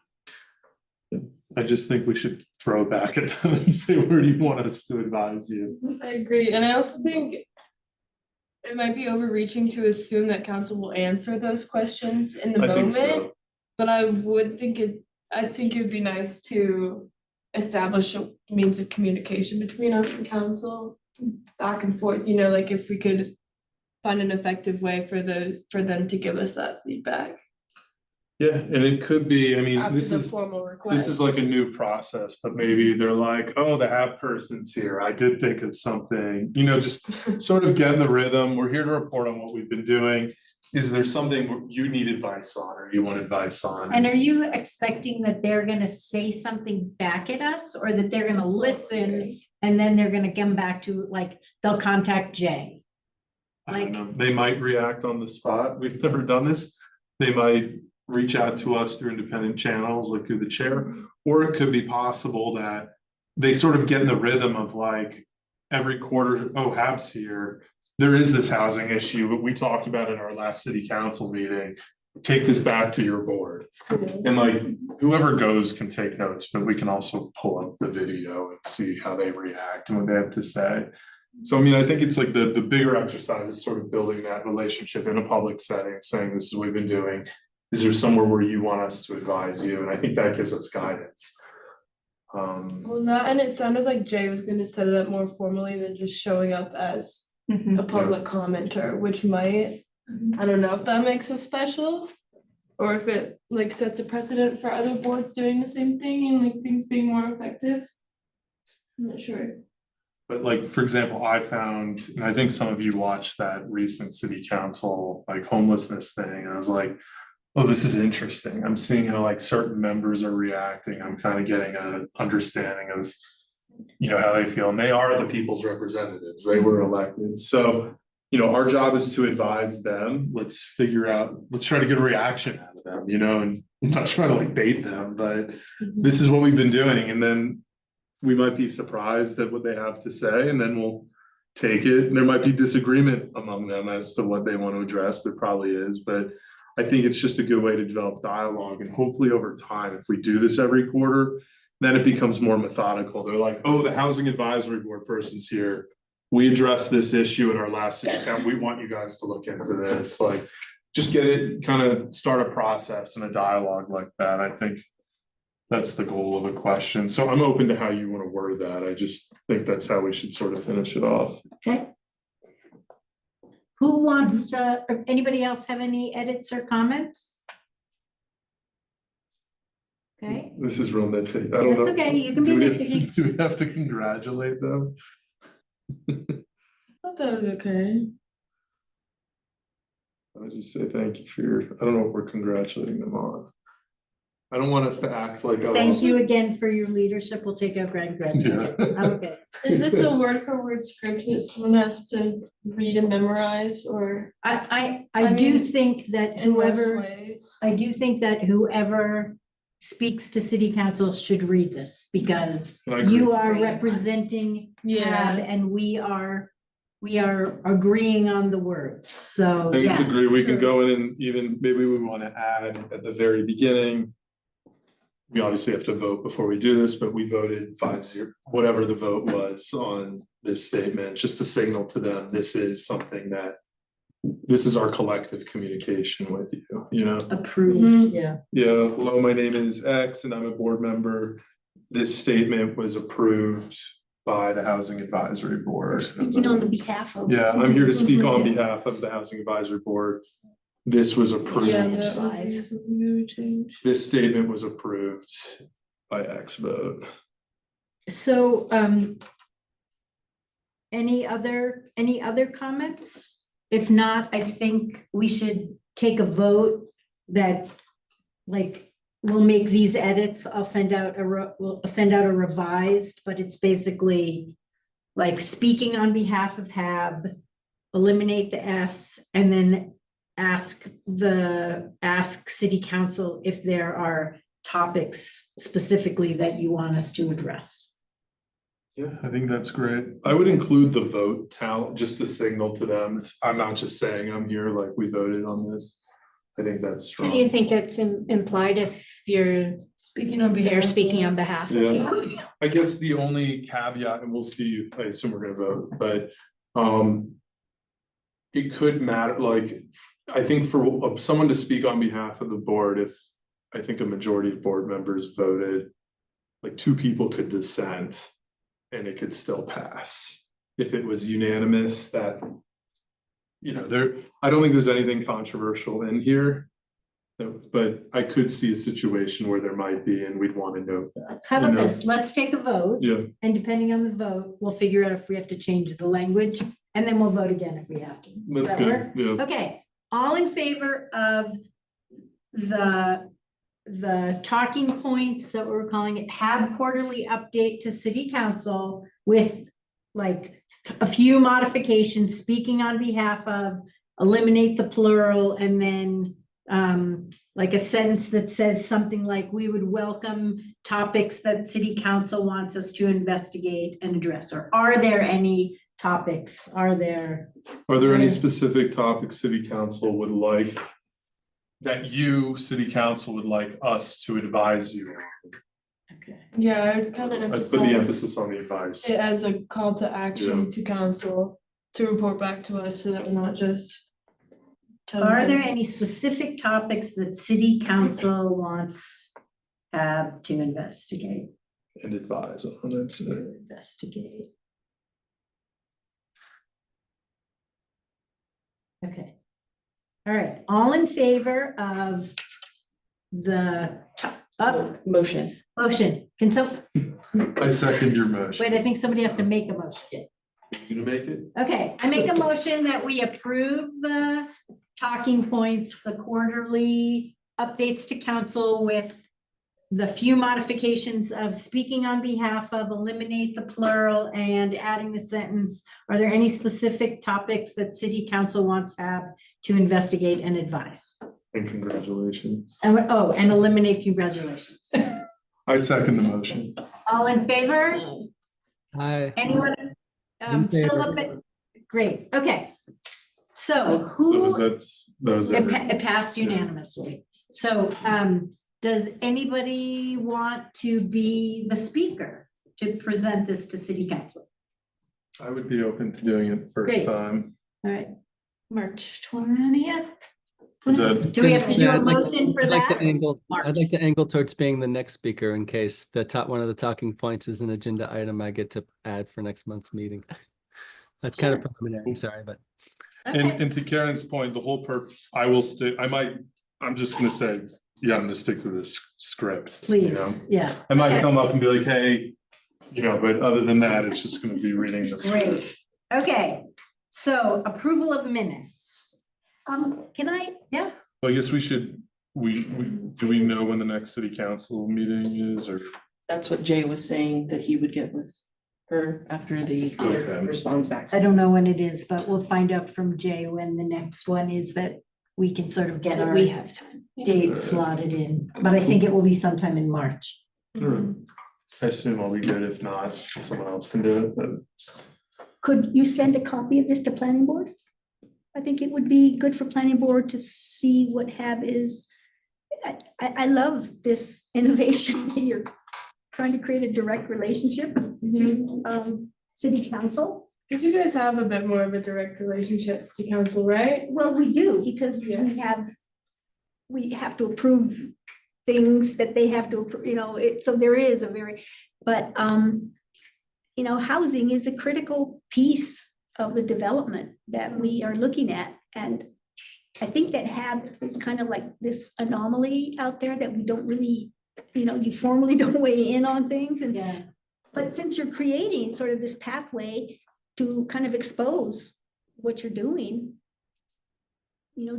I just think we should throw it back at them and say, where do you want us to advise you? I agree, and I also think it might be overreaching to assume that council will answer those questions in the I think moment. so. But I think it'd be nice to establish a means of communication between us and council, back and forth, you know, like if we could find an effective way for them to give us that feedback Yeah, and it could be, I mean, after this the is. formal request. This is like a new process, but maybe they're like, oh, the app person's here. I did think of something, you know, just sort of get in the rhythm. We're here to report on what we've been doing. Is there something you need advice on or you want advice on? And are you expecting that they're gonna say something back at us or that they're gonna listen and then they're gonna come back to, like, they'll contact Jay? I don't know. They might react on the spot. We've never done this. They might reach out to us through independent channels, like through the chair, or it could be possible that they sort of get in the rhythm of like every quarter, oh, Hab's here. There is this housing issue, but we talked about it in our last city council meeting. Take this back to your board. And like whoever goes can take notes, but we can also pull up the video and see how they react and what they have to say. So I mean, I think it's like the bigger exercise is sort of building that relationship in a public setting, saying this is what we've been doing. Is there somewhere where you want us to advise you? And I think that gives us guidance. Well, that, and it sounded like Jay was gonna set it up more formally than just showing up as Mhm. a public commenter, which might, I don't know if that makes us special. Or if it like sets a precedent for other boards doing the same thing and like things being more effective. I'm not sure. But like, for example, I found, and I think some of you watched that recent city council, like homelessness thing, and I was like, oh, this is interesting. I'm seeing how like certain members are reacting. I'm kind of getting an understanding of, you know, how they feel, and they are the people's representatives. They were elected. So, you know, our job is to advise them. Let's figure out, let's try to get a reaction out of them, you know, and I'm not trying to like bait them, but this is what we've been doing. And then we might be surprised at what they have to say, and then we'll take it. And there might be disagreement among them as to what they want to address. There probably is, but I think it's just a good way to develop dialogue. And hopefully over time, if we do this every quarter, then it becomes more methodical. They're like, oh, the housing advisory board person's here. We addressed this issue in our last city council. We want you guys to look into this. Like, just get it, kind of start a process and a dialogue like that. I think that's the goal of a question. So I'm open to how you want to word that. I just think that's how we should sort of finish it off. Okay. Who wants to, or anybody else have any edits or comments? Okay, This is real nitpicky. I don't know. that's okay, you can be Do we nitpicky. do we have to congratulate them? I thought that was okay. I would just say thank you for your, I don't know what we're congratulating them on. I don't want us to act like. oh, Thank you again for your leadership. We'll take out Greg. Yeah. Okay. Is this a word for word script that someone has to read and memorize or I I do mean, think that in most whoever, ways? I do think that whoever speaks to city council should read this because I agree. you are representing HAB Yeah, and we are agreeing on the words. So, I yes. disagree. We can true. go in and even, maybe we want to add at the very beginning. We obviously have to vote before we do this, but we voted 5-0, whatever the vote was on this statement, just to signal to them, this is something that. This is our collective communication with you, you know? Approved, yeah. Yeah, hello, my name is X and I'm a board member. This statement was approved by the Housing Advisory Board. Speaking on the behalf of. Yeah, I'm here to speak on behalf of the Housing Advisory Board. This was approved. yeah, that would be something we would change. This statement was approved by X vote. So, any other comments? If not, I think we should take a vote that, like, we'll make these edits. I'll send out we'll send out a revised, but it's basically like speaking on behalf of HAB, eliminate the S, and then ask city council if there are topics specifically that you want us to address. Yeah, I think that's great. I would include the vote talent, just to signal to them. I'm not just saying I'm here like we voted on this. I think that's Do strong. you think it's implied if you're, Speaking on behalf. they're speaking on behalf? Yeah, I guess the only caveat, and we'll see, I assume we're gonna vote, but, it could matter, like, I think for someone to speak on behalf of the board, if I think a majority of board members voted, like 2 people could dissent and it could still pass. If it was unanimous that, you know, I don't think there's anything controversial in here. But I could see a situation where there might be, and we'd want to note that. How you about know? this? Let's take a vote. Yeah, And depending on the vote, we'll figure out if we have to change the language and then we'll vote again if we have to. Does that's that work? good, yeah. Okay, all in favor of the talking points that we're calling it, HAB quarterly update to city council with like a few modifications, speaking on behalf of, eliminate the plural, and then like a sentence that says something like, we would welcome topics that city council wants us to investigate and address, or are there any topics? Are there Any specific topics city council would like? That you, city council, would like us to advise you on? Okay. Yeah, I would kind of I'd put the emphasize emphasis on the advice. it as a call to action to council to report back to us so that we're not just. telling Are there them- any specific topics that city council wants to investigate? And advise on it. So. Investigate. Okay. All right, all in favor of the Motion. motion? Can some, I second your motion. wait, I think somebody has to make a motion. You gonna make it? Okay, I make a motion that we approve the talking points, the quarterly updates to council with the few modifications of speaking on behalf of, eliminate the plural, and adding the sentence. Are there any specific topics that city council wants to have to investigate and advise? And congratulations. And eliminate congratulations. I second the motion. All in favor? Hi. Anyone? In favor. Philip, great, okay. So So who? that was It everything. it passed unanimously. So, does anybody want to be the speaker to present this to city council? I would be open to doing it first Great. time. All right, March 20th. Is that- Do we have to do Yeah, a motion for I'd like to that? angle, March. I'd like to angle towards being the next speaker in case the top, one of the talking points is an agenda item I get to add for next month's meeting. That's kind of preliminary, sorry, but. And, Okay, and to Karen's point, the whole I will stick, I'm just gonna say, yeah, I'm gonna stick to this script. you know? please, yeah. I might Okay. come up and be like, hey, but other than that, it's just gonna be reading the script. Great, okay, so approval of minutes. Can I, Yeah, Well, I guess we should, do we know when the next city council meeting is, or? That's what Jay was saying, that he would get with her after the Okay. responds back. I don't know when it is, but we'll find out from Jay when the next one is that we can sort of get our We have time. date slotted in, but I think it will be sometime in March. I assume I'll be good, if not, someone else can do it, but. could you send a copy of this to planning board? I think it would be good for planning board to see what HAB is. I love this innovation. You're trying to create a direct relationship to city council. Cause you guys have a bit more of a direct relationship to council, right? Well, we do, because we have to approve things that they have to, so there is a very, but housing is a critical piece of the development that we are looking at. And I think that HAB is kind of like this anomaly out there that we don't really, you formally don't weigh in on things. And Yeah. but since you're creating sort of this pathway to kind of expose what you're doing,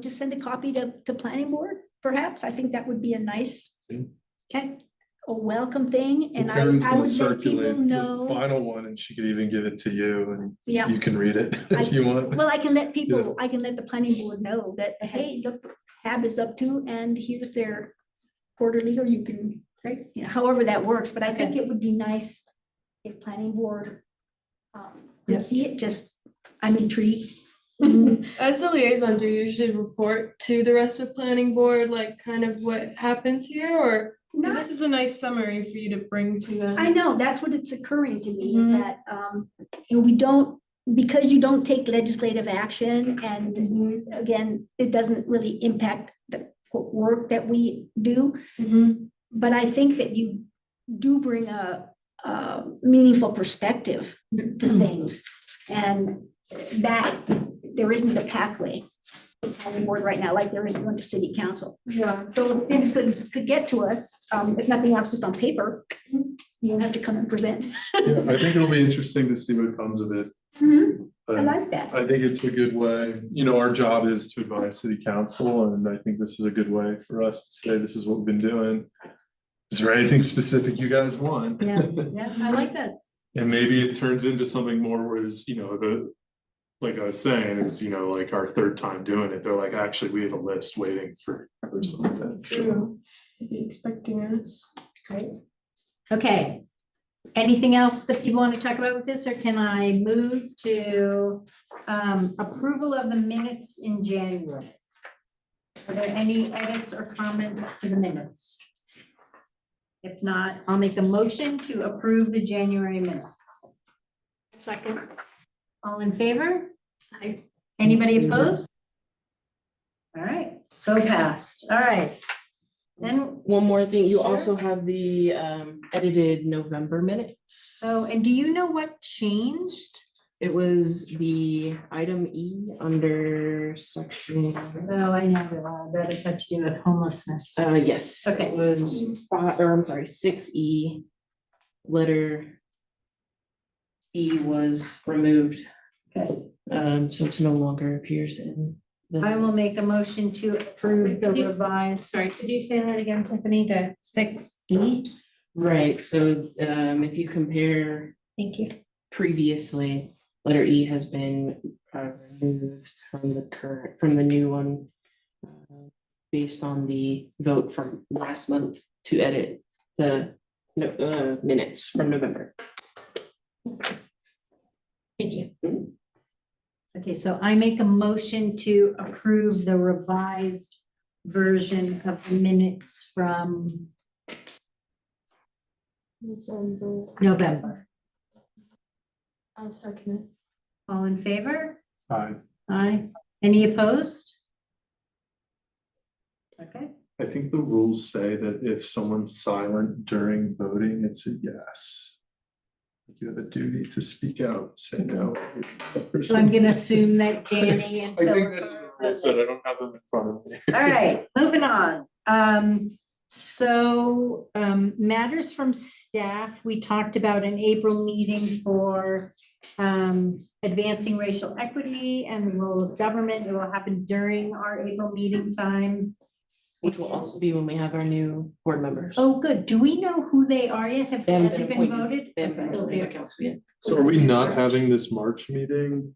just send a copy to planning board, perhaps. I think that would be a nice, a welcome thing. And Karen's I gonna would let people circulate the know. final one, and she could even give it to you, and Yeah. you can read it if you want. Well, I can let people, I can let the planning board know that, hey, look, HAB is up to, and here's their quarterly, or you can, however that works, but I think it would be nice if planning board could see it, I'm intrigued. As the liaison, do you usually report to the rest of planning board, like kind of what happens here, or? Cause this is a nice summary for you to bring to them. I know, that's what it's occurring to me, is Mhm. that, we don't, because you don't take legislative action, and again, it doesn't really impact the work that we do. But I think that you do bring a meaningful perspective to things, and that there isn't a pathway to planning board right now, like there isn't one to city council. Yeah. So things could get to us, if nothing else, just on paper. You don't have to come and present. Yeah, I think it'll be interesting to see what comes of it. I like that. I think it's a good way, our job is to advise city council, and I think this is a good way for us to say, this is what we've been doing. Is there anything specific you guys want? Yeah, I like that. And maybe it turns into something more, whereas, like I was saying, it's, like our third time doing it, they're like, actually, we have a list waiting for something. So, True. Be expecting us. Great. Okay. Anything else that people want to talk about with this, or can I move to approval of the minutes in January? Are there any edits or comments to the minutes? If not, I'll make a motion to approve the January minutes. Second. All in favor? Anybody opposed? All right, so passed. All right. Then, One more thing, you Sure. also have the edited November minutes. oh, and do you know what changed? It was the item E under section, Oh, I know, that it had to do with homelessness. yes. Okay. It was five, or I'm sorry, 6E. Letter E was removed, Okay, so it's no longer appears in. the I will minutes. make a motion to approve the revised. Sorry, could you say that again, Tiffany, to 6E? Right, so if you compare Thank you. previously, letter E has been removed from the new one. Based on the vote from last month to edit the minutes from November. Thank you. Okay, so I make a motion to approve the revised version of the minutes from November. I'll second it. All in favor? Aye. Aye. Any opposed? Okay, I think the rules say that if someone's silent during voting, it's a yes. You have a duty to speak out, say no. so I'm gonna assume that Danny and I think Philip that's the are rules, but I don't have them in front of me. All right, moving on. Matters from staff, we talked about an April meeting for advancing racial equity and the role of government. It will happen during our April meeting time. Which will also be when we have our new board members. Oh, good. Do we know who they are yet? Has They haven't it been appointed. voted? They haven't been Okay. appointed by council yet. So are we not having this March meeting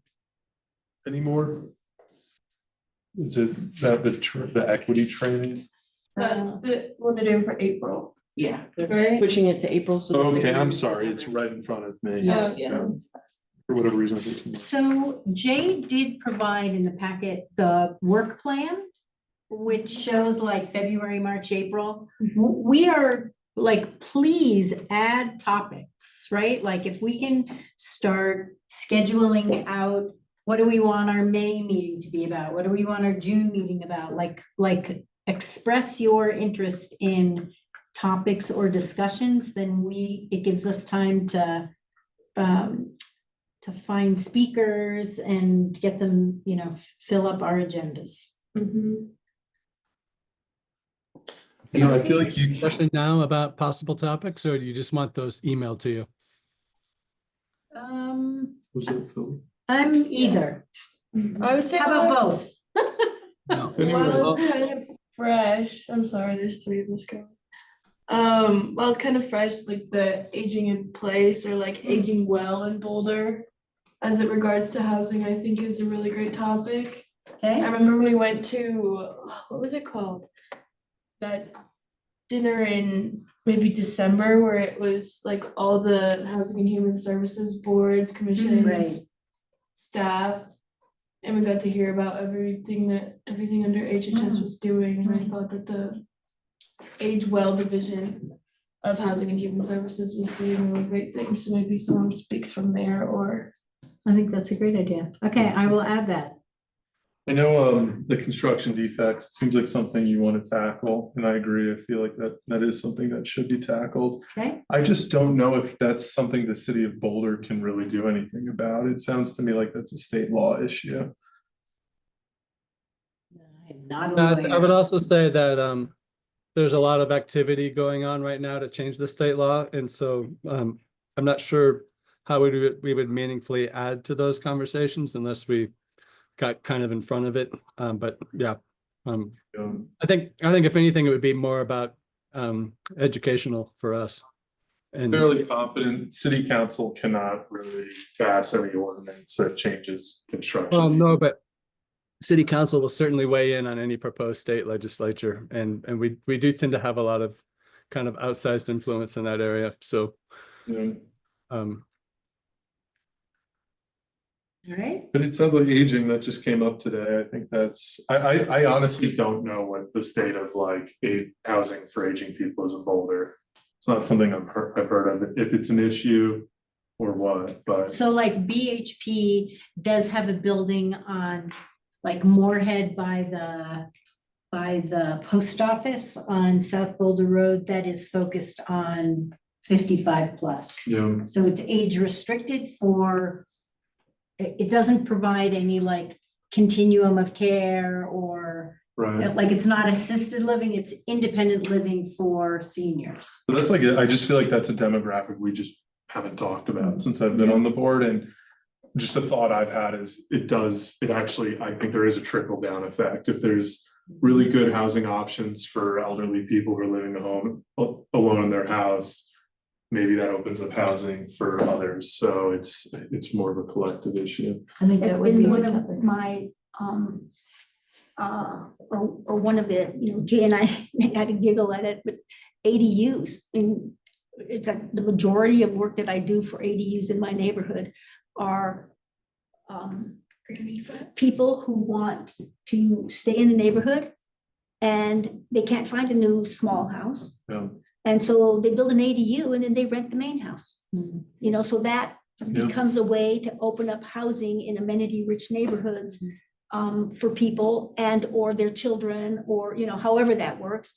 anymore? Is it that the equity training? That's the one they're doing for April, Yeah, they're right? pushing it to April, so. that we Okay, can- I'm sorry, it's right in front of me. Oh, yeah. For whatever reason. it's- So Jay did provide in the packet the work plan, which shows like February, March, April. We are like, please add topics, right? Like if we can start scheduling out, what do we want our May meeting to be about? What do we want our June meeting about? Like express your interest in topics or discussions, then it gives us time to find speakers and get them, fill up our agendas. I feel like you. Question now about possible topics, or do you just want those emailed to you? Was it Phil? I'm either. I would say. How about while both? No. While it's kind of fresh, I'm sorry, there's three of us going. While it's kind of fresh, like the aging in place or like aging well in Boulder. As it regards to housing, I think is a really great topic. I Okay, remember when we went to, what was it called? That dinner in maybe December where it was like all the Housing and Human Services boards, commissions, Right. staff. And we got to hear about everything under HHS was doing, and I thought that the Age Well division of Housing and Human Services was doing really great things, so maybe someone speaks from there or. I think that's a great idea. Okay, I will add that. I know the construction defects, it seems like something you want to tackle, and I agree, I feel like that is something that should be tackled. Okay, I just don't know if that's something the city of Boulder can really do anything about. It sounds to me like that's a state law issue. I'm not I would aware. also say that there's a lot of activity going on right now to change the state law, and so I'm not sure how we would meaningfully add to those conversations unless we got kind of in front of it. But yeah, I think if anything, it would be more about educational for us. And Fairly confident, city council cannot really pass any ordinance that changes construction. well, no, but city council will certainly weigh in on any proposed state legislature, and we do tend to have a lot of kind of outsized influence in that area. So Yeah. All right, But it sounds like aging that just came up today. I think that's, I honestly don't know what the state of like housing for aging people is in Boulder. It's not something I've heard of, if it's an issue or what, but. So like BHP does have a building on like Moorhead by the post office on South Boulder Road that is focused on 55 plus. Yeah, So it's age restricted for, it doesn't provide any like continuum of care or right. like it's not assisted living, it's independent living for seniors. So that's like, I just feel like that's a demographic we just haven't talked about since I've been on the board, and just a thought I've had is it actually, I think there is a trickle down effect. If there's really good housing options for elderly people who are living at home alone in their house, maybe that opens up housing for others. So it's more of a collective issue. I think that's been one of my, or one of the, Jay and I had to giggle at it, but ADUs, and it's like the majority of work that I do for ADUs in my neighborhood are people who want to stay in the neighborhood and they can't find a new small house. Yeah. And so they build an ADU and then they rent the main house. So that Yeah. becomes a way to open up housing in amenity-rich neighborhoods for people and or their children, or however that works.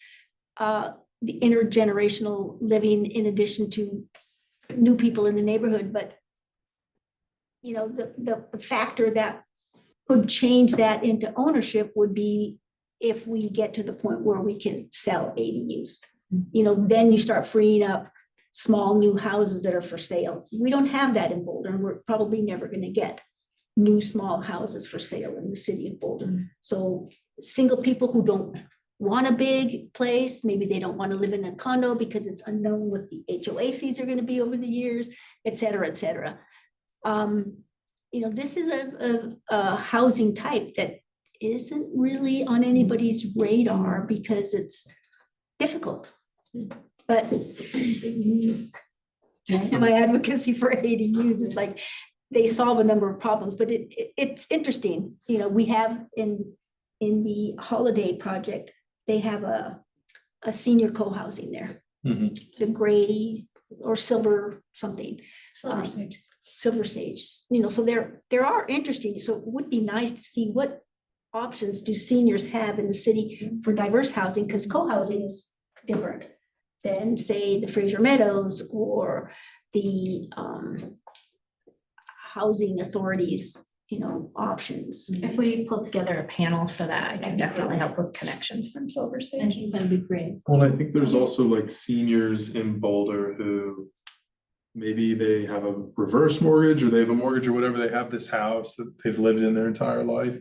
The intergenerational living in addition to new people in the neighborhood, but the factor that could change that into ownership would be if we get to the point where we can sell ADUs. Then you start freeing up small new houses that are for sale. We don't have that in Boulder, and we're probably never going to get new small houses for sale in the city of Boulder. So single people who don't want a big place, maybe they don't want to live in a condo because it's unknown what the HOA fees are going to be over the years, et cetera, et cetera. This is a housing type that isn't really on anybody's radar because it's difficult. But my advocacy for ADUs is like, they solve a number of problems, but it's interesting. We have in the Holiday Project, they have a senior co-housing there, the gray or silver something. Silver Sage, so there are interesting, so it would be nice to see what options do seniors have in the city for diverse housing, because co-housing is different than say the Fraser Meadows or the housing authorities, options. If we pull together a panel for that, I can definitely help with connections from Silver Sage. That'd be great. Well, I think there's also like seniors in Boulder who maybe they have a reverse mortgage or they have a mortgage or whatever. They have this house that they've lived in their entire life,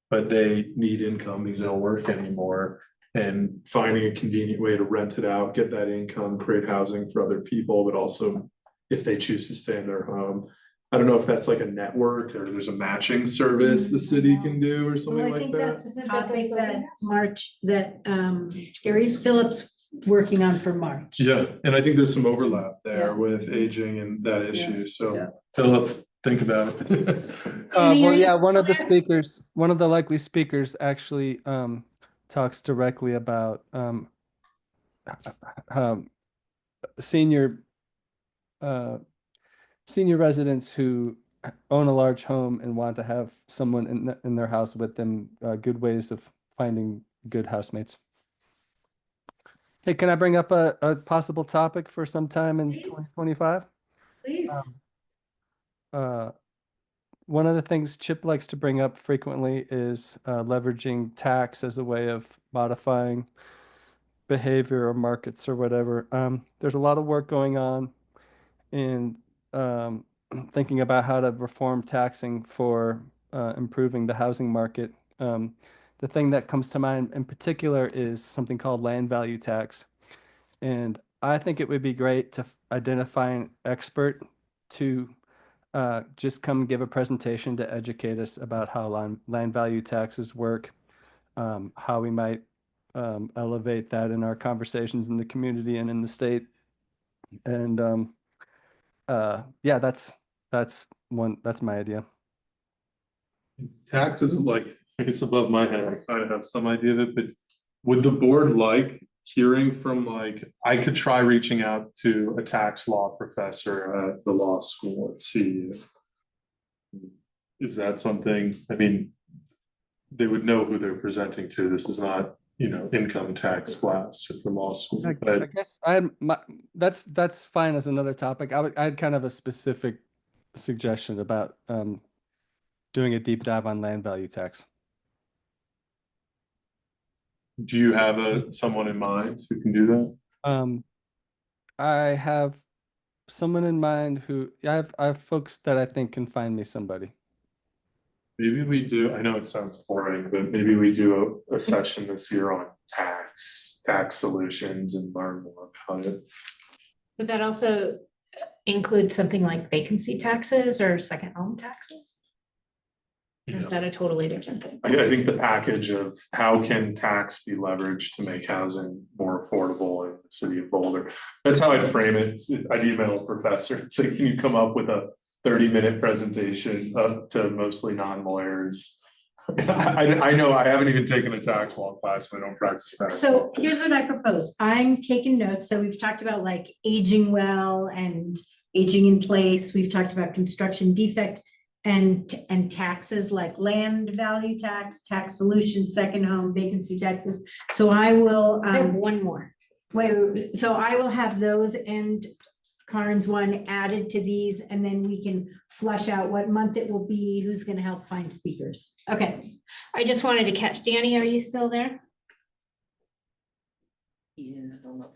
but they need income because they don't work anymore. And finding a convenient way to rent it out, get that income, create housing for other people, but also if they choose to stay in their home. I don't know if that's like a network or there's a matching service the city can do or something Well, I like think that. that's a topic that Aries Phillips working on for March. Yeah, and I think there's some overlap Yeah. there with aging and that issue. Yeah. So Philip, think about it. Well, yeah, one of the likely speakers actually talks directly about senior residents who own a large home and want to have someone in their house with them, good ways of finding good housemates. Hey, can I bring up a possible topic for some time in 2025? Please. One of the things Chip likes to bring up frequently is leveraging tax as a way of modifying behavior or markets or whatever. There's a lot of work going on in thinking about how to reform taxing for improving the housing market. The thing that comes to mind in particular is something called land value tax. And I think it would be great to identify an expert to just come give a presentation to educate us about how land value taxes work, how we might elevate that in our conversations in the community and in the state. And yeah, that's my idea. Taxes, like, it's above my head. I kind of have some idea of it, but would the board like hearing from like, I could try reaching out to a tax law professor at the law school and see. Is that something, I mean, they would know who they're presenting to. This is not, income tax class just from law school, I but guess that's fine as another topic. I had kind of a specific suggestion about doing a deep dive on land value tax. do you have someone in mind who can do that? I have someone in mind who I have folks that I think can find me somebody. Maybe we do, I know it sounds boring, but maybe we do a session this year on tax solutions and learn more about it. Would that also include something like vacancy taxes or second home taxes? Or is that a totally different thing? I think the package of how can tax be leveraged to make housing more affordable in the city of Boulder. That's how I'd frame it. I'd email a professor and say, can you come up with a 30-minute presentation to mostly non-lawyers? I know I haven't even taken a tax law class, so I don't practice tax. So here's what I propose. I'm taking notes. So we've talked about like aging well and aging in place. We've talked about construction defect and taxes like land value tax, tax solutions, second home, vacancy taxes. So I will, I have one more. wait, so I will have those and Karen's one added to these, and then we can flush out what month it will be, who's gonna help find speakers. Okay, I just wanted to catch, Danny, are you still there? Yeah, I don't know.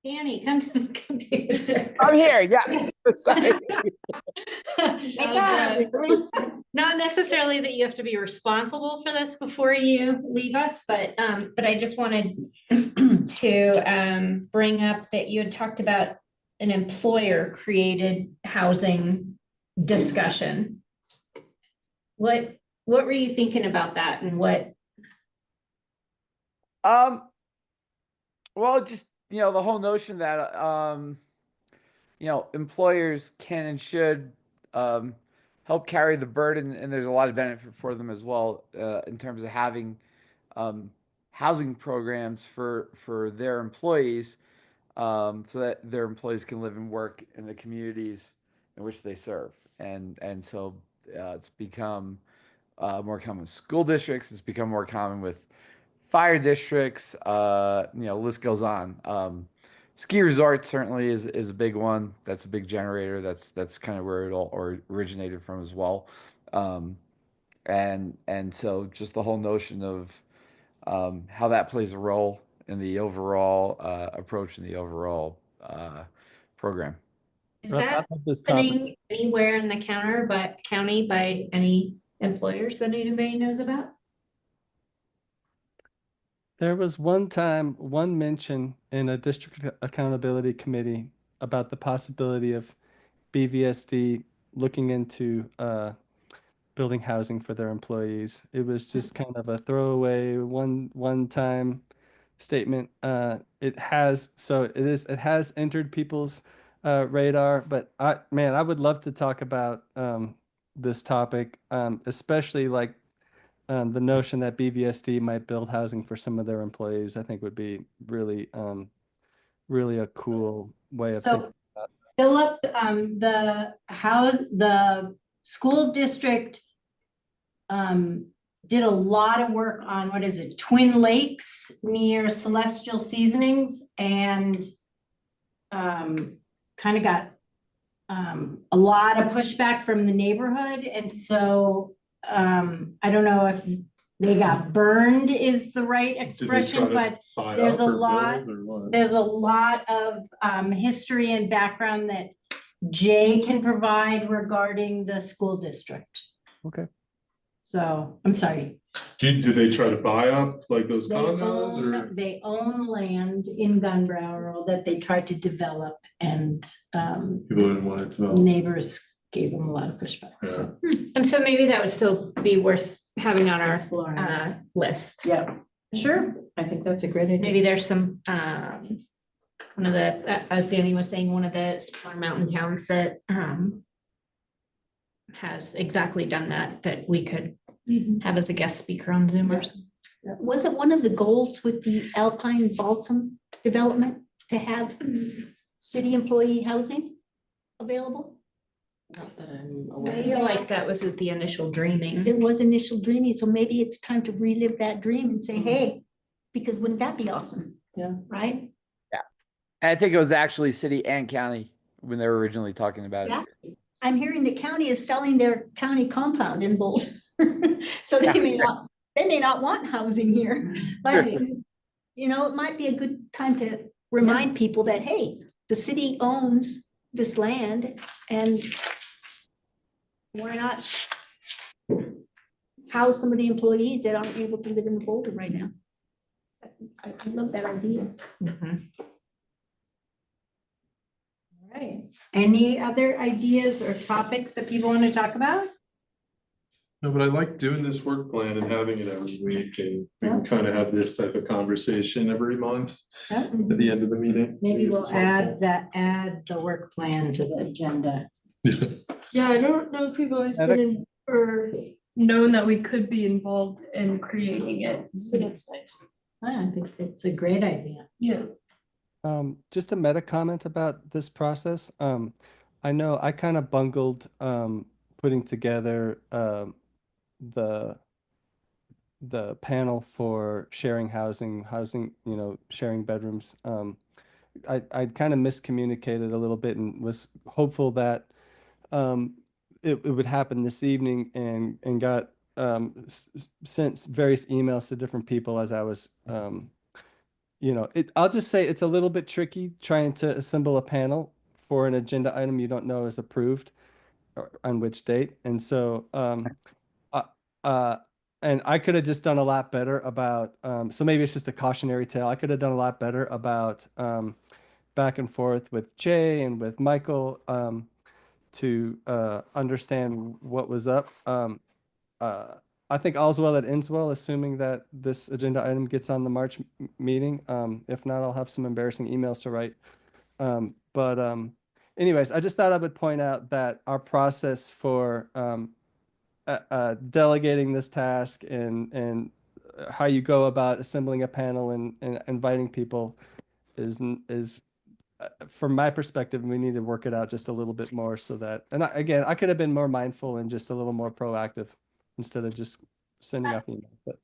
Danny, come to the computer. I'm here, yeah. Sorry. Not necessarily that you have to be responsible for this before you leave us, but I just wanted to bring up that you had talked about an employer-created housing discussion. What were you thinking about that, and what? Well, just, the whole notion that, employers can and should help carry the burden, and there's a lot of benefit for them as well, in terms of having housing programs for their employees, so that their employees can live and work in the communities in which they serve. And so it's become more common with school districts. It's become more common with fire districts. List goes on. Ski resorts certainly is a big one. That's a big generator. That's kind of where it all originated from as well. And so just the whole notion of how that plays a role in the overall approach in the overall program. Is Well, that I love this topic. happening anywhere in the county by any employers that anybody knows about? There was one mention in a district accountability committee about the possibility of BVSD looking into building housing for their employees. It was just kind of a throwaway one-time statement. It has entered people's radar, but I would love to talk about this topic, especially like the notion that BVSD might build housing for some of their employees. I think would be really a cool way of so Philip, the school district did a lot of work on, what is it, Twin Lakes near Celestial Seasonings, and kind of got a lot of pushback from the neighborhood. And so I don't know if they got burned is the right expression, but there's a lot of history and background that Jay can provide regarding the school district. Okay. So, I'm sorry. Do they try to buy up like those condos or? They own land in Gunbrowell that they tried to develop, and People didn't want it developed. neighbors gave them a lot of pushback, so. And so maybe that would still be worth having on our Exploring. list. Yeah, Sure, I think that's a great idea. Maybe there's some, one of the, as Danny was saying, one of the smaller mountain towns that has exactly done that we could have as a guest speaker on Zoom or something. wasn't one of the goals with the Alpine Balsam development to have city employee housing available? Not that I'm I aware. feel like that was at the initial dreaming. It was initial dreaming, so maybe it's time to relive that dream and say, hey, because wouldn't that be awesome? Yeah. Right? I think it was actually city and county when they were originally talking about Yeah. it. I'm hearing the county is selling their county compound in Boulder. So they may not want housing here, but you know, it might be a good time to remind people that, hey, the city owns this land and why not house some of the employees that aren't able to live in Boulder right now? I love that idea. All right. Any other ideas or topics that people want to talk about? No, but I like doing this work plan and having it every week and we can kind of have this type of conversation every month at the end of the meeting. Maybe we'll It's helpful. add the work plan to the agenda. Yeah, I don't know if we've always been in, or known that we could be involved in creating it. So that's nice. I think it's a great idea. Yeah. Just a meta comment about this process. I know I kind of bungled putting together the panel for sharing housing, you know, sharing bedrooms. I kind of miscommunicated a little bit and was hopeful that it would happen this evening and got sent various emails to different people as I was you know, I'll just say it's a little bit tricky trying to assemble a panel for an agenda item you don't know is approved or on which date. And so and I could have just done a lot better about so maybe it's just a cautionary tale. I could have done a lot better about back and forth with Jay and with Michael to understand what was up. I think all's well that ends well, assuming that this agenda item gets on the March meeting. If not, I'll have some embarrassing emails to write. Anyways, I just thought I would point out that our process for delegating this task and how you go about assembling a panel and inviting people is from my perspective, we need to work it out just a little bit more so that, and again, I could have been more mindful and just a little more proactive instead of just sending out emails. But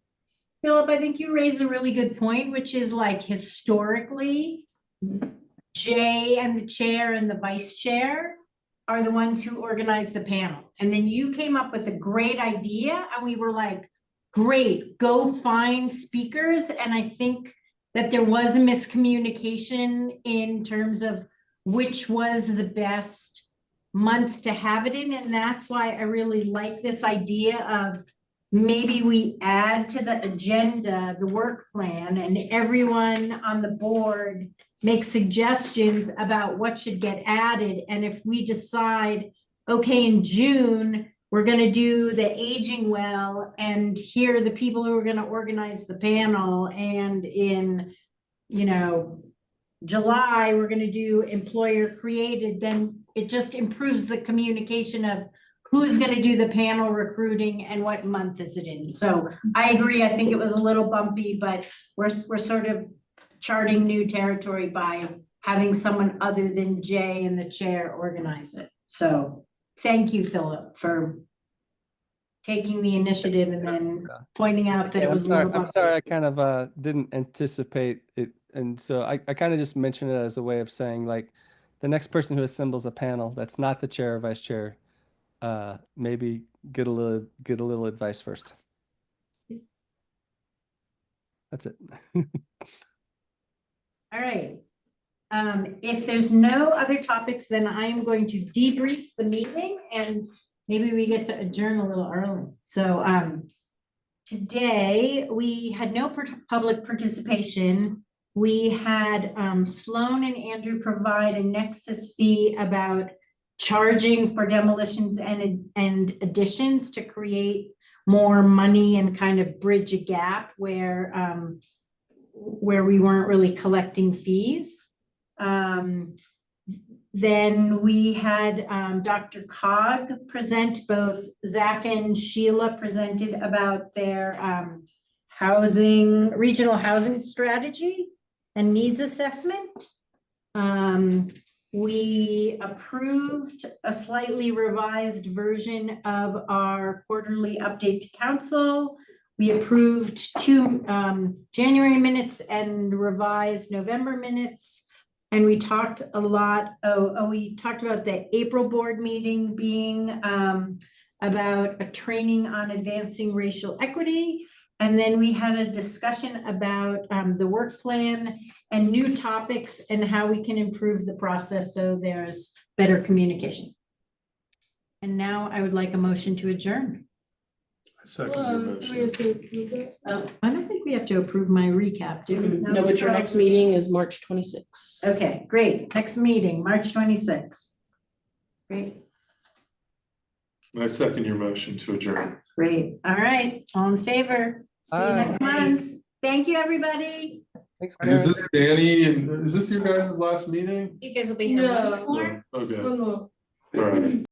Philip, I think you raise a really good point, which is like historically, Jay and the chair and the vice chair are the ones who organize the panel. And then you came up with a great idea and we were like, great, go find speakers. And I think that there was a miscommunication in terms of which was the best month to have it in. And that's why I really like this idea of maybe we add to the agenda, the work plan, and everyone on the board make suggestions about what should get added. And if we decide, okay, in June, we're gonna do the aging well, and here are the people who are gonna organize the panel, and in, you know, July, we're gonna do employer created, then it just improves the communication of who's gonna do the panel recruiting and what month is it in. So I agree, I think it was a little bumpy, but we're sort of charting new territory by having someone other than Jay and the chair organize it. So thank you, Philip, for taking the initiative and then pointing out that it was a little bumpy. I'm sorry, I kind of didn't anticipate it. And so I kind of just mentioned it as a way of saying, like, the next person who assembles a panel that's not the chair or vice chair, maybe get a little advice first. That's it. All right. If there's no other topics, then I am going to debrief the meeting and maybe we get to adjourn a little early. So today we had no public participation. We had Sloan and Andrew provide a nexus fee about charging for demolitions and additions to create more money and kind of bridge a gap where we weren't really collecting fees. Then we had Dr. Cog present, both Zach and Sheila presented about their regional housing strategy and needs assessment. We approved a slightly revised version of our quarterly update to council. We approved 2 January minutes and revised November minutes. And we talked a lot, we talked about the April board meeting being about a training on advancing racial equity. And then we had a discussion about the work plan and new topics and how we can improve the process so there's better communication. And now I would like a motion to adjourn. Second your motion. I don't think we have to approve my recap, do we? No, but your next meeting is March 26th. Okay, great. Next meeting, March 26th. Great, I second your motion to adjourn. great. All right, all in favor? See you Aye. next month. Thank you, everybody. Thanks, And is Karen. this Danny and is this your guys' last meeting? You guys will be here once No. more. Okay, One more. all right.